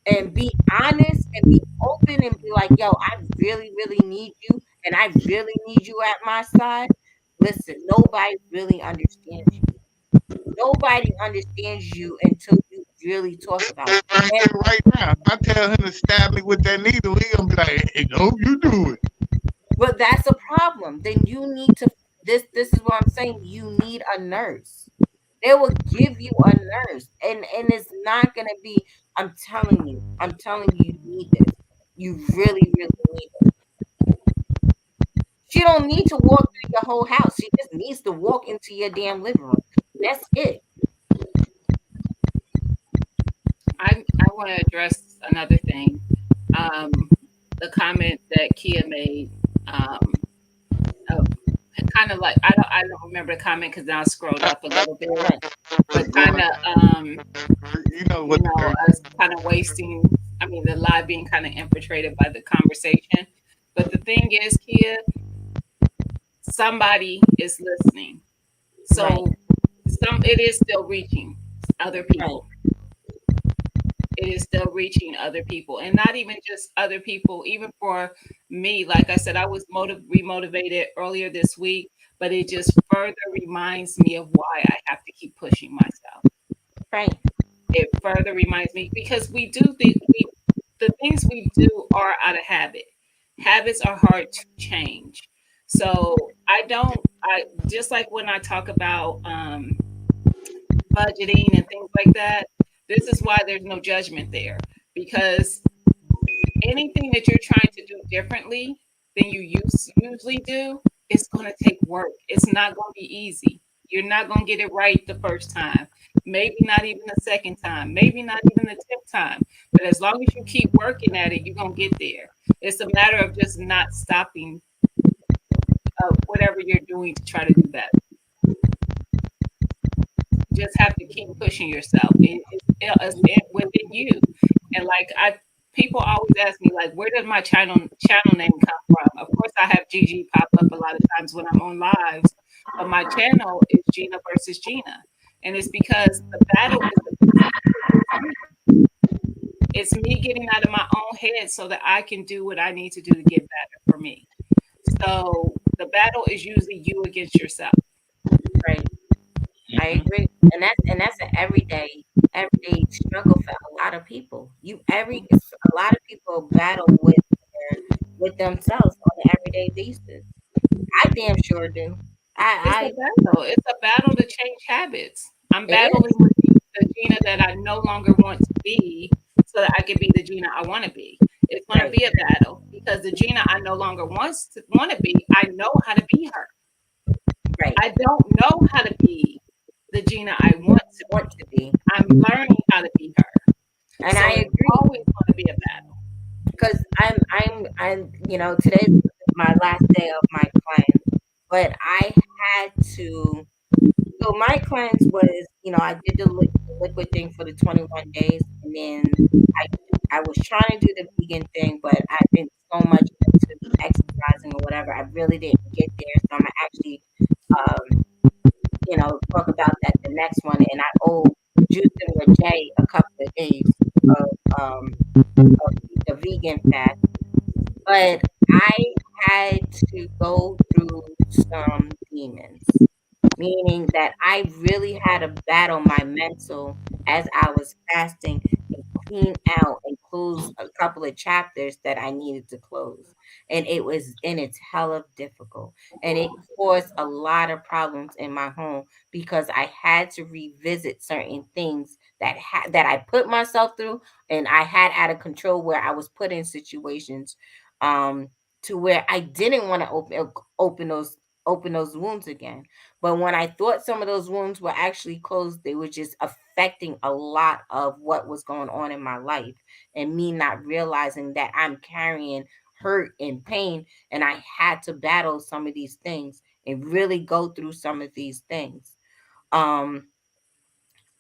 and be honest and be open and be like, yo, I really, really need you, and I really need you at my side. Listen, nobody really understands you. Nobody understands you until you really talk about it. Right And here, right now. I tell him to stab me with that needle, he gonna be like, hey, no, you do it. but that's a problem. Then you need to this is what I'm saying. You need a nurse. They will give you a nurse. And it's not gonna be, I'm telling you, you need this. You really, really need it. She don't need to walk through your whole house. She just needs to walk into your damn living room. That's it. I want to address another thing. Um, the comment that Kia made, of kind of like I don't remember the comment because now I scrolled up a little bit, Right. but kind of You know what? us kind of wasting. I mean, the lie being kind of infiltrated by the conversation. But the thing is, Kia, somebody is listening, so Right. it is still reaching other Right. people. It is still reaching other people, and not even just other people. Even for me, like I said, I was remotivated earlier this week, but it just further reminds me of why I have to keep pushing myself. Right. It further reminds me because the things we do are out of habit. Habits are hard to change. So I just like when I talk about budgeting and things like that. This is why there's no judgment there because anything that you're trying to do differently than you usually do, it's going to take work. It's not going to be easy. You're not going to get it right the first time, maybe not even the second time, maybe not even the 10th time. But as long as you keep working at it, you're going to get there. It's a matter of just not stopping whatever you're doing to try to do that. Just have to keep pushing yourself. It's within you. And like people always ask me like, where does my channel name come from? Of course, I have Gigi pop up a lot of times when I'm on lives, but my channel is Gina versus Gina, and it's because the battle it's me getting out of my own head so that I can do what I need to do to get better for me. So the battle is usually you against yourself. Right. I agree. And that's an everyday everyday struggle for a lot of people. A lot of people battle with themselves on an everyday basis. I damn sure do. It's a I battle. It's a battle to change habits. I'm It battling is. with the Gina that I no longer want to be so that I can be the Gina I want to be. It's going to Right, be a battle because the Gina I no longer want to be, I know how to be her. right. I don't know how to be the Gina I want to be. Want to be. I'm learning how to be her. And So I it's agree. always going to be a battle. Because today's my last day of my cleanse, but I had to. So my cleanse was, I did the liquid thing for the 21 days, and then I was trying to do the vegan thing, but I've been so much into exercising or whatever, I really didn't get there. So I'm gonna actually, um, talk about that the next one, and I owe Juicing with Jay a couple of days of the vegan fast. But I had to go through some demons, meaning that I really had to battle my mental as I was fasting and clean out and close a couple of chapters that I needed to close. And it's hella difficult. And it caused a lot of problems in my home because I had to revisit certain things that I put myself through and I had out of control where I was put in situations um to where I didn't want to open those wounds again. But when I thought some of those wounds were actually closed, they were just affecting a lot of what was going on in my life and me not realizing that I'm carrying hurt and pain and I had to battle some of these things and really go through some of these things. Um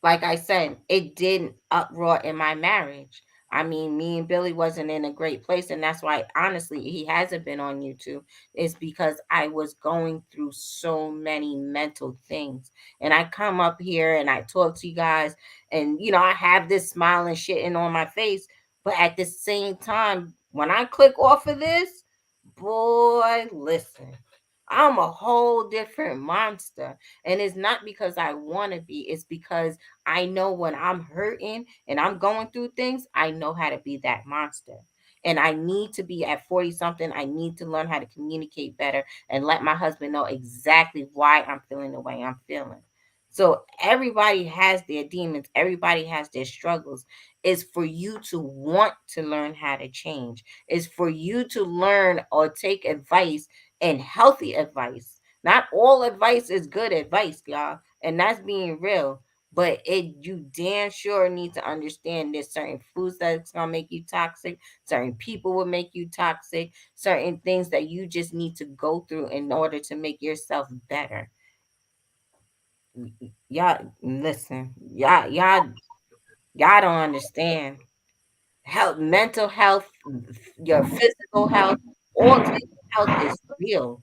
like I said, it didn't uproar in my marriage. I mean, me and Billy wasn't in a great place, and that's why, honestly, he hasn't been on YouTube. Is because I was going through so many mental things, and I come up here and I talk to you guys, and I have this smile and shitting on my face, but at the same time, when I click off of this, boy, listen. I'm a whole different monster. And it's not because I want to be, it's because I know when I'm hurting and I'm going through things, I know how to be that monster. And I need to be at 40 something. I need to learn how to communicate better and let my husband know exactly why I'm feeling the way I'm feeling. So everybody has their demons, everybody has their struggles. It's for you to want to learn how to change. It's for you to learn or take advice and healthy advice. Not all advice is good advice, y'all. And that's being real. But you damn sure need to understand there's certain foods that's gonna make you toxic, certain people will make you toxic, certain things that you just need to go through in order to make yourself better. Y'all listen, y'all don't understand. Health, mental health, your physical health, all types of health is real.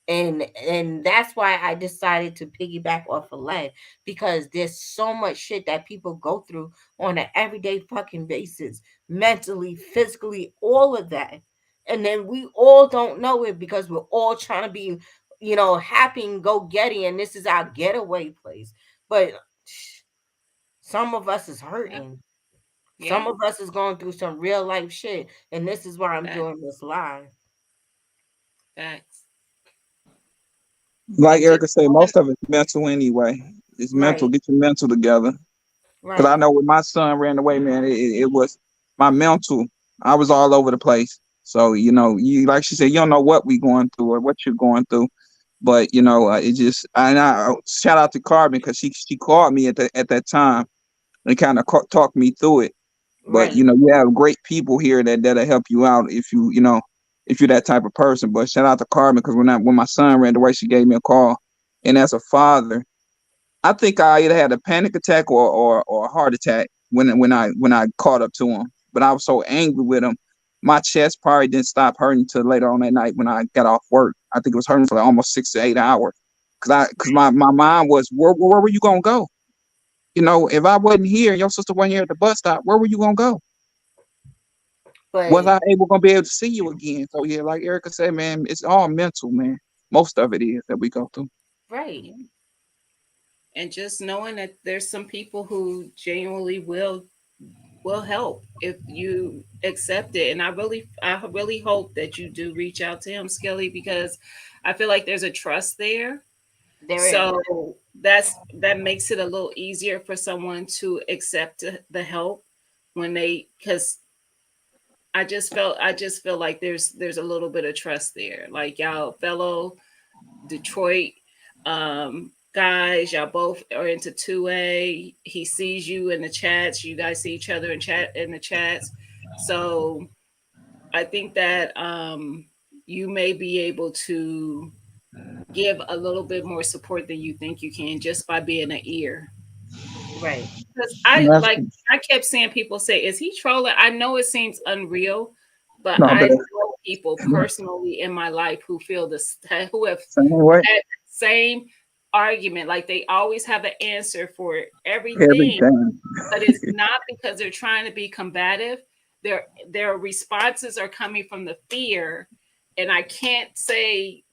And that's why I decided to piggyback off of lead because there's so much shit that people go through on an everyday fucking basis, mentally, physically, all of that. And then we all don't know it because we're all trying to be, happy and go getty, and this is our getaway place. But some of us is Yeah. hurting. Some Yeah. of us is going through some real life shit, and this is why I'm Facts. doing this live. Facts. Like And just Erica said, knowing, most of it's mental anyway. It's mental. Right, Get your mental together. Because I right, know when my son ran away, man, it was my mental. I was all over the place. So you like she said, you don't know what we going through or what you're going through, but it just. And I shout out to Carbon because she called me at that time and kind of talked me through it. But right, you have great people here that'll help you out if you're that type of person. But shout out to Carbon because when my son ran away, she gave me a call, and as a father, I think I either had a panic attack or a heart attack when I caught up to him. But I was so angry with him, my chest probably didn't stop hurting until later on that night when I got off work. I think it was hurting for like almost 6 to 8 hours. Cause my mind was where were you gonna go? If I wasn't here and your sister wasn't here at the bus stop, where were you gonna go? Was but I able gonna be able to see you again? So yeah, like Erica said, man, it's all mental, man. Most of it is that we go through. right. yeah. and just knowing that there's some people who genuinely will help if you accept it. And I really hope that you do reach out to him, Skelly, because I feel like there's a trust there. There is. So that makes it a little easier for someone to accept the help when they, because I just feel like there's a little bit of trust there. Like y'all fellow Detroit guys, y'all both are into 2A. He sees you in the chats. You guys see each other in the chats. So I think that you may be able to give a little bit more support than you think you can just by being an ear. Right. Because That's, I kept seeing people say, "Is he trolling?" I know it seems unreal, but no, I but know people personally in my life who feel this, who have same way. had the same argument. Like they always have an answer for everything, Everything. but it's not because they're trying to be combative. Their responses are coming from the fear, and I can't say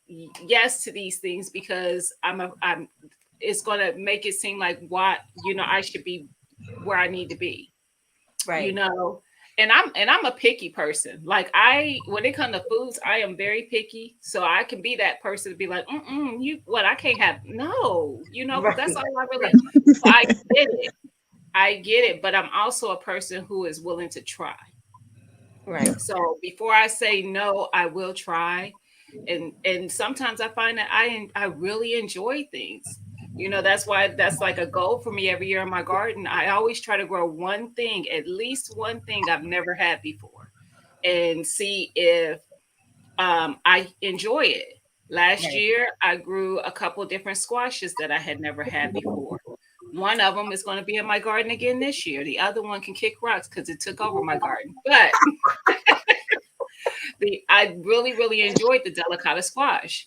yes to these things because I'm it's going to make it seem like what I should be where I need to be, you Right. know. And I'm a picky person. Like when it comes to foods, I am very picky. So I can be that person to be like, I can't have no, because Right. that's all I Right. really. So I get it. I get it, but I'm also a person who is willing to try. Right. So before I say no, I will try. And sometimes I find that I really enjoy things. That's why that's like a goal for me every year in my garden. I always try to grow one thing, at least one thing I've never had before, and see if I enjoy it. Last Right. year, I grew a couple different squashes that I had never had before. One of them is going to be in my garden again this year. The other one can kick rocks because it took over my garden. But I really, really enjoyed the delicata squash.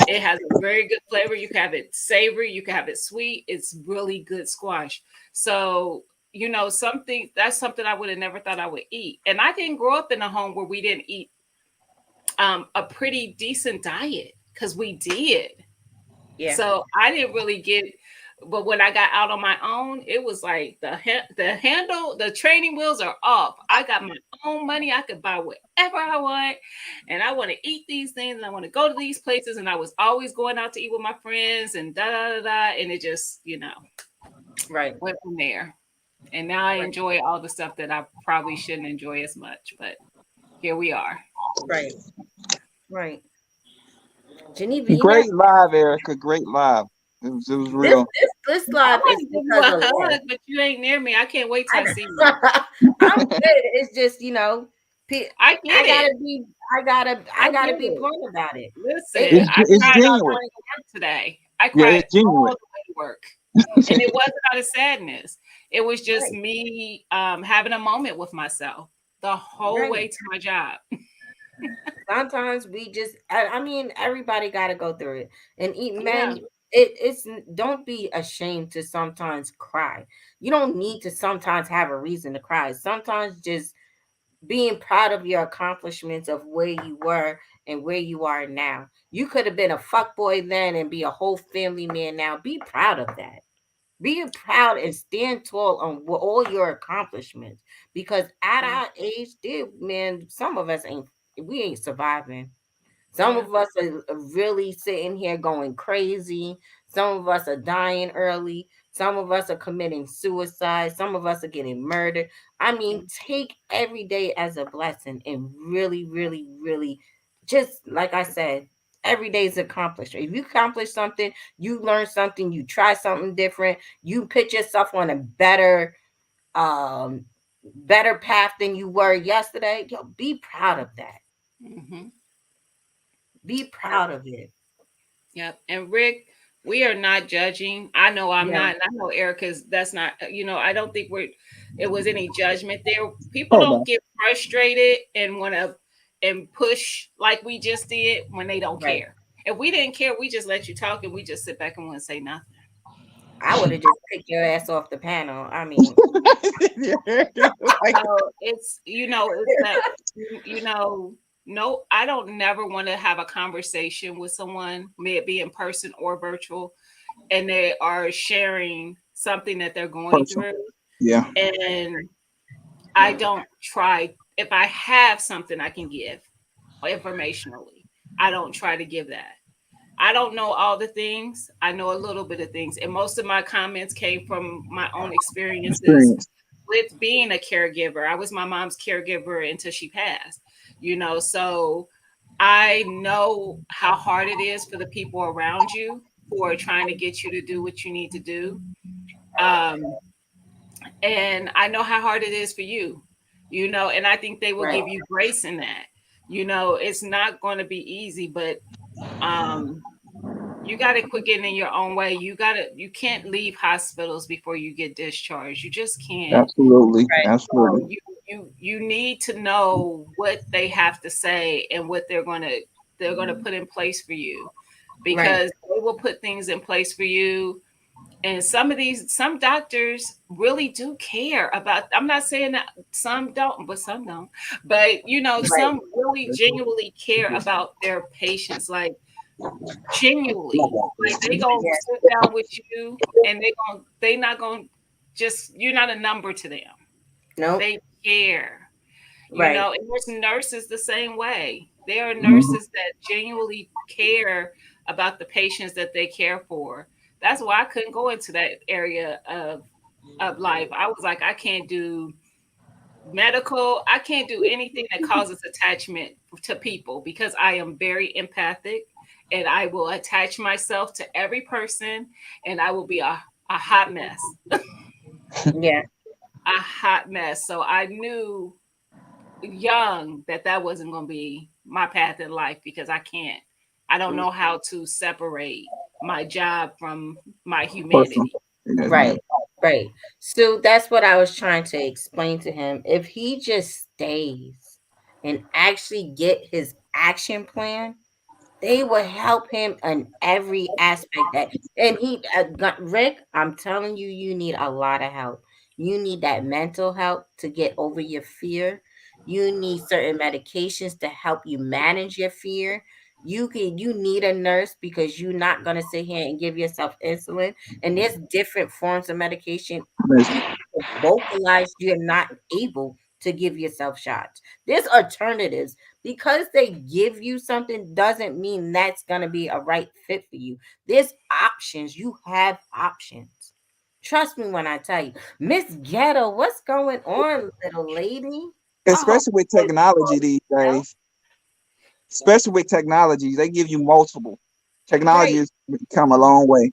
It has a very good flavor. You can have it savory, you can have it sweet. It's really good squash. So, that's something I would have never thought I would eat. And I didn't grow up in a home where we didn't eat a pretty decent diet because we did. Yeah. So I didn't really get, but when I got out on my own, it was like the training wheels are off. I got my own money. I could buy whatever I want, and I want to eat these things, and I want to go to these places, and I was always going out to eat with my friends, and da da da, da, and it just Right. went from there. And now I Right. enjoy all the stuff that I probably shouldn't enjoy as much, but here we are. Right. Right. Geneva, Great live, Erica. Great live. It was this real. this this I live want is to give you because a of love. hug, but you ain't near me. I can't wait till I see you. I'm good. It's just I get I gotta it. be I gotta I I gotta get be it. blunt about it. Listen, I It's It's cried on the genuine. way to work today. I Yeah, cried it's genuine. all the way to work. And it wasn't out of sadness. It was just right, me having a moment with myself the whole right. way to my job. Sometimes we just I mean everybody gotta go through it. And eat Yeah. men, it's don't be ashamed to sometimes cry. You don't need to sometimes have a reason to cry. Sometimes just being proud of your accomplishments of where you were and where you are now. You could have been a fuck boy then and be a whole family man now. Be proud of that. Be proud and stand tall on all your accomplishments. Because at Yeah. our age, man, some of us we ain't surviving. Some Yeah. of us are really sitting here going crazy. Some of us are dying early. Some of us are committing suicide. Some of us are getting murdered. I mean, take every day as a blessing and really, really, really, just like I said, every day is an accomplishment. If you accomplish something, you learn something, you try something different, you put yourself on a um, better path than you were yesterday. Yo, be proud of that. Mm-hmm. Be proud of it. Yep. And Rick, we are not judging. I know I'm Yeah. not, and I know Erica's that's not, I don't think it was any judgment there. People Oh don't no. get frustrated and want to and push like we just did when they don't Right. care. If we didn't care, we just let you talk and we just sit back and wouldn't say nothing. I would have just picked your ass off the panel. I mean, Like, So it's that no, I don't never want to have a conversation with someone, may it be in person or virtual, and they are sharing something that they're going Person. through. Yeah. And I don't try, if I have something I can give informationally, I don't try to give that. I don't know all the things. I know a little bit of things. And most of my comments came from my own experiences Experience. with being a caregiver. I was my mom's caregiver until she passed, so I know how hard it is for the people around you who are trying to get you to do what you need to do. Um, and I know how hard it is for you, and I think they will Right. give you grace in that. It's not going to be easy, but um, you got to quit getting in your own way. You can't leave hospitals before you get discharged. You just can't. Absolutely. Right. Absolutely. You need to know what they have to say and what they're gonna put in place for you, Right. because they will put things in place for you. And some doctors really do care about. I'm not saying that some don't, but some don't. But Right. some really genuinely care about their patients, like genuinely. Like they gonna Yeah. sit down with you, and they not gonna just, you're not a number to them. Nope. They care, Right. and there's nurses the same way. There are Mhm. nurses that genuinely care about the patients that they care for. That's why I couldn't go into that area of life. I was like, I can't do medical. I can't do anything that causes attachment to people, because I am very empathic, and I will attach myself to every person, and I will be a hot mess. Yeah. A hot mess. So I knew young that wasn't going to be my path in life, because I don't know how to separate my job from my Person. humanity. Yes, ma'am. Right. Right. So that's what I was trying to explain to him. If he just stays and actually get his action plan, they will help him in every aspect that. And Rick, I'm telling you, you need a lot of help. You need that mental help to get over your fear. You need certain medications to help you manage your fear. You need a nurse, because you're not going to sit here and give yourself insulin, and there's different forms of medication. Yes. You vocalize you're not able to give yourself shots. There's alternatives. Because they give you something doesn't mean that's going to be a right fit for you. There's options. You have options. Trust me when I tell you. Miss Ghetto, what's going on, little lady? I hope Especially with technology these well. days. Especially with technology, they give you multiple. Technology Right. has come a long way.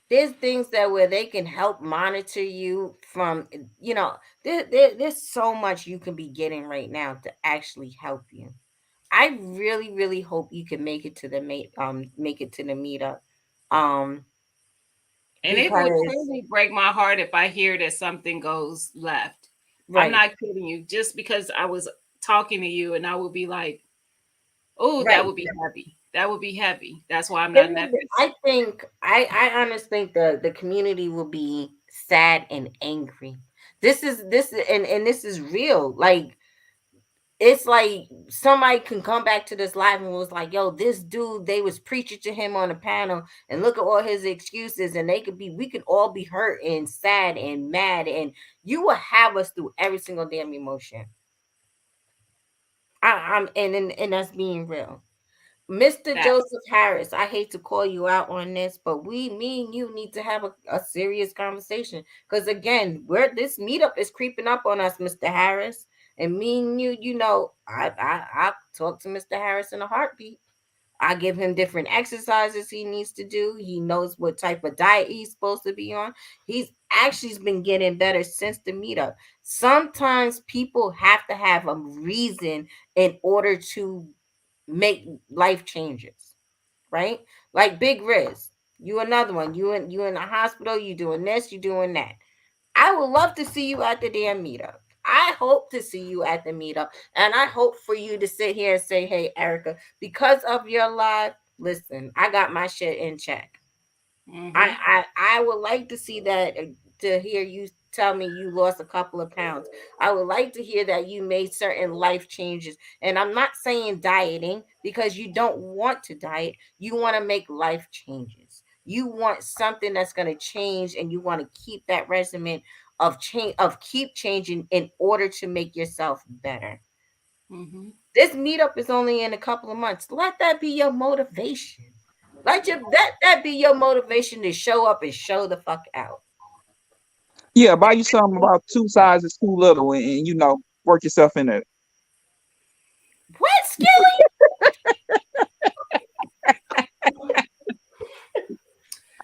There's things that where they can help monitor you from, there's so much you can be getting right now to actually help you. I really, really hope you can make it to the meetup. Um, And it would because truly break my heart if I hear that something goes left. I'm right, not kidding you. Just because I was talking to you, and I would be like, oh, that right. would be heavy. That would be heavy. That's why I'm It not in will that be, business. I think I honestly think the community will be sad and angry. And this is real. Like it's like somebody can come back to this live and was like, yo, this dude, they was preaching to him on the panel, and look at all his excuses, and we could all be hurt and sad and mad, and you will have us through every single damn emotion. And that's being real. Mr. That Joseph Harris, I hate to call you out on this, but me and you need to have a serious conversation. Because again, this meetup is creeping up on us, Mr. Harris. And me and you, I talk to Mr. Harris in a heartbeat. I give him different exercises he needs to do. He knows what type of diet he's supposed to be on. He's actually been getting better since the meetup. Sometimes people have to have a reason in order to make life changes, right? Like Big Riz, you another one. You in the hospital. You doing this. You doing that. I would love to see you at the damn meetup. I hope to see you at the meetup, and I hope for you to sit here and say, "Hey, Erica, because of your live, listen, I got my shit in check." I hmm I would like to see that, to hear you tell me you lost a couple of pounds. I would like to hear that you made certain life changes. And I'm not saying dieting because you don't want to diet. You want to make life changes. You want something that's going to change, and you want to keep that regimen of change, of keep changing in order to make yourself better. Mm-hmm. This meetup is only in a couple of months. Let that be your motivation. Let that be your motivation to show up and show the fuck out. Yeah, buy you something about 2 sizes too little, and work yourself in there. What, Skilly?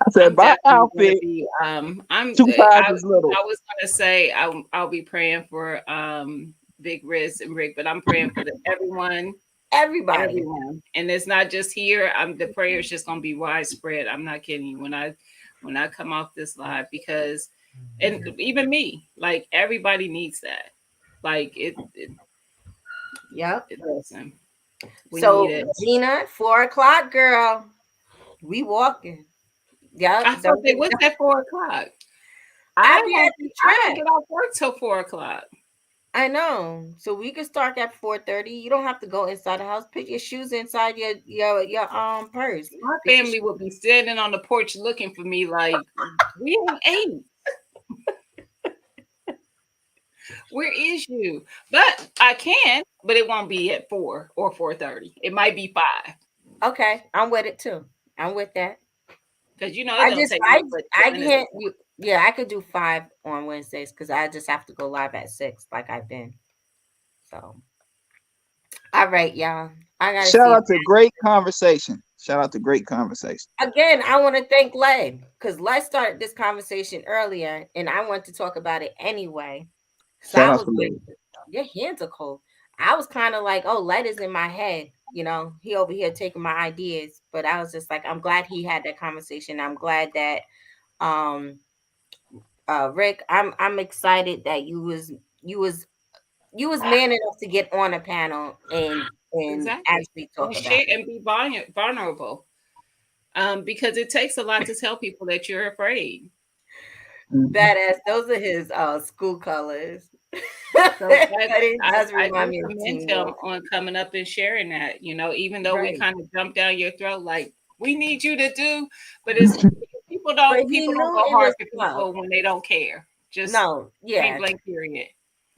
I said I'm buy definitely gonna outfit be I'm 2 sizes little. I was gonna say I'll be praying for Big Riz and Rick, but I'm praying for Everybody. everyone. And it's not just here. The prayer is just gonna be widespread. I'm not kidding you when I come off this live, because and even me, like everybody needs that. Like Yep. listen, we need So it. Gina, 4 o'clock, girl. We walking. Yep. I thought they was at 4 o'clock. I'll be at the I don't track. get off work till 4 o'clock. I know. So we can start at 4:30. You don't have to go inside the house. Put your shoes inside your purse. My family would be standing on the porch looking for me like, we ain't ate. Where is you? But I can, but it won't be at 4 or 4:30. It might be 5. Okay, I'm with it too. I'm with that. Because it I don't just take me but I 10 minutes. can't yeah, I could do 5 on Wednesdays because I just have to go live at 6 like I've been. So all right, y'all. I gotta Shout see. out to great conversation. Shout out to great conversation. Again, I want to thank Led because Led started this conversation earlier and I want to talk about it anyway. So Shout I out was to like, Lady. your hands are cold. I was kind of like, oh, Led is in my head. He over here taking my ideas. But I was just like, I'm glad he had that conversation. I'm glad that um Rick, I'm excited that you was man enough to get on a panel and Exactly. actually talk And about share it. and be vulnerable. Because it takes a lot to tell people that you're afraid. Mhm. Badass. Those are his school colors. So But it does I remind do me of commend Teen him Wolf. on coming up and sharing that. Even though we Right. kind of jump down your throat, like we need you to do, but But he people don't knew go it was hard for love. people when they don't care. Just No, point yeah. blank period.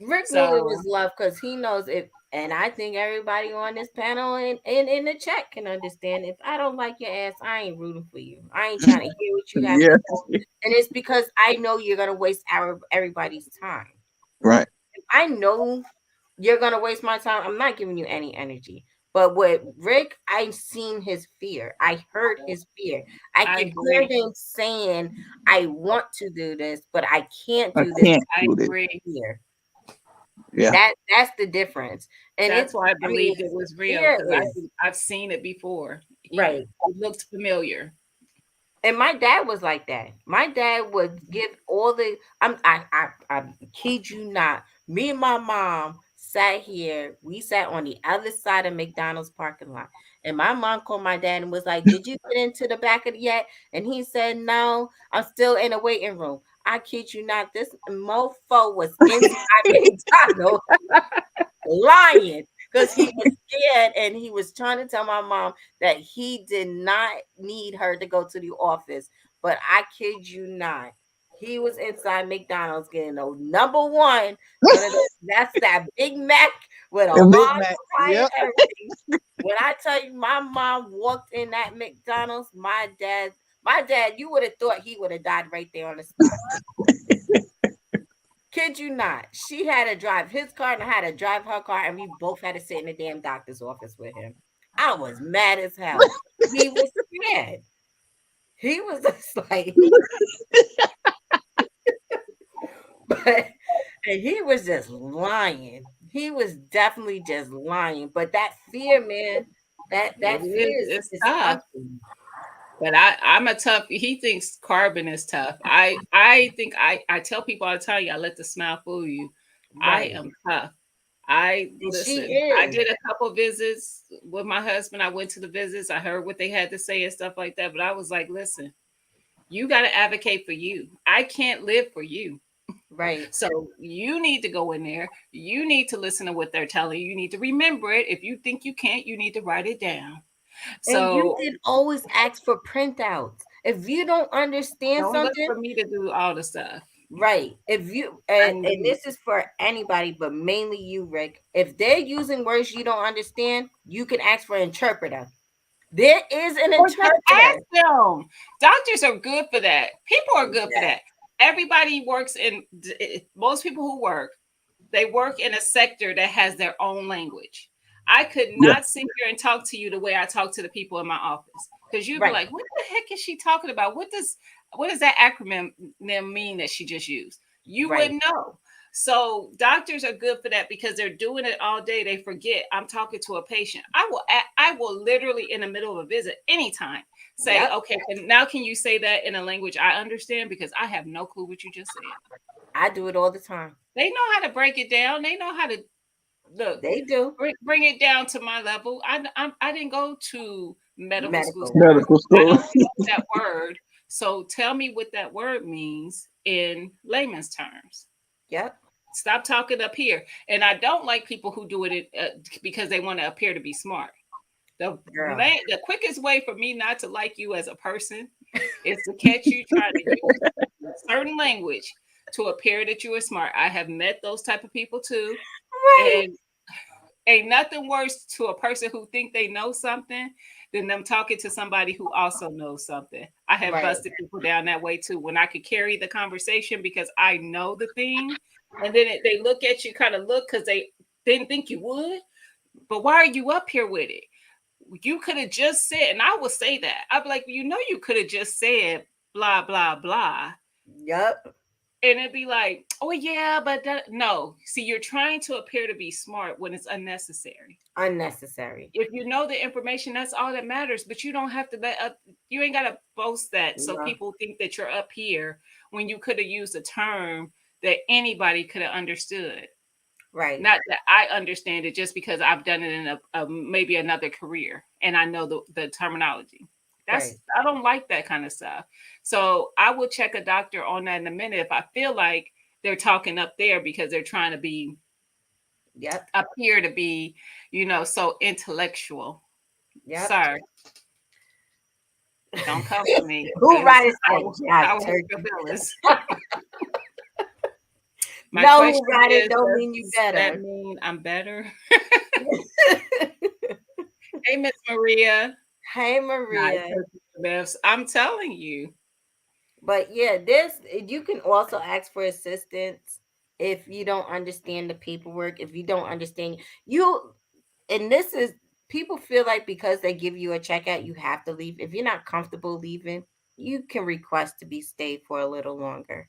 Rick knew it So was love because he knows it, and I think everybody on this panel and in the chat can understand. If I don't like your ass, I ain't rooting for you. I ain't trying to hear what you have to Yeah, say, and it's because I know you're gonna waste everybody's time. right. If I know you're gonna waste my time, I'm not giving you any energy. But with Rick, I've seen his fear. I heard his fear. I I could hear agree. him saying, "I want to do this, but I can't I do this can't I do this. agree. fear." Yeah. That's the difference. And That's it's why I I mean, believed it was real, fear because is I've seen it before. right. It looked familiar. And my dad was like that. My dad would give all the I kid you not. Me and my mom sat here. We sat on the other side of McDonald's parking lot. And my mom called my dad and was like, "Did you get into the back of it yet?" And he said, "No, I'm still in the waiting room." I kid you not. This mofo was inside McDonald's lying because he was scared and he was trying to tell my mom that he did not need her to go to the office. But I kid you not, he was inside McDonald's getting a #1, one of those. That's that Big Mac with a And Big large Mac. fry and Yep. everything. When I tell you, my mom walked in that McDonald's, my dad, you would have thought he would have died right there on the spot. Kid you not. She had to drive his car and I had to drive her car, and we both had to sit in the damn doctor's office with him. I was mad as hell. He was scared. He was just like, but and he was just lying. He was definitely just lying. But that fear, man, that It is. fear It's is tough. something. But I'm a tough. He thinks carbon is tough. I think I tell people all the time, y'all let the smile fool you. I Right. am tough. I And she listen. I is. did a couple visits with my husband. I went to the visits. I heard what they had to say and stuff like that. But I was like, listen, you got to advocate for you. I can't live for you. Right. So you need to go in there. You need to listen to what they're telling you. You need to remember it. If you think you can't, you need to write it down. And you So can always ask for printouts. If you don't understand Don't look something, for me to do all the stuff. right? If you I and need this is for anybody, but mainly you, Rick. If they're using words you don't understand, you can ask for an interpreter. There is an or just interpreter. ask them. Doctors are good for that. People are good for Yeah, that. Everybody works in most people who work, they work in a sector that has their own language. I could Yeah. not sit here and talk to you the way I talk to the people in my office because you'd be right, like, "What the heck is she talking about? What does that acronym mean that she just used?" You right. wouldn't know. So doctors are good for that because they're doing it all day. They forget I'm talking to a patient. I will literally in the middle of a visit anytime say, Yep, "Okay, and now can you say that in a language I understand?" Because I have no clue what you just said. I do it all the time. They know how to break it down. They know how to look, They do bring it down to my level. I didn't go to medical school, medical. so Medical I school. don't know that word. So tell me what that word means in layman's terms. Yep, Stop talking up here. And I don't like people who do it because they want to appear to be smart. girl. The quickest way for me not to like you as a person is to catch you trying to use certain language to appear that you are smart. I have met those type of people too, Right, and ain't nothing worse to a person who think they know something than them talking to somebody who also knows something. I have right, busted people down that way too. When I could carry the conversation because I know the thing, and then they look at you, kind of look because they didn't think you would. But why are you up here with it? You could have just said, and I will say that. I'd be like, you could have just said blah blah blah, yep. and it'd be like, oh yeah, but no. See, you're trying to appear to be smart when it's unnecessary. Unnecessary. If you know the information, that's all that matters. But you don't have to let up. You ain't got to boast that so No, people think that you're up here when you could have used a term that anybody could have understood. right, Not that I understand it just because I've done it in a maybe another career and I know the terminology. right. I don't like that kind of stuff. So I will check a doctor on that in a minute if I feel like they're talking up there because they're trying to be Yep, appear to be, so intellectual. yep. Sir, don't come for me Who because writer I said will Jack I will hurt your Turkey? feelings. My No, who question writer is, don't mean you does that better. mean I'm better? Hey, Miss Maria. Hey, Nice. Maria. I'm telling you. But yeah, this you can also ask for assistance if you don't understand the paperwork. If you don't understand you, and this is people feel like because they give you a checkout, you have to leave. If you're not comfortable leaving, you can request to be stayed for a little longer.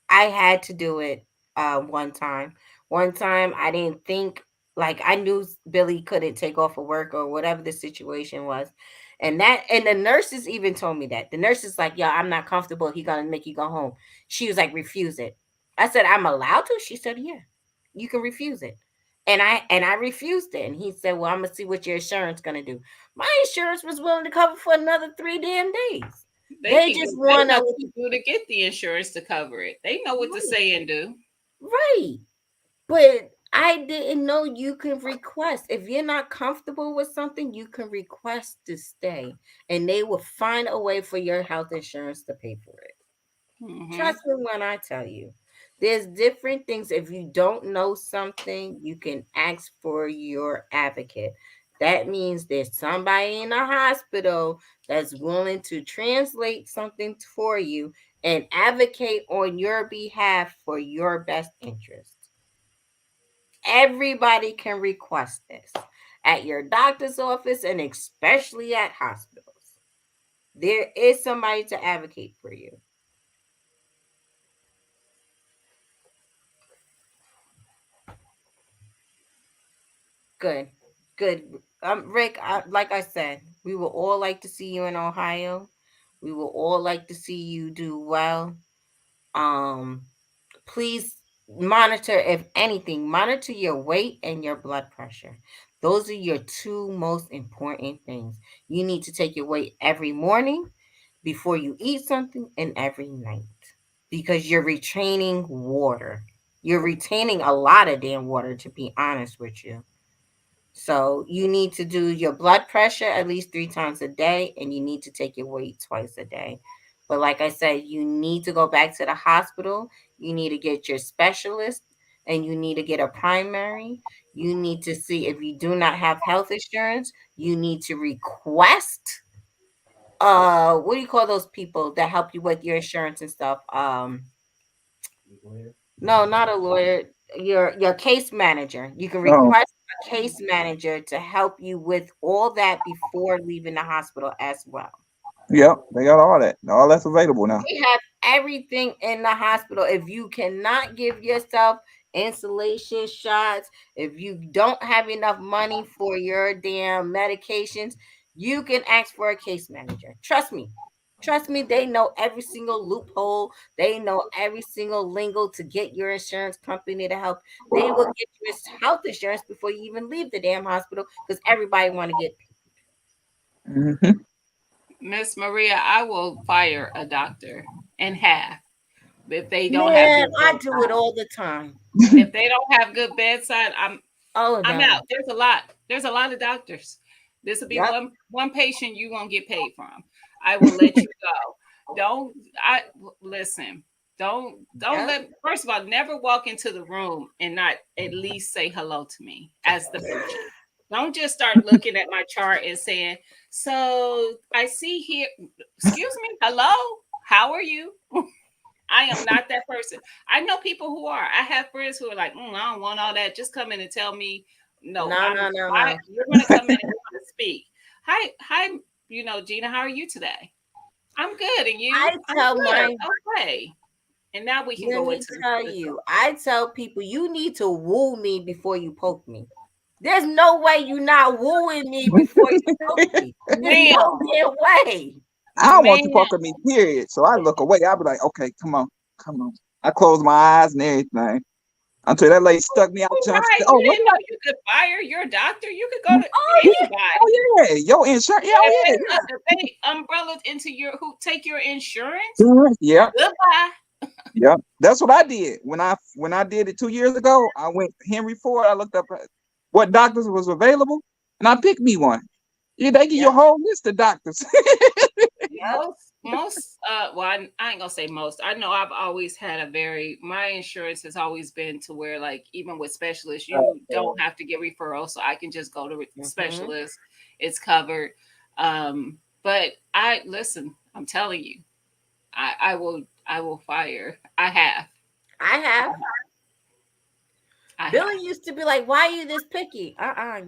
I had to do it one time. One time I didn't think like I knew Billy couldn't take off of work or whatever the situation was. And the nurses even told me that. The nurse is like, "Yeah, I'm not comfortable. He gonna make you go home." She was like, "Refuse it." I said, "I'm allowed to?" She said, "Yeah, you can refuse it." And I refused it. And he said, "Well, I'm gonna see what your insurance gonna do." My insurance was willing to cover for another 3 damn days. They just They wanna know what to do to get the insurance to cover it. They know what to say and do. right. But I didn't know you can request. If you're not comfortable with something, you can request to stay, and they will find a way for your health insurance to pay for it. Hmm. Trust me when I tell you. There's different things. If you don't know something, you can ask for your advocate. That means there's somebody in a hospital that's willing to translate something for you and advocate on your behalf for your best interest. Everybody can request this at your doctor's office and especially at hospitals. There is somebody to advocate for you. Good, good. Rick, like I said, we would all like to see you in Ohio. We will all like to see you do well. Um, Please monitor, if anything, monitor your weight and your blood pressure. Those are your two most important things. You need to take your weight every morning before you eat something and every night because you're retraining water. You're retaining a lot of damn water, to be honest with you. So you need to do your blood pressure at least 3 times a day, and you need to take your weight twice a day. But like I said, you need to go back to the hospital. You need to get your specialist, and you need to get a primary. You need to see if you do not have health insurance. You need to request. What do you call those people that help you with your insurance and stuff? No, not a lawyer. Your case manager. You can Oh, request a case manager to help you with all that before leaving the hospital as well. yep, they got all that. All that's available now. They have everything in the hospital. If you cannot give yourself insulation shots, if you don't have enough money for your damn medications, you can ask for a case manager. Trust me. Trust me, they know every single loophole. They know every single lingo to get your insurance company to help. They will get you health insurance before you even leave the damn hospital because everybody want to get. Hmm. Miss Maria, I will fire a doctor and half if they don't have Man, good I do it bedside. all the time. If they don't have good bedside, All of I'm them. out. There's a lot. There's a lot of doctors. This will be Yep. one patient you won't get paid from. I will let you go. Don't I listen. Don't Yep. let first of all, never walk into the room and not at least say hello to me as the patient. Don't just start looking at my chart and saying, so I see here, excuse me, hello, how are you? I am not that person. I know people who are. I have friends who are like, I don't want all that. Just come in and tell me. No, No, no, no, no. you're going to come in and you're going to speak. Hi, Gina, how are you today? I'm good. And you? I I'm tell good. my Okay. And now we can Let go me into tell the you, I tell people you need to woo me before you poke me. There's no way you not wooing me before you poke me. There's ma'am, no damn way. I don't want you ma'am. fucking me, period. So I look away. I'll be like, okay, come on, come on. I close my eyes and everything until that lady stuck me out the jump. She Right. said, oh, You what didn't did know I? you could fire your doctor. You could go to Oh yeah, anybody. oh yeah, your insurance. Yeah, If oh they, yeah, if they umbrella into who take your insurance, yeah. Yeah, goodbye. yeah. That's what I did when I did it 2 years ago. I went Henry Ford. I looked up what doctors was available, and I picked me one. Yeah, they give you a Yep, whole list of doctors. yep. Well, I ain't gonna say most. I know I've always had my insurance has always been to where, like, even with specialists, you don't have to get referrals, so I can just go to Mm-hmm. specialists. It's covered. But listen, I'm telling you, I will fire. I have. I Billy have. used to be like, "Why are you this picky?" I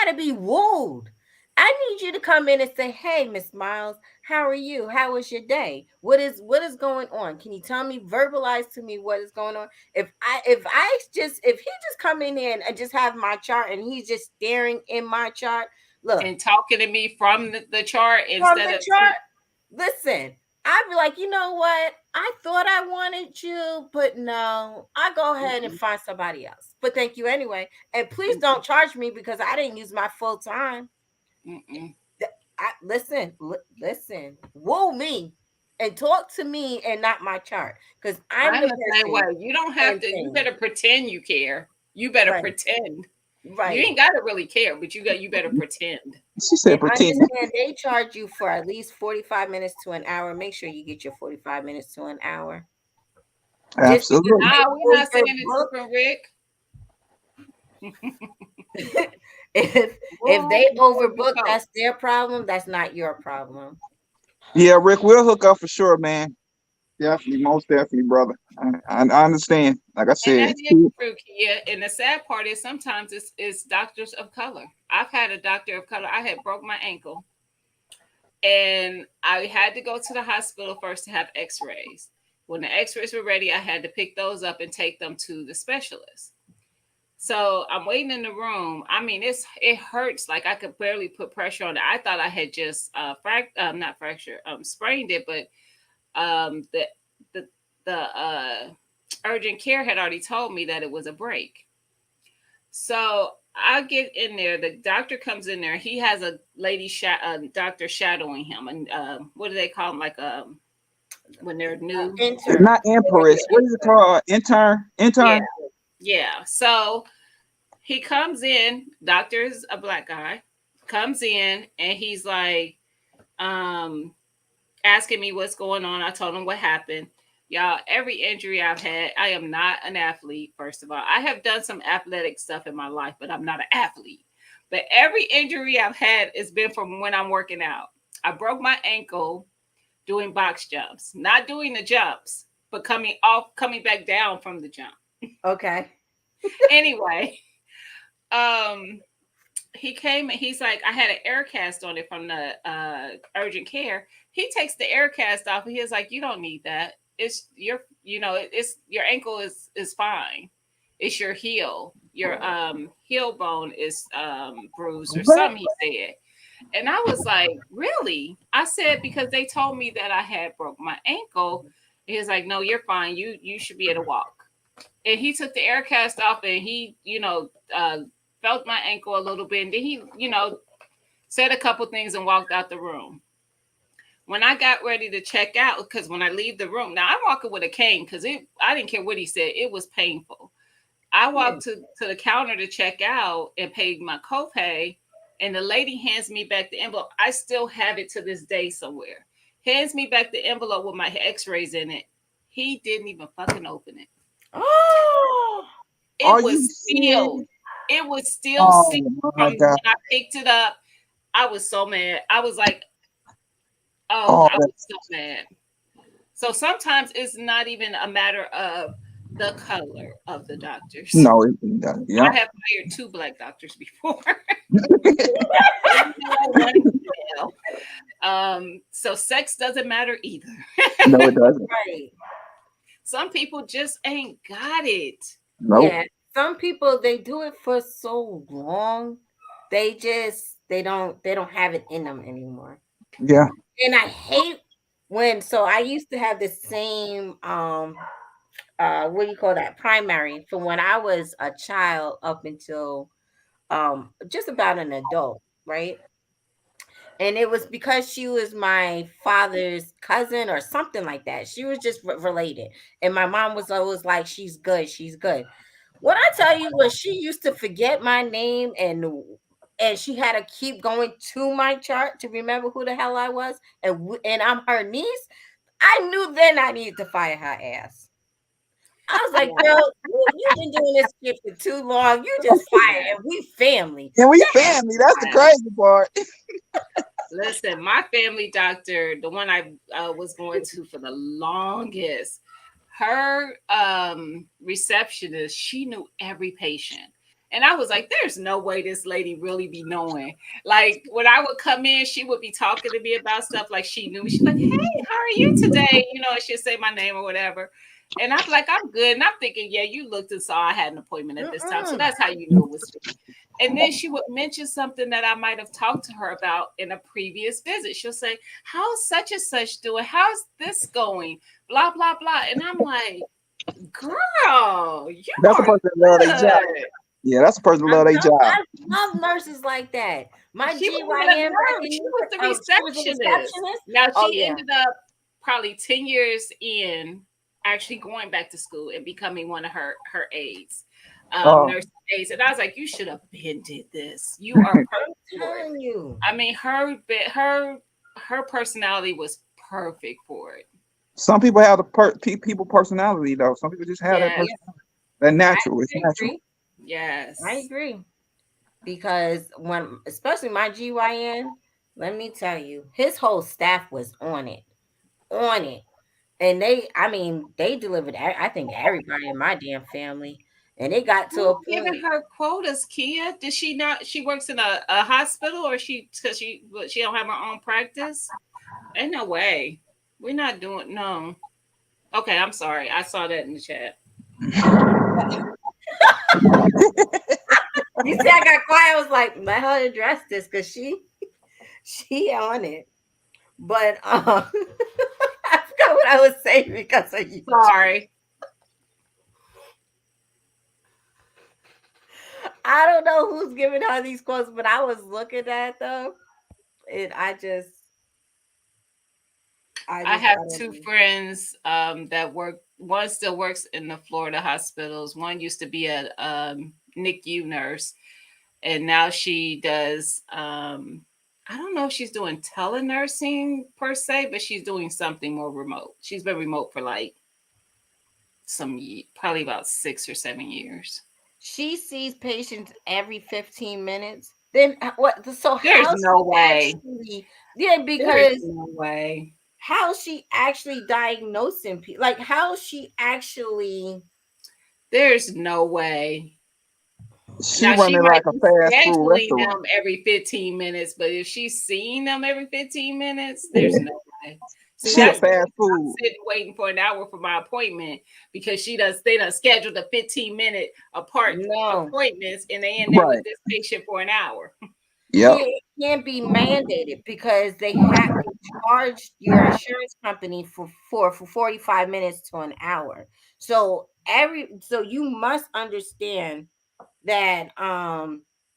gotta be wooed. I need you to come in and say, "Hey, Miss Miles, how are you? How was your day? What is going on? Can you tell me, verbalize to me what is going on?" If he just come in there and just have my chart and he's just staring in my chart, look And talking to me from the chart from instead the of chart. Listen, I'd be like, you know what? I thought I wanted you, but no, I go ahead and find somebody else. But thank you anyway. And please don't charge me because I didn't use my full time. Mm-mm. Listen, woo me and talk to me and not my chart because I'm I'm the the same way. person You don't have and to. You thing. better pretend you care. You better Right, pretend. You right. ain't gotta really care, but you better pretend. She said, And pretend. understand they charge you for at least 45 minutes to an hour. Make sure you get your 45 minutes to an hour. Just because Absolutely. they Nah, we're not saying it's overbook, different, Rick. if Rule they before you overbook, poke. that's their problem. That's not your problem. Yeah, Rick, we'll hook up for sure, man. Definitely, most definitely, brother. I understand. Like I And said, that it's is cool. true, Kia. And the sad part is sometimes it's doctors of color. I've had a doctor of color. I had broke my ankle, and I had to go to the hospital first to have X-rays. When the X-rays were ready, I had to pick those up and take them to the specialist. So I'm waiting in the room. I mean, it hurts like I could barely put pressure on it. I thought I had just not fractured, sprained it, but the the urgent care had already told me that it was a break. So I get in there. The doctor comes in there. He has a doctor shadowing him, and what do they call them? Like when they're new. Intern. Not empress. What is it called? Intern. Yeah, Intern. yeah. So He comes in, doctor is a black guy, comes in and he's like, um, asking me what's going on. I told him what happened. Y'all, every injury I've had, I am not an athlete, first of all. I have done some athletic stuff in my life, but I'm not an athlete. But every injury I've had has been from when I'm working out. I broke my ankle doing box jumps, not doing the jumps, but coming back down from the jump. Okay. Anyway, um, he came and he's like, I had an air cast on it from the urgent care. He takes the air cast off and he's like, you don't need that. It's your, it's your ankle is fine. It's your heel. Your heel bone is bruised or What? something, he said. And I was like, really? I said, because they told me that I had broke my ankle. He was like, no, you're fine. You should be able to walk. And he took the air cast off and he, felt my ankle a little bit. And then he, said a couple things and walked out the room. When I got ready to check out, because when I leave the room, now I'm walking with a cane because I didn't care what he said. It was painful. I walked to the counter to check out and paid my copay. And the lady hands me back the envelope. I still have it to this day somewhere. Hands me back the envelope with my x-rays in it. He didn't even fucking open it. Oh, It Are was you sealed. serious? It was still Oh sealed my from God. when I picked it up. I was so mad. I was like, Oh, I was so mad. So sometimes it's not even a matter of the color of the doctors. no. Yeah. I have hired 2 black doctors before. One female. So sex doesn't matter either. No, it doesn't. right. Some people just ain't got it. No. Yeah. Some people they do it for so long, they don't have it in them anymore. Yeah. And I hate when so I used to have the same what do you call that primary from when I was a child up until just about an adult, right? And it was because she was my father's cousin or something like that. She was just related. And my mom was always like, she's good, she's good. What I tell you was she used to forget my name and she had to keep going to my chart to remember who the hell I was. And I'm her niece. I knew then I needed to fire her ass. I was like, Yeah. girl, you've been doing this shit for too long. You just fired, Yeah. and we family. And we family. That's the crazy part. Listen, my family doctor, the one I was going to for the longest, her receptionist, she knew every patient. And I was like, there's no way this lady really be knowing. Like when I would come in, she would be talking to me about stuff like she knew me. She's like, hey, how are you today? And she'd say my name or whatever. And I'm like, I'm good. And I'm thinking, yeah, you looked and saw I had an appointment at this time. So that's how you know it was me. And then she would mention something that I might have talked to her about in a previous visit. She'll say, how's such and such doing? How's this going? Blah, blah, blah. And I'm like, girl, you That's a are person that love their job. good. Yeah, that's a person that love their job. I love nurses like that. My She wasn't even a GYN back nurse. in She was the she was a receptionist. receptionist. Now Oh she yeah. ended up probably 10 years in actually going back to school and becoming one of her aides, Oh, nursing aides. And I was like, you should have been did this. You are I'm perfect for it. telling you. I mean, her personality was perfect for it. some people have the people personality though. Some people just have that Yeah. personality. That natural. It's I natural. agree. Yes. I agree. Because especially my GYN, let me tell you, his whole staff was on it. On it. And they delivered, I think, everybody in my damn family. And it got to Who's a giving point. her quotas, Kia? Did she not? She works in a hospital, or because she don't have her own practice? Ain't no way. We're not doing no. Okay, I'm sorry. I saw that in the chat. You see, I got quiet. I was like, let her address this because she on it. But I forgot what I was saying because of you. Sorry. I don't know who's giving her these quotes, but I was looking at them, and I have I don't 2 know. friends that work. One still works in the Florida hospitals. One used to be a NICU nurse, and now she does. I don't know if she's doing telenursing per se, but she's doing something more remote. She's been remote for like probably about 6 or 7 years. She sees patients every 15 minutes. Then what? So There's how no she way. actually? Yeah, There's because no way. how she actually diagnosing people? Like how she actually? There's no way. She Now she running might like a be fast food scheduling restaurant. them every 15 minutes, but if she's seeing them every 15 minutes, there's no way. See, She a that's the fast reason I'm food. sitting waiting for an hour for my appointment because they done scheduled a 15-minute apart No, appointments and they in there with Right. this patient for an hour. Yep. it can't be mandated because they charge your insurance company for 45 minutes to an hour. So you must understand that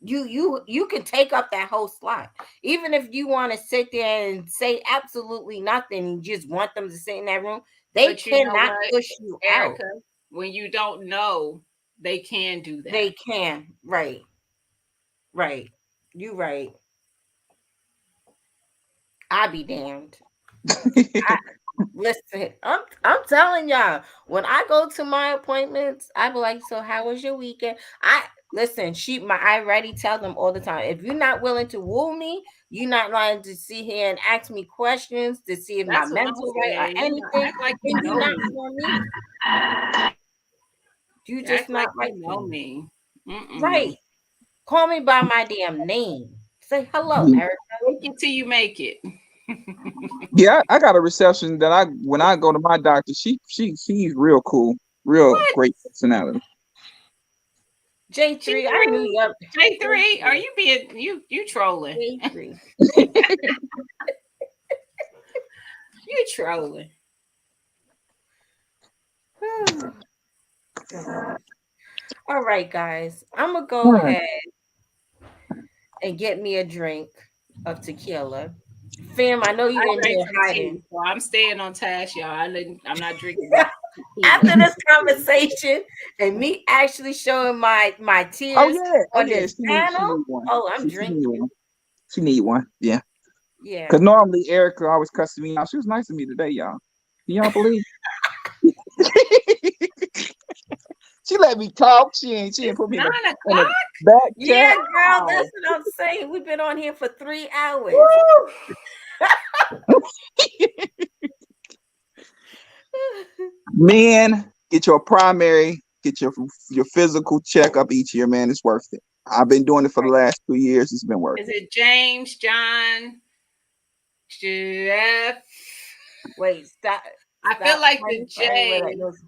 you can take up that whole slot. Even if you want to sit there and say absolutely nothing and just want them to sit in that room, they But you know cannot what, push you out. Erica, when you don't know, they can do that. They can. Right. Right. You right. I be damned. Listen, I'm telling y'all, when I go to my appointments, I be like, so how was your weekend? I already tell them all the time. If you're not willing to woo me, you're not lying to sit here and ask me questions to see if my That's what I'm mental right or saying. You know, anything, act like then you you're know not me. for me. You just Act like not right you for know me. me. Right. Call me by my damn name. Say hello, Yeah, Erica. Make it till you make it. yeah, I got a reception that when I go to my doctor, she's real cool, real What? great personality. J3, I knew J3? you up. J3? Are you being you trolling? J3. You trolling. God. All right, guys. I'm gonna All go right. ahead and get me a drink of tequila. Fam, I know I you in drank here some hiding. tea, so I'm staying on task, y'all. I'm not drinking no After tequila. this conversation and me actually showing my Oh tears yeah, oh on yeah. this She panel, need one. oh, I'm She need drinking. one. She need one. Yeah. Yeah. Cause normally Erica always cussing me out. She was nice to me today, y'all. Can y'all believe? She let me talk. She ain't It's put me 9 o'clock. in a back Yeah, chat. girl, that's Wow. what I'm saying. We've been on here for 3 hours. Woo! Men, get your physical checkup each year, man. It's worth it. I've been doing it for the last 2 years. It's been worth Is it. it James, John, Jeff? Wait, stop. I feel like the honey, for everybody J that knows.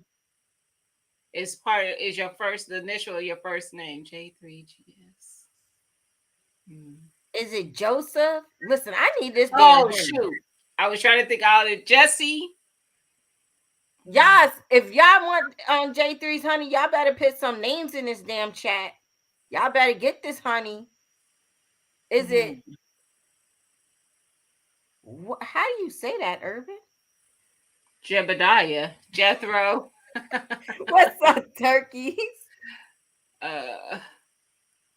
is your first the initial of your first name. J3GS. Is it Joseph? Listen, I need this damn Oh drink. shoot. I was trying to think out of Jesse. Yes, if y'all want J3's honey, y'all better put some names in this damn chat. Y'all better get this honey. Is it how do you say that, Urban? Jebediah. Jethro. What's up, turkeys?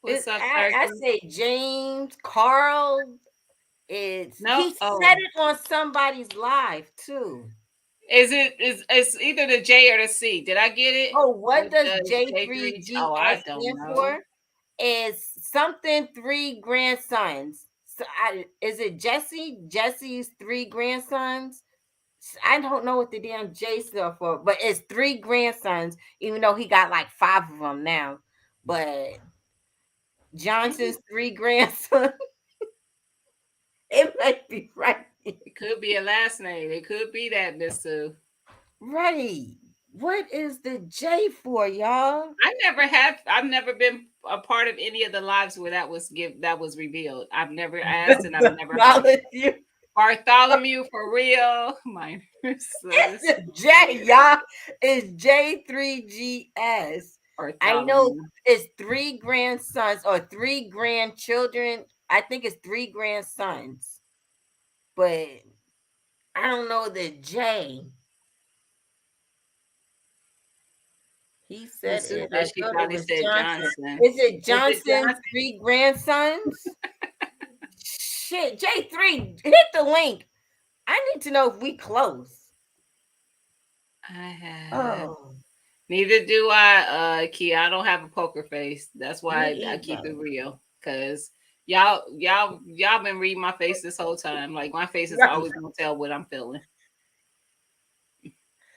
What's up, I Turkey? say James, Carl. He No. Oh. said it on somebody's live too. It's either the J or the C. Did I get it? Oh, what does The J3? Oh, I J3GS don't stand know. for? Is something three grandsons. So is it Jesse? Jesse's three grandsons? I don't know what the damn J stuff for, but it's three grandsons, even though he got like 5 of them now. But Johnson's three grandsons. It might be right. It could be a last name. It could be that, Miss Sue. Right. What is the J for, y'all? I've never been a part of any of the lives where that was revealed. I've never asked and I've never heard. Bartholomew for real. My It's J, y'all. It's J3GS. I know it's 3 grandsons or 3 grandchildren. I think it's 3 grandsons. But I don't know the J. He said Miss Sue it. I said she thought it probably was said Johnson. Johnson. Is it Is it Johnson's Johnson? 3 grandsons? Shit, J3, hit the link. I need to know if we close. I have. Oh, Neither do I, Key. I don't have a poker face. That's why me I keep either. it real. Cause y'all been reading my face this whole time. Like my face is Right. always gonna tell what I'm feeling.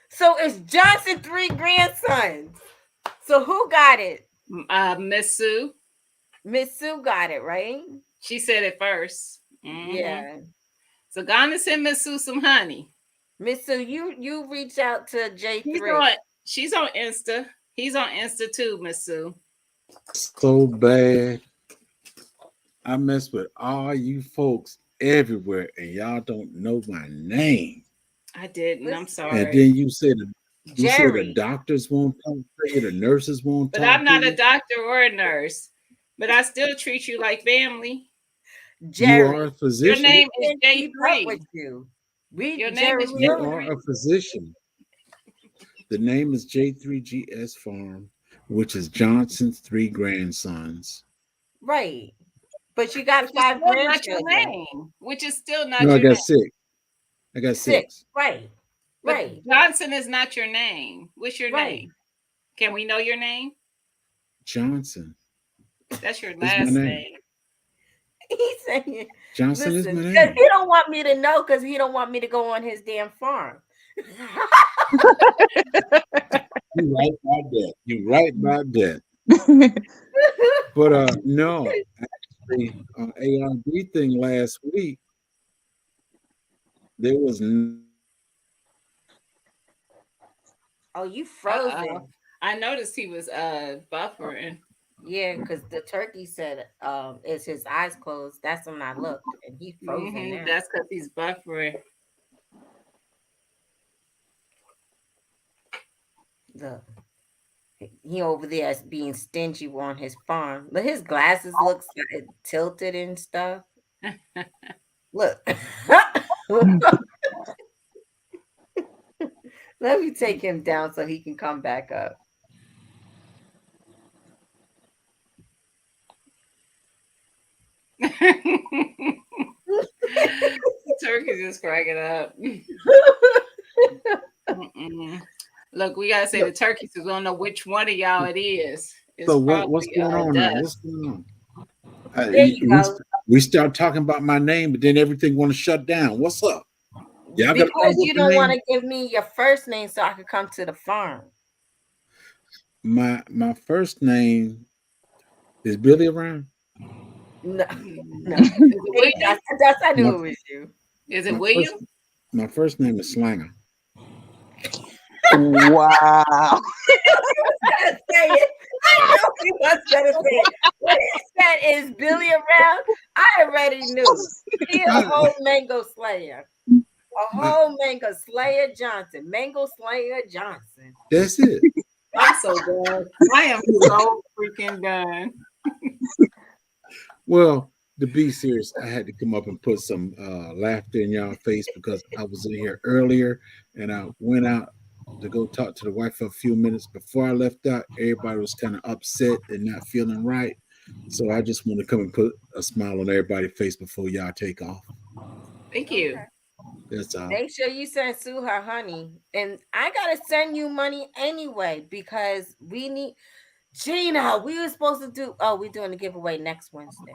So it's Johnson 3 grandsons. So who got it? Miss Sue. Miss Sue got it, right? She said it 1st. Yeah. So gonna send Miss Sue some honey. Miss Sue, you reach out to J3. She's on Insta. He's on Insta too, Miss Sue. So bad. I mess with all you folks everywhere, and y'all don't know my name. I didn't. I'm And sorry. then you said the Jerry. doctors won't talk to you, the nurses won't But talk I'm not to a you. doctor or a nurse. But I still treat you like family. You Jerry. are a Your physician. name is Can't keep up J3. with you. Your name Jerry, is we You only are a physician. The name is J3GS Farm, which is Johnson's 3 grandsons. right. But you got Which is 5 still not your grandchildren. name. Which is still not No, I your name. got 6. I got 6. 6. Right. But Right. Johnson is not your name. What's your Right. name? Can we know your name? Johnson That's your is my last name. name. He's saying, Johnson is listen, my because name. he don't want me to know because he don't want me to go on his damn farm. You right about that. You right about that. But no, actually, on ARD thing last week, there was Oh, you Uh-oh. frozen. I noticed he was buffering. Yeah, because the turkey said is his eyes closed. That's when I looked and he frozen now. That's because he's buffering. Look. He over there as being stingy on his farm. Look, his glasses look tilted and stuff. Look. Let me take him down so he can come back up. Turkey's just cracking up. Look, we gotta say the turkeys. We don't know which one of y'all it is. It's so probably what's going on now? Dust. What's going on? There you go. We start talking about my name, but then everything want to shut down. What's up? Y'all got a problem Because with you the don't name? want to give me your first name so I could come to the farm. My first name is Billy around. No, no. Is it William? That's I knew it was you. Is it William? My first name is Slanger. Wow. Say it. I knew he was gonna say it. When he said is Billy around, I already knew. He a whole mango slayer. A whole mango slayer Johnson. Mango slayer Johnson. That's it. I'm so done. I am so freaking done. Well, to be serious, I had to come up and put some laughter in y'all face because I was in here earlier and I went out to go talk to the wife for a few minutes. Before I left out, everybody was kind of upset and not feeling right. So I just want to come and put a smile on everybody's face before y'all take off. Thank you. That's all. Make sure you send Sue her honey. And I gotta send you money anyway because we need Gina. We were supposed to do we're doing the giveaway next Wednesday.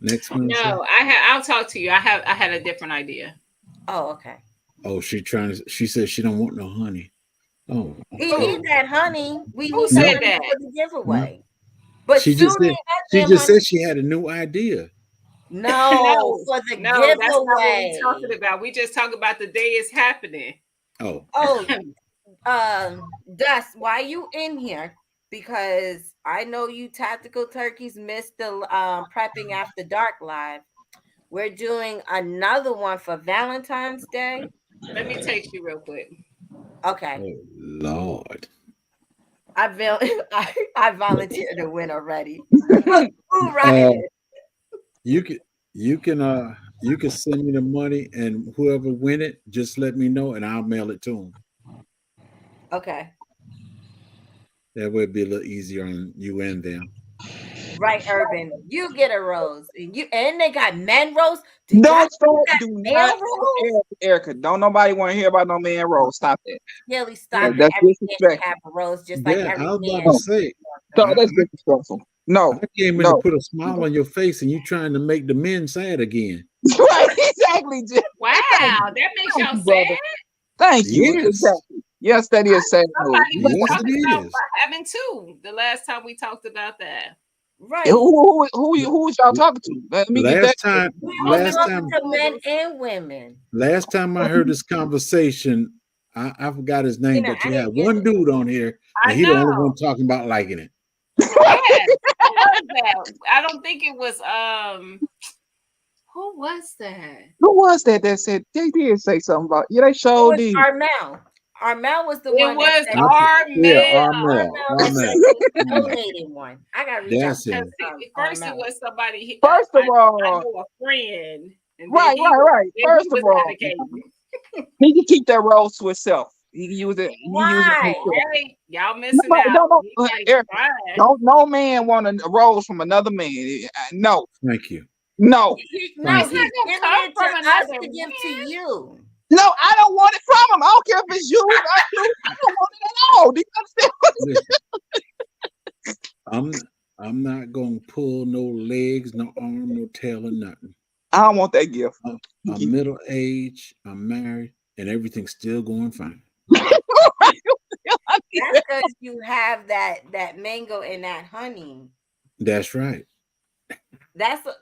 Next Wednesday. No, I'll talk to you. I had a different idea. Oh, okay. Oh, she said she don't want no honey. Oh, He need that honey. We Who need said money that? for the giveaway. But she Sue just need said that she damn just money. said she had a new idea. No, for the No, that's not what giveaway. we're talking about. We just talk about the day it's happening. Oh. Dust, why you in here? Because I know you tactical turkeys missed the prepping after dark live. We're doing another one for Valentine's Day. Let me text you real quick. Okay. Oh Lord. I volunteered to win already. Who right? You can send me the money and whoever win it, just let me know and I'll mail it to them. Okay. That would be a little easier on you and them. Right, Urban. You get a rose. And they got men rose. Do y'all Don't start. got Do male not, rose? Erica. Don't nobody want to hear about no man role. Stop that. Kelly, stop it. That's Every man should disrespectful. have a rose, just like Yeah, every I was about man. to say, So I, that's disrespectful. No, I came in to no. put a smile on your face, and you trying to make the men sad again. Right, exactly. Wow, that makes Thank y'all you, brother. sad. Thank you. Yes, Exactly. Yes, that is sad. Somebody was yes, talking it about is. having two the last time we talked about that. Right. Who was y'all talking to? Let me get that. We Oh, were no, talking to men and women. Last time I heard this conversation, I forgot his name, but you I had didn't get one it. dude on here, I and he the only know. one talking about liking it. Yes, who was that? I don't think it was who was that? Who was that said they did say something about? Yeah, they It showed was did. Armel. Armel was the It one that was said Yeah, Armel. Armel. Armel said he donated one. I gotta reach out That's to him. First, it Armel. was somebody. First of I all, know a friend, and then right. then First he of was all, advocating. he can keep that role to himself. He can use it. He use it. Why? Hey, y'all missing No, out. He like Eric, fine. don't no man want a rose from another man. No, Thank you. no, No, Thank It's he's not you. gonna giving come it from to us another to give to man. you. no. I don't want it from him. I don't care if it's you. I don't want it at all. Do you understand? Listen, I'm not gonna pull no legs, no arm, no tail, or nothing. I don't want that gift. I'm middle aged, I'm married, and everything's still going fine. That's because you have that mango and that honey. That's right.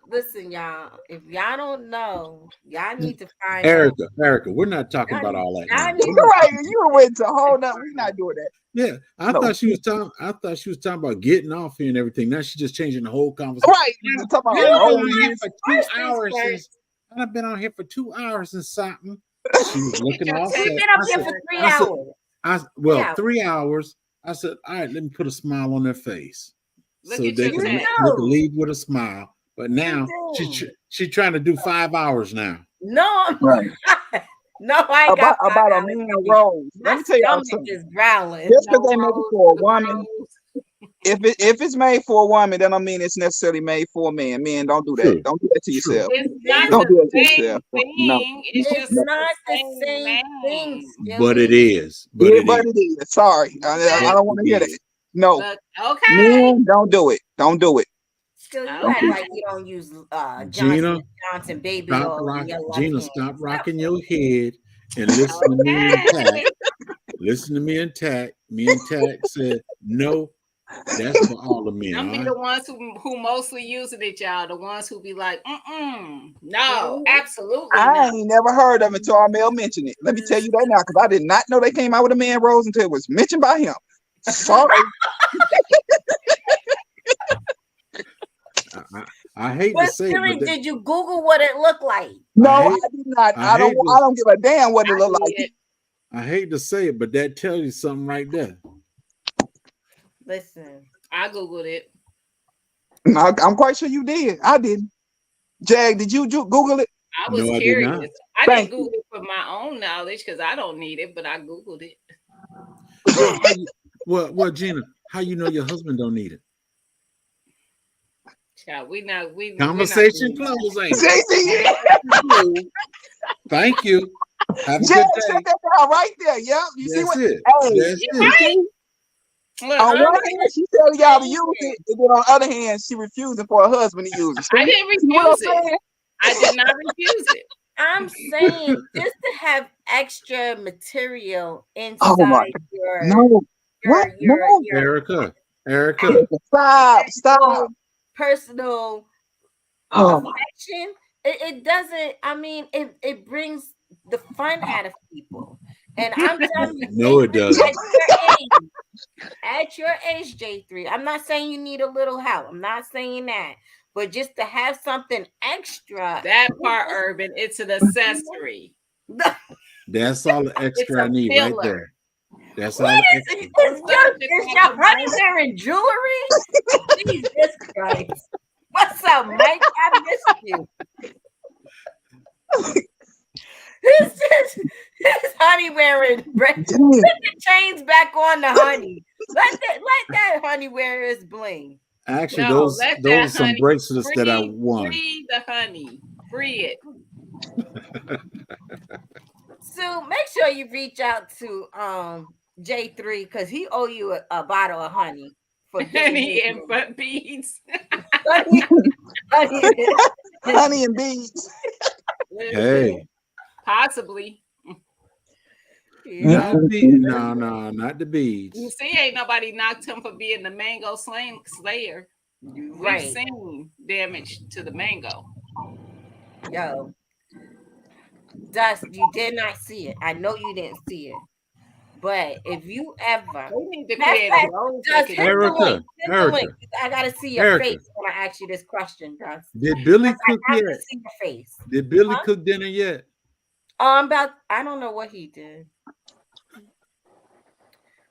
Listen, y'all. If y'all don't know, y'all need to find out. Erica, we're not talking about all that now. Right, you went to hold up. We're not doing that. Yeah, I No. thought she was talking about getting off here and everything. Now she's just changing the whole conversation. Right. You talking about I've been rose. on here for 2 First things hours first. since I've been on here for 2 hours and something. She was looking all We've set. been up here for 3 hours. 3 hours. I said, all right, let me put a smile on their face. Look So at they your can text. leave with a smile. But now she's trying to do 5 hours now. No, I'm Right. not. No, I ain't got About a 5 man hours. rose. Let My me tell y'all stomach something. is growling. Just because No they make it rose, for a the woman, rose. if it's made for a woman, then I mean it's necessarily made for a man. Men, don't do that. True. Don't do that to True. yourself. It's not Don't the do that to same yourself. No. thing. It's It's just not the the same thing, name. But it Skilly. is. But Yeah, it but is. it is. Sorry. I Yes, don't want to it hear is. that. No. Look, okay. Men, don't do it. Don't do it. Still, you Okay. act like you don't use Gina, Johnson baby stop oil in your left Gina, hand. stop rocking your head and listen to me intact. Okay. Listen to me intact. Me intact said no. That's for all the men. Them All be right? the ones who mostly using it, y'all. The ones who be like, no, absolutely I not. ain't never heard of it until Armel mentioned it. Let me tell you that now, because I did not know they came out with a man rose until it was mentioned by him. Sorry. I hate But to say Skilly, it, but did you Google what it looked like? No, I hate- did not. I I don't. hate I this. don't give a damn what it look like. Did. I hate to say it, but that tells you something right there. Listen, I Googled it. No, I'm quite sure you did. I didn't. Jag, did you Google it? I was No, I did not. curious. I Thank didn't Google it for my own knowledge because I don't need it, but I Googled it. Well, Gina, how you know your husband don't need it? Child, we Conversation we're not closed, ain't JC, it? Thank you. Have a Jag good said day. that down right there. Yeah, you see That's what? it. Hey, That's You it. right? Look, on I'm one right. hand, she telling y'all to use it, and then on the other hand, she refusing for her husband to use it. I didn't See what I'm refuse it. saying? I did not refuse it. I'm saying just to have extra material Oh my inside your No. What? No. Erica. Stop. personal Oh my. affection. It doesn't. I mean, it brings the fun out of people. And I'm telling you, No, it doesn't. at your age, J3, I'm not saying you need a little help. I'm not saying that. But just to have something extra. That part, Urban, it's an accessory. That's all the extra I need right there. That's all What the is extra. it? Is your honey wearing jewelry? Jesus Christ. What's up, Mike? I missed you. His honey wearing bread. Put the chains back on the honey. Let that honey wear his bling. Actually, No, those let those that are some honey bracelets that I free, won. free the honey. Free it. So make sure you reach out to J3 because he owe you a bottle of honey for getting Honey his and butt beads. honey. Honey and beads. Hey, Possibly. not Yeah. no, not the You beads. see, ain't nobody knocked him for being the mango slayer. We've Right. seen damage to the mango. Yo. Dust, you did not see it. I know you didn't see it. But if you ever They need to matter create of fact, a rose Dust, that hit can the Erica, link. Hit the link. Erica, I gotta see your Erica, face when I ask you this question, Dust. did Billy Dust, cook I have to yet? see your face. Did Billy Huh? cook dinner yet? I don't know what he did.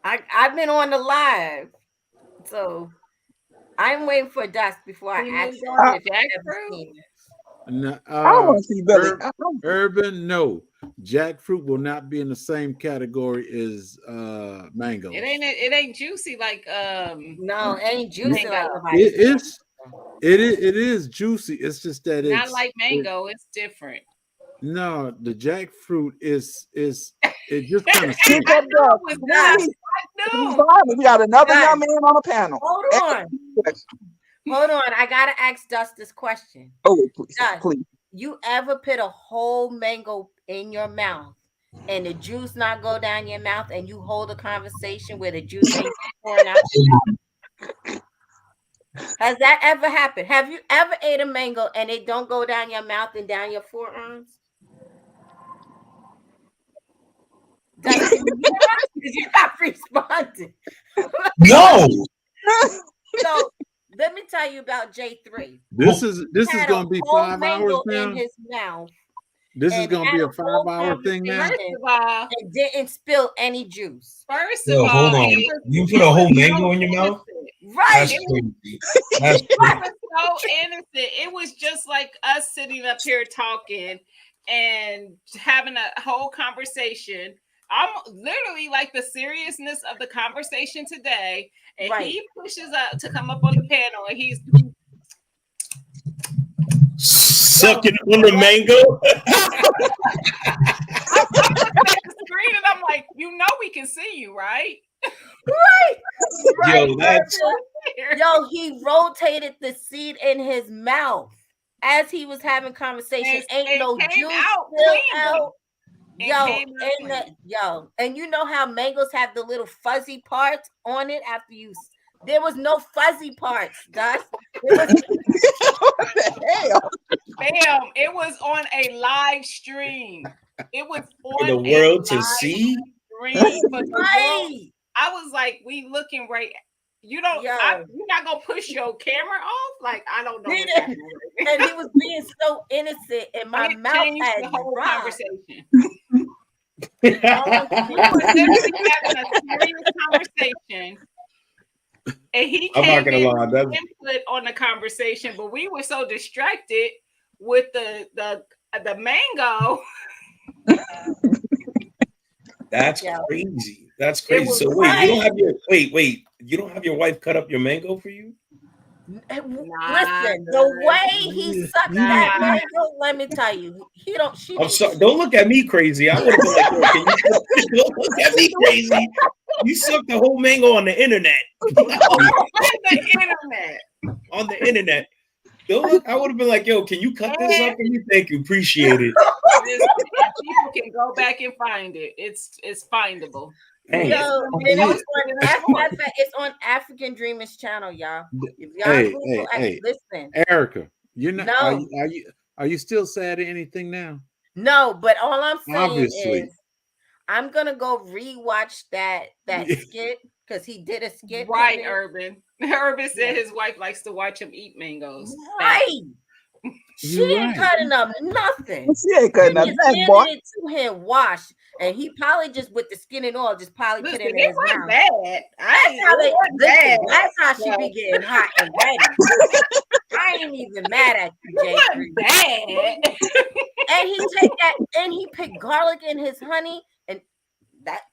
I've been on the live, so I'm waiting for Dust before I He ask moved you on if to you ever jackfruit. seen it. No, I want to see Billy. Urban, no. Jackfruit will not be in the same category as mangoes. It ain't juicy like No, it ain't juicy like mango. nobody said. It is juicy. It's just that Not like mango. It's different. No, the jackfruit is it just kind of Keep up, It was not. please. I He's knew. behind me. We got another Done. young man on the panel. Hold on. Hold on. I gotta ask Dust this question. Oh, please, Dust, please. you ever put a whole mango in your mouth and the juice not go down your mouth and you hold a conversation where the juice ain't pouring out? Has that ever happened? Have you ever ate a mango and it don't go down your mouth and down your forearms? Dust, can you hear us? Because you're not responding. No. So let me tell you about J3. This is Had going a to be whole 5 mango hours now. in his mouth. This is and going to had be a a whole 5-hour thing now. First of all, and didn't spill any juice. first of Yo, all, hold on. You put a whole mango in your mouth? Right. That's crazy. That's It crazy. was so innocent. It was just like us sitting up here talking and having a whole conversation. I'm literally like the seriousness of the conversation today, and Right. he pushes up to come up on the panel, and he's Sucking on the mango. I'm looking at the screen, and I'm like, you know, we can see you, right? Right. Yo, that's Yo, he rotated the seed in his mouth as he was having conversation. Ain't and no came juice out spilled clean, out. and Yo, came out and clean. and you know how mangoes have the little fuzzy parts on it after you. There was no fuzzy parts, Dust. What the hell? Bam! It was on a live stream. It was for on the a world to live see. stream for the world. Right. I was like, we looking right. You don't. Yo. You're not gonna push your camera off. Like I don't know He what's didn't. happening. And he was being so innocent, and my It mouth changed had the whole dropped. conversation. We were literally having a serious conversation, and he I'm not came gonna in lie, with that's input on the conversation, but we were so distracted with the mango. that's Yeah. crazy. That's It crazy. was So wait, you don't right. have your you don't have your wife cut up your mango for you? Listen, the way he sucked that Nah. mango, let me tell you, she I'm didn't. sorry. Don't look at me crazy. I would have been like, yo, can you don't look at me crazy. You sucked the whole mango on the internet. on the internet. On the internet. Don't look, I would have been like, yo, can you cut this up for me? Thank you. Appreciate it. Listen, and people can go back and find it. It's findable. Hey, Yo, and it's on African Dreamers channel, y'all. If y'all Hey, Google, hey, listen. Erica, you're not. No. Are you still sad at anything now? No, but all I'm saying Obviously. is I'm gonna go rewatch that skit because he did a skit. Right, today. Urban. Urban said his wife likes to watch him eat mangoes. Right. She ain't cutting up nothing. She ain't cutting up Just nothing, boy. handed it to him, washed, and he probably just with the skin and all, just probably put it in his mouth. Bad. That's how she be getting hot and ready. I ain't even mad at you, J3. Bad. And he take that, and he put garlic in his honey, and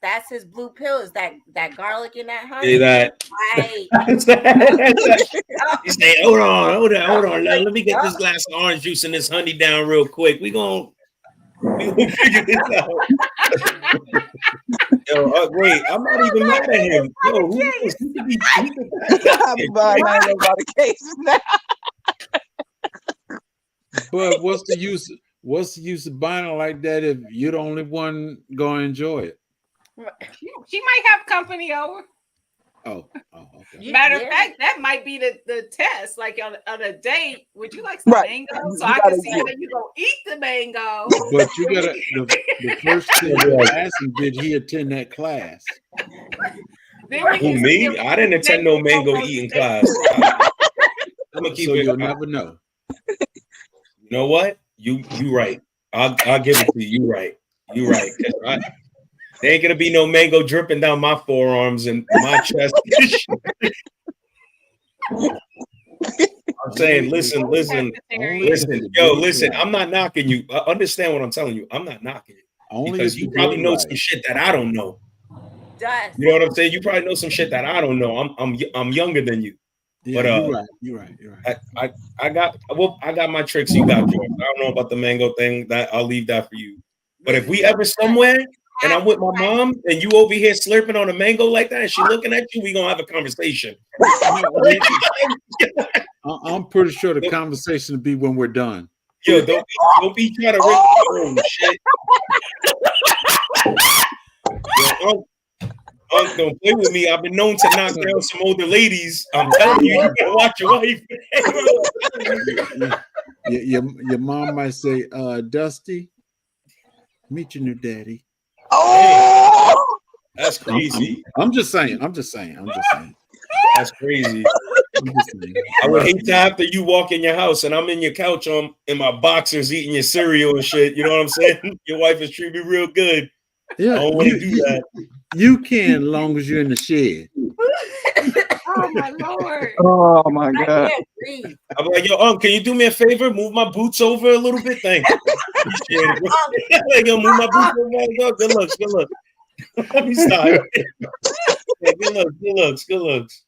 That's his blue pill. Is that garlic in that See honey? that? Right. You say, hold on. Let me get this glass of orange juice and this honey down real quick. We gonna figure this out. Yo, wait, I'm not even mad at him. Yo, who knows? He could be. I'm buying mangoes by the cases now. But what's the use? What's the use of buying it like that if you're the only one gonna enjoy it? She might have company over. Oh, okay. Matter of fact, that might be the test. Like on a date, would you like some mango? So I can see how you gonna eat the mango. But you gotta the first thing you ask him, did he attend that class? Who, me? I didn't attend no mango eating class. I'm gonna keep it. You'll never know. You know what? You right. I'll give it to you. You right. You right. There ain't gonna be no mango dripping down my forearms and my chest. I'm saying, listen. Yo, listen. I'm not knocking you. Understand what I'm telling you. I'm not knocking you because you probably know some shit that I don't know. You know what I'm saying? You probably know some shit that I don't know. I'm younger than you. Yeah, but you're right. I got my tricks. You got yours. I don't know about the mango thing. That I'll leave that for you. But if we ever somewhere and I'm with my mom and you over here slurping on a mango like that and she looking at you, we gonna have a conversation. I'm pretty sure the conversation will be when we're done. Yo, don't be trying to rip your own shit. Yo, Unc, don't play with me. I've been known to knock down some older ladies. I'm telling you, you gotta watch your wife. Your mom might say, Dusty, meet your new daddy. Oh, that's crazy. I'm just saying. That's crazy. I would hate to after you walk in your house and I'm in your couch in my boxers eating your cereal and shit. You know what I'm saying? Your wife is treating me real good. Yeah, I don't want to do that. You can, as long as you're in the shed. Oh my Lord. Oh my God. I'm like, yo, Unc, can you do me a favor? Move my boots over a little bit. Thank you. Like, yo, move my boots over. Good looks. Let me stop. Good looks.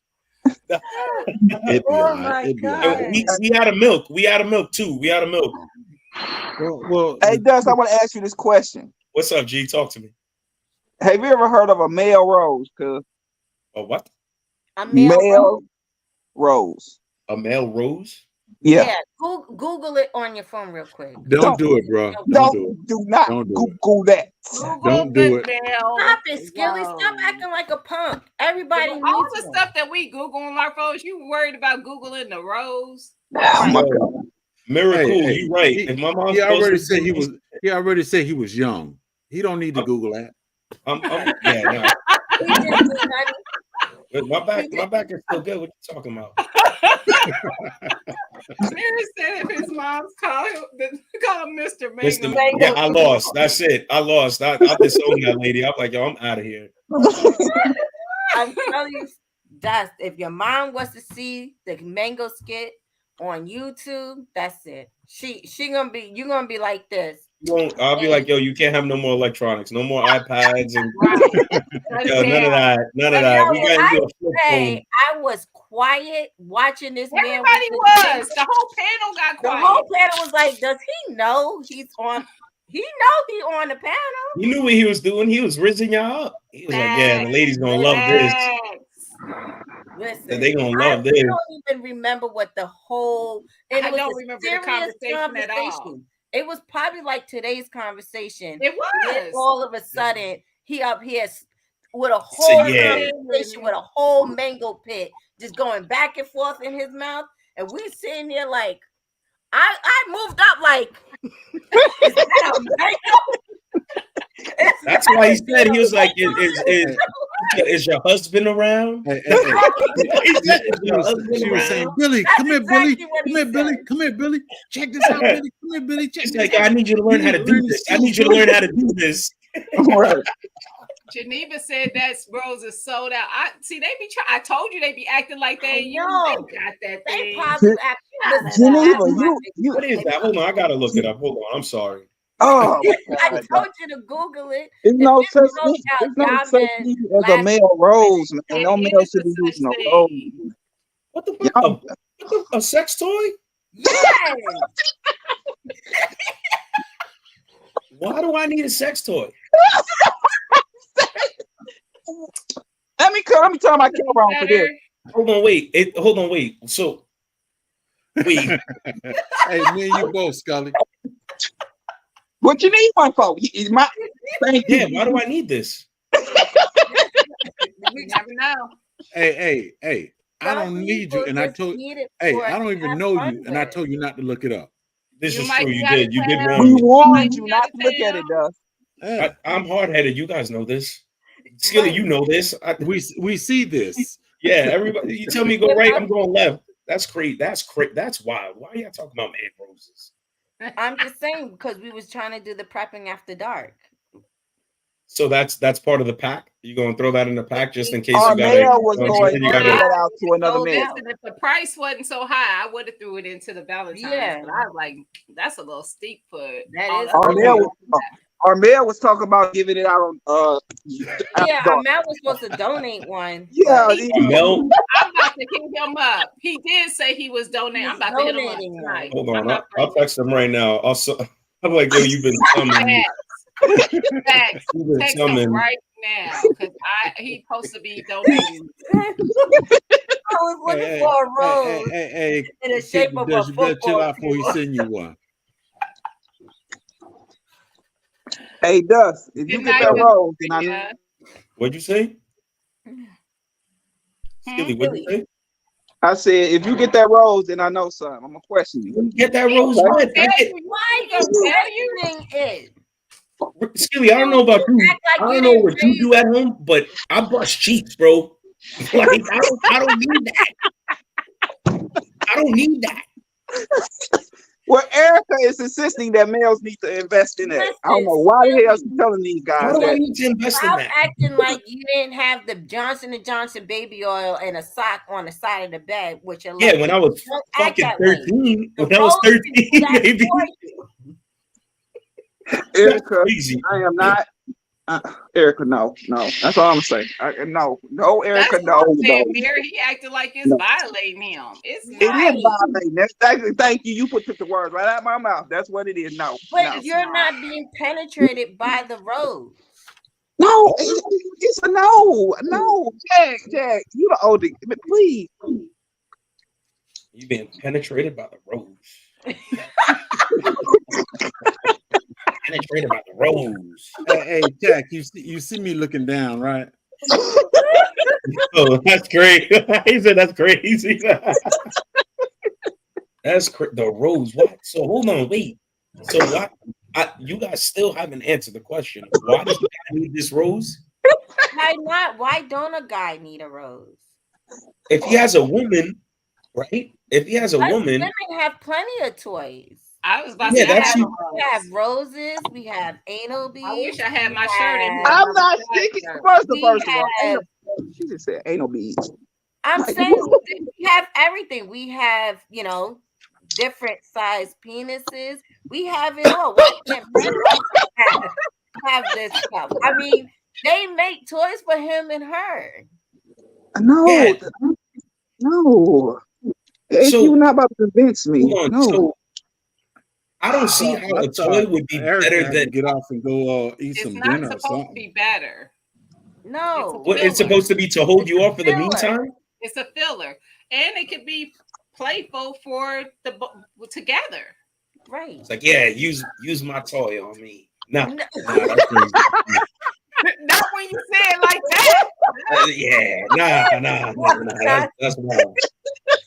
Oh my God. We out of milk. We out of milk too. Well, hey, Dust, I want to ask you this question. What's up, G? Talk to me. Have you ever heard of a male rose? Cuz a what? A male rose. A male rose? Yeah. Google it on your phone real quick. Don't do it, bro. Do not Google that. Don't do it. Stop it, Skilly. Stop acting like a punk. Everybody needs all the stuff that we Google on our phones. You worried about Googling the rose? Oh my God. Miracle, you right. If my mom he already said he was young. He don't need to Google that. Yeah. My back is still good. What you talking about? Mary said if his mom's call him Mr. Mango. Yeah, I lost. That's it. I lost. I disowned that lady. I'm like, yo, I'm out of here. I'm telling you, Dust, if your mom was to see the mango skit on YouTube, that's it. You're gonna be like this. I'll be like, yo, you can't have no more electronics, no more iPads, and yo, none of that. We gotta do a flip phone. I was quiet watching this man. Everybody was. The whole panel got quiet. The whole panel was like, does he know he's on? He know he on the panel. He knew what he was doing. He was rizzing y'all up. He was like, yeah, the ladies gonna love this. Listen, they gonna love this. I don't even remember what the whole. I don't remember the conversation at all. It was probably like today's conversation. It was. All of a sudden, he up here with a whole conversation with a whole mango pit just going back and forth in his mouth, and we sitting there like, I moved up like. Is that a mango? That's why he said he was like, is your husband around? She was saying, Billy, come here, Billy. Check this out, Billy. Come here, Billy. Check this out. I need you to learn how to do this. I need you to learn how to do this. Right. Geneva said that rose is sold out. I told you they be acting like that. They got that they thing. probably Geneva, what is that? Hold on, I gotta look it up. Hold on, I'm sorry. Oh my I God. told you to Google it. There's If no it such broke thing. out, There's no y'all such men thing as a laughing. male rose, man. It No male is should a be such using a rose. thing. What the fuck? Y'all, A sex toy? Yes. Why do I need a sex toy? let me turn my camera on for this. Better. Hold on, wait. So, wait. Hey, me and you both, Scully. What you need one for? Thank you. Yeah, why do I need this? You never know. Hey, I Some don't need you, people and I just told. need it Hey, for I don't even have know fun you, and I with. told you not to look it up. This You is might true. be You out of did. You did town. warn We me. warned You you out not of to look at it, town. Dust. Yeah, I'm hard headed. You guys know this. Skilly, Right. you know this. we see this. Yeah, everybody. You tell me go right, I'm going left. That's great. That's wild. Why are y'all talking about man roses? I'm just saying because we was trying to do the prepping after dark. So that's part of the pack. You gonna throw that in the pack just in case Our you gotta. male was You going to you give gotta. that out to another Sold man. out. Listen, if the price wasn't so high, I would have threw it into the Valentine's. Yeah. But I was like, that's a little steep for That all is the Our other male, stuff. our male was talking about giving it out on after Yeah, dark. Mel was supposed to donate one. Yeah, But Mel, I'm about to hit him up. He did say he was donating. I'm about to hit him up donating tonight. hold I'm on. not I'll text him right now. Also, I'm like, yo, you've been summoned. Facts. You've been Text him summoned. right now because he's supposed to be donating. I was looking for a rose Hey, in the shape of a you better chill football out before he field. send you one. Hey, Dust, if you Good get night, that rose, then I Olivia. What'd you say? Skilly, what'd you say? I said, if you get that rose, then I know something. I'm gonna question you. Get that rose Okay. what? I get, Why are you questioning it? Skilly, I don't know about you. Act like I you don't know didn't what you raise do at home, but I bust cheeks, bro. Like I don't need that. I don't need that. Well, Erica is insisting that males need to invest in that. I don't know why the hell she's telling these Why guys do I that. need to invest in Stop that? acting like you didn't have the Johnson & Johnson baby oil and a sock on the side of the bed with your Yeah, luggage. when I was Don't act fucking that way. 13. The When I was rose can do 13, that baby. for you. Erica, Crazy. I am not. Erica, no. That's all I'm saying. No, Erica, That's no. what I'm saying, Mary. He acted like it's violating him. It's It not. is violating. That's exactly. Thank you. You took the words right out of my mouth. That's what it is. No, But you're not being penetrated by the rose. no. It's a no. Jack, you the older. Please. You being penetrated by the rose. Penetrated by the rose. Hey, Jack, you see me looking down, right? Oh, that's great. He said that's crazy. That's the rose. What? So hold on, wait. So what? You guys still haven't answered the question. Why does the guy need this rose? Why not? Why don't a guy need a rose? If he has a woman, right? If he has a woman, Women have plenty of toys. I was about Yeah, to say, that's you. We have roses. We have anal beads. I wish I had my shirt in here. I'm not sticking. First of all, have, she just said ain't no beads. I'm Like, saying we have everything. We have, different size penises. We have it all. Why can't men have this stuff? I mean, they make toys for him and her. No, Yeah. no. So- You're not about to convince me. hold on. No. So I don't see how I a thought toy would be Erica better had to than get off and go eat It's some not dinner or supposed to something. be better. No. what it's supposed to be to hold you off for the Filler. meantime. It's a filler, and it could be playful for together. Right. It's like, yeah, use my toy on me. Nah, No. that's crazy. Not when you say it like that. Yeah, nah. That's wild.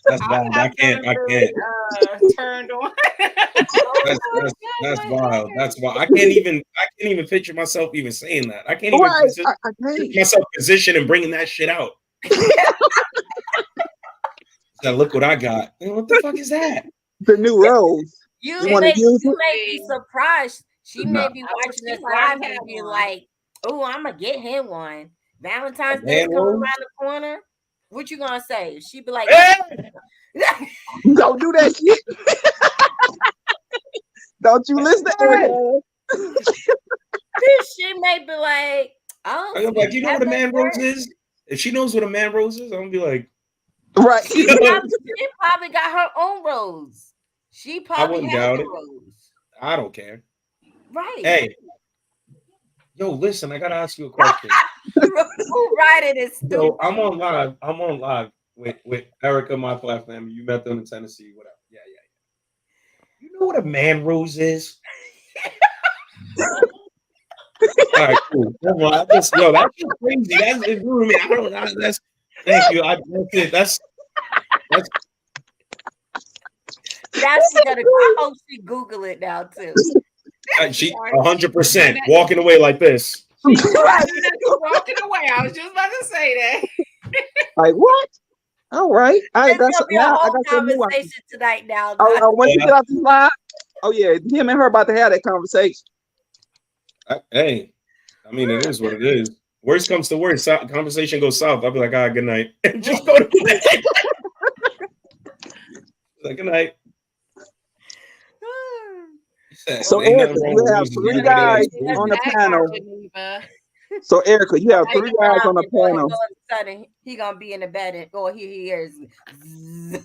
That's I'm wild. I not can't. gonna be turned on. That's wild. That's wild. I can't even picture myself even saying that. I can't even Right. picture I can't. myself position and bringing that shit out. Now look what I got. What the fuck is that? The new rose. You wanna may use it? be surprised. She may be I wish watching she this might live have and had be one. like, "Oh, I'm gonna get him one." Valentine's A Day man coming rose? around the corner. What you gonna say? She be like, Hey! Don't do that shit. Don't you listen to Erica. She may be like, oh, I'm like, you know what a man rose is? If she knows what a man rose is, I'm gonna be like, Right. She probably got her own rose. She I probably wouldn't has doubt a it. rose. I don't care. Right. Hey, yo, listen, I gotta ask you a question. Who riding is stupid? So I'm on live with Erica, my platform. You met them in Tennessee, whatever. Yeah. You know what a man rose is? All right, cool. That's just crazy. That's it grew me. I don't know. That's thank you. That's it. That's Now she gonna. I hope she Google it now too. she 100% walking away like this. She's walking away. I was just about to say that. Like what? All right. I It's got gonna be a now. I whole got some new. conversation tonight. Now, Oh, once you get off the live. Oh yeah, him and her about to have that conversation. Hey, I mean, it is what it is. Worst comes to worst, conversation goes south. I'll be like, all right, good night. And just go to bed. Like, good night. So Erica, you have 3 guys on the panel. So Erica, you have 3 guys on the panel. All of a sudden, he gonna be in the bed and go. He hears. He gonna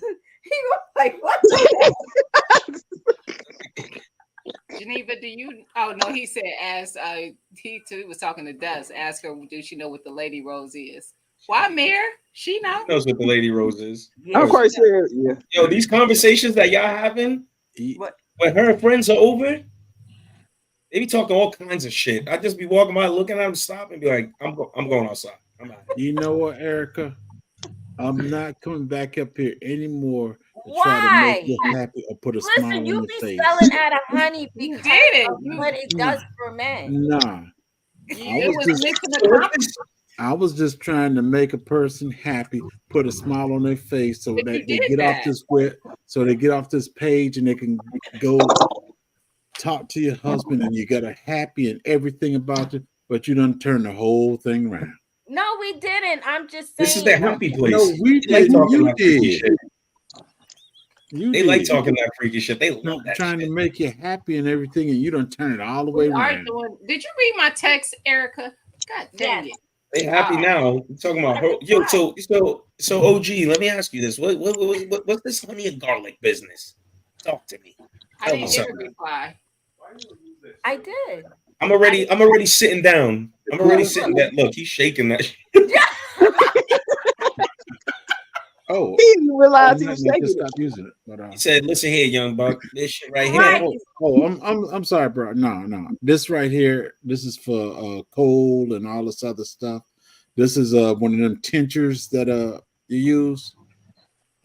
like what? Geneva, do you? Oh no, he said ask. He too was talking to Dust. Ask her, does she know what the Lady Rose is? Why, Mayor? She knows. She knows what the Lady Rose is. I'm quite sure. Yeah. Yo, these conversations that y'all having when her friends are over, they be talking all kinds of shit. I just be walking by, looking at them, stop, and be like, I'm going outside. I'm out. You know what, Erica? I'm not coming back up here anymore to try to Why? make you happy or put a smile Listen, on you your be face. selling out of honey because of what it does for men. Nah. I was just trying to make a person happy, put a smile on their face so that they get off this page and they can go talk to your husband and you got a happy and everything about you, but you done turn the whole thing around. No, we didn't. I'm just saying. This is their happy place. No, we did. You did. They like talking that freaky shit. They love that trying shit. to make you happy and everything, and you don't turn it all the way around. Did you read my text, Erica? God dang it. They happy now. We're talking about her. Yo, so OG, let me ask you this. What's this honey and garlic business? Talk to me. I didn't get a reply. I did. I'm already sitting down. I'm already sitting there. Look, he's shaking that shit. Oh, he didn't realize he was shaking. Stop using it. But, he said, "Listen here, young buck. This shit right here." I'm sorry, bro. No. This right here. This is for cold and all this other stuff. This is one of them tinctures that you use.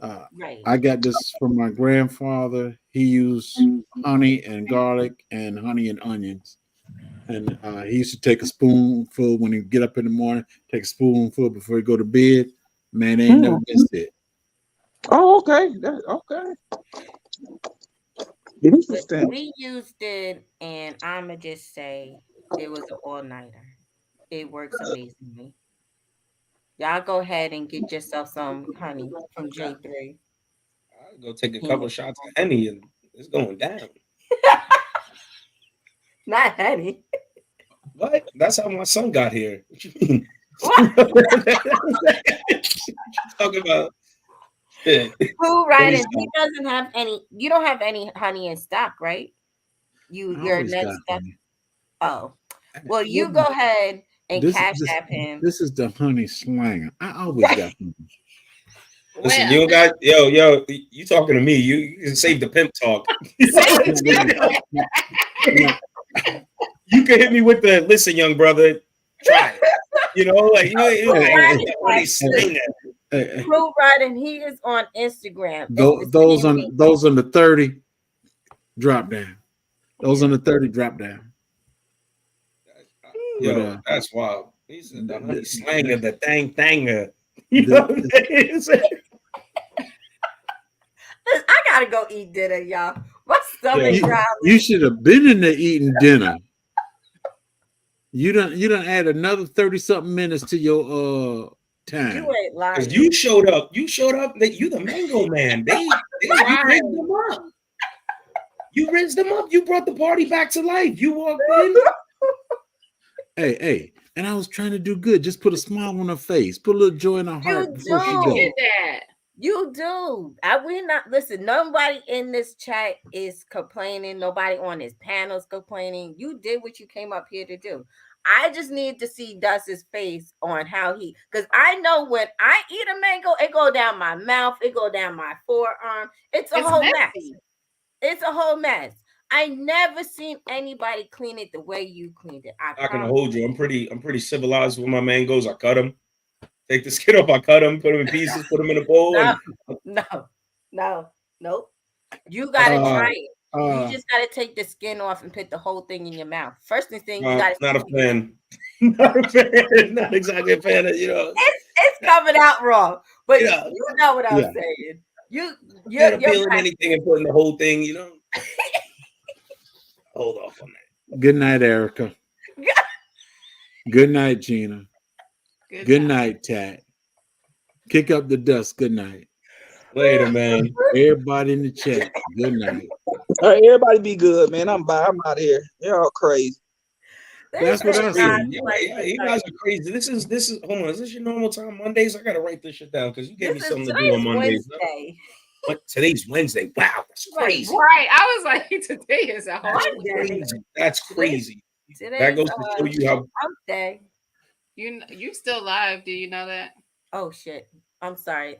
Right. I got this from my grandfather. He used honey and garlic and honey and onions. And he used to take a spoonful when he get up in the morning, take a spoonful before he go to bed. Man, they ain't never missed it. Oh, okay. Okay. Interesting. We used it, and I'ma just say it was an all-nighter. It works amazingly. Y'all go ahead and get yourself some honey from J3. I'll go take a couple shots of honey, and it's going down. Not honey. What? That's how my son got here. What you mean? Talking about Who riding? He doesn't have any. You don't have any honey in stock, right? Your next step. Oh, well, you go ahead and cash app him. This is the honey slanger. I always got honey. Listen, you got yo. You talking to me? You can save the pimp talk. You can hit me with the listen, young brother. Try it. You know, like Crew riding. He is on Instagram. Those on the 30 drop down. Those on the 30 drop down. Yo, that's wild. He's the slanger, the thanger. You know what I'm saying? I gotta go eat dinner, y'all. My stomach growling. You should have been in there eating dinner. You don't add another 30-something minutes to your time. You ain't lying. Because you showed up. That you the mango man. They rigged them up. You rinsed them up. You brought the party back to life. You walked in. Hey, and I was trying to do good. Just put a smile on her face, put a little joy in her heart before she You goes. did that. You do. We not listen. Nobody in this chat is complaining. Nobody on this panel is complaining. You did what you came up here to do. I just need to see Dust's face on how he, because I know when I eat a mango, it go down my mouth, it go down my forearm. It's a whole mess. It's a whole mess. I never seen anybody clean it the way you cleaned it. I can hold you. I'm pretty civilized with my mangoes. I cut them. Take the skin off. I cut them. Put them in pieces. Put them in a bowl. Nope. You gotta try it. You just gotta take the skin off and put the whole thing in your mouth. First thing you gotta. Not a fan. Not a fan. Not exactly a fan of, you know. It's coming out wrong, but Yeah. you know what I'm saying. You're peeling anything and putting the whole thing, you know. Hold off on that. Good night, Erica. Good night, Gina. Good night, Tat. Kick up the dust. Good night. Later, man. Everybody in the chat. Good night. All right, everybody be good, man. I'm out of here. You're all crazy. That's what I said. You guys are crazy. This is hold on. Is this your normal time? Mondays? I gotta write this shit down because you gave me something to do on Mondays. What? Today's Wednesday. Wow, that's crazy. Right. I was like, today is a holiday. That's crazy. That goes to show you how. Day. You still live? Do you know that? Oh shit! I'm sorry.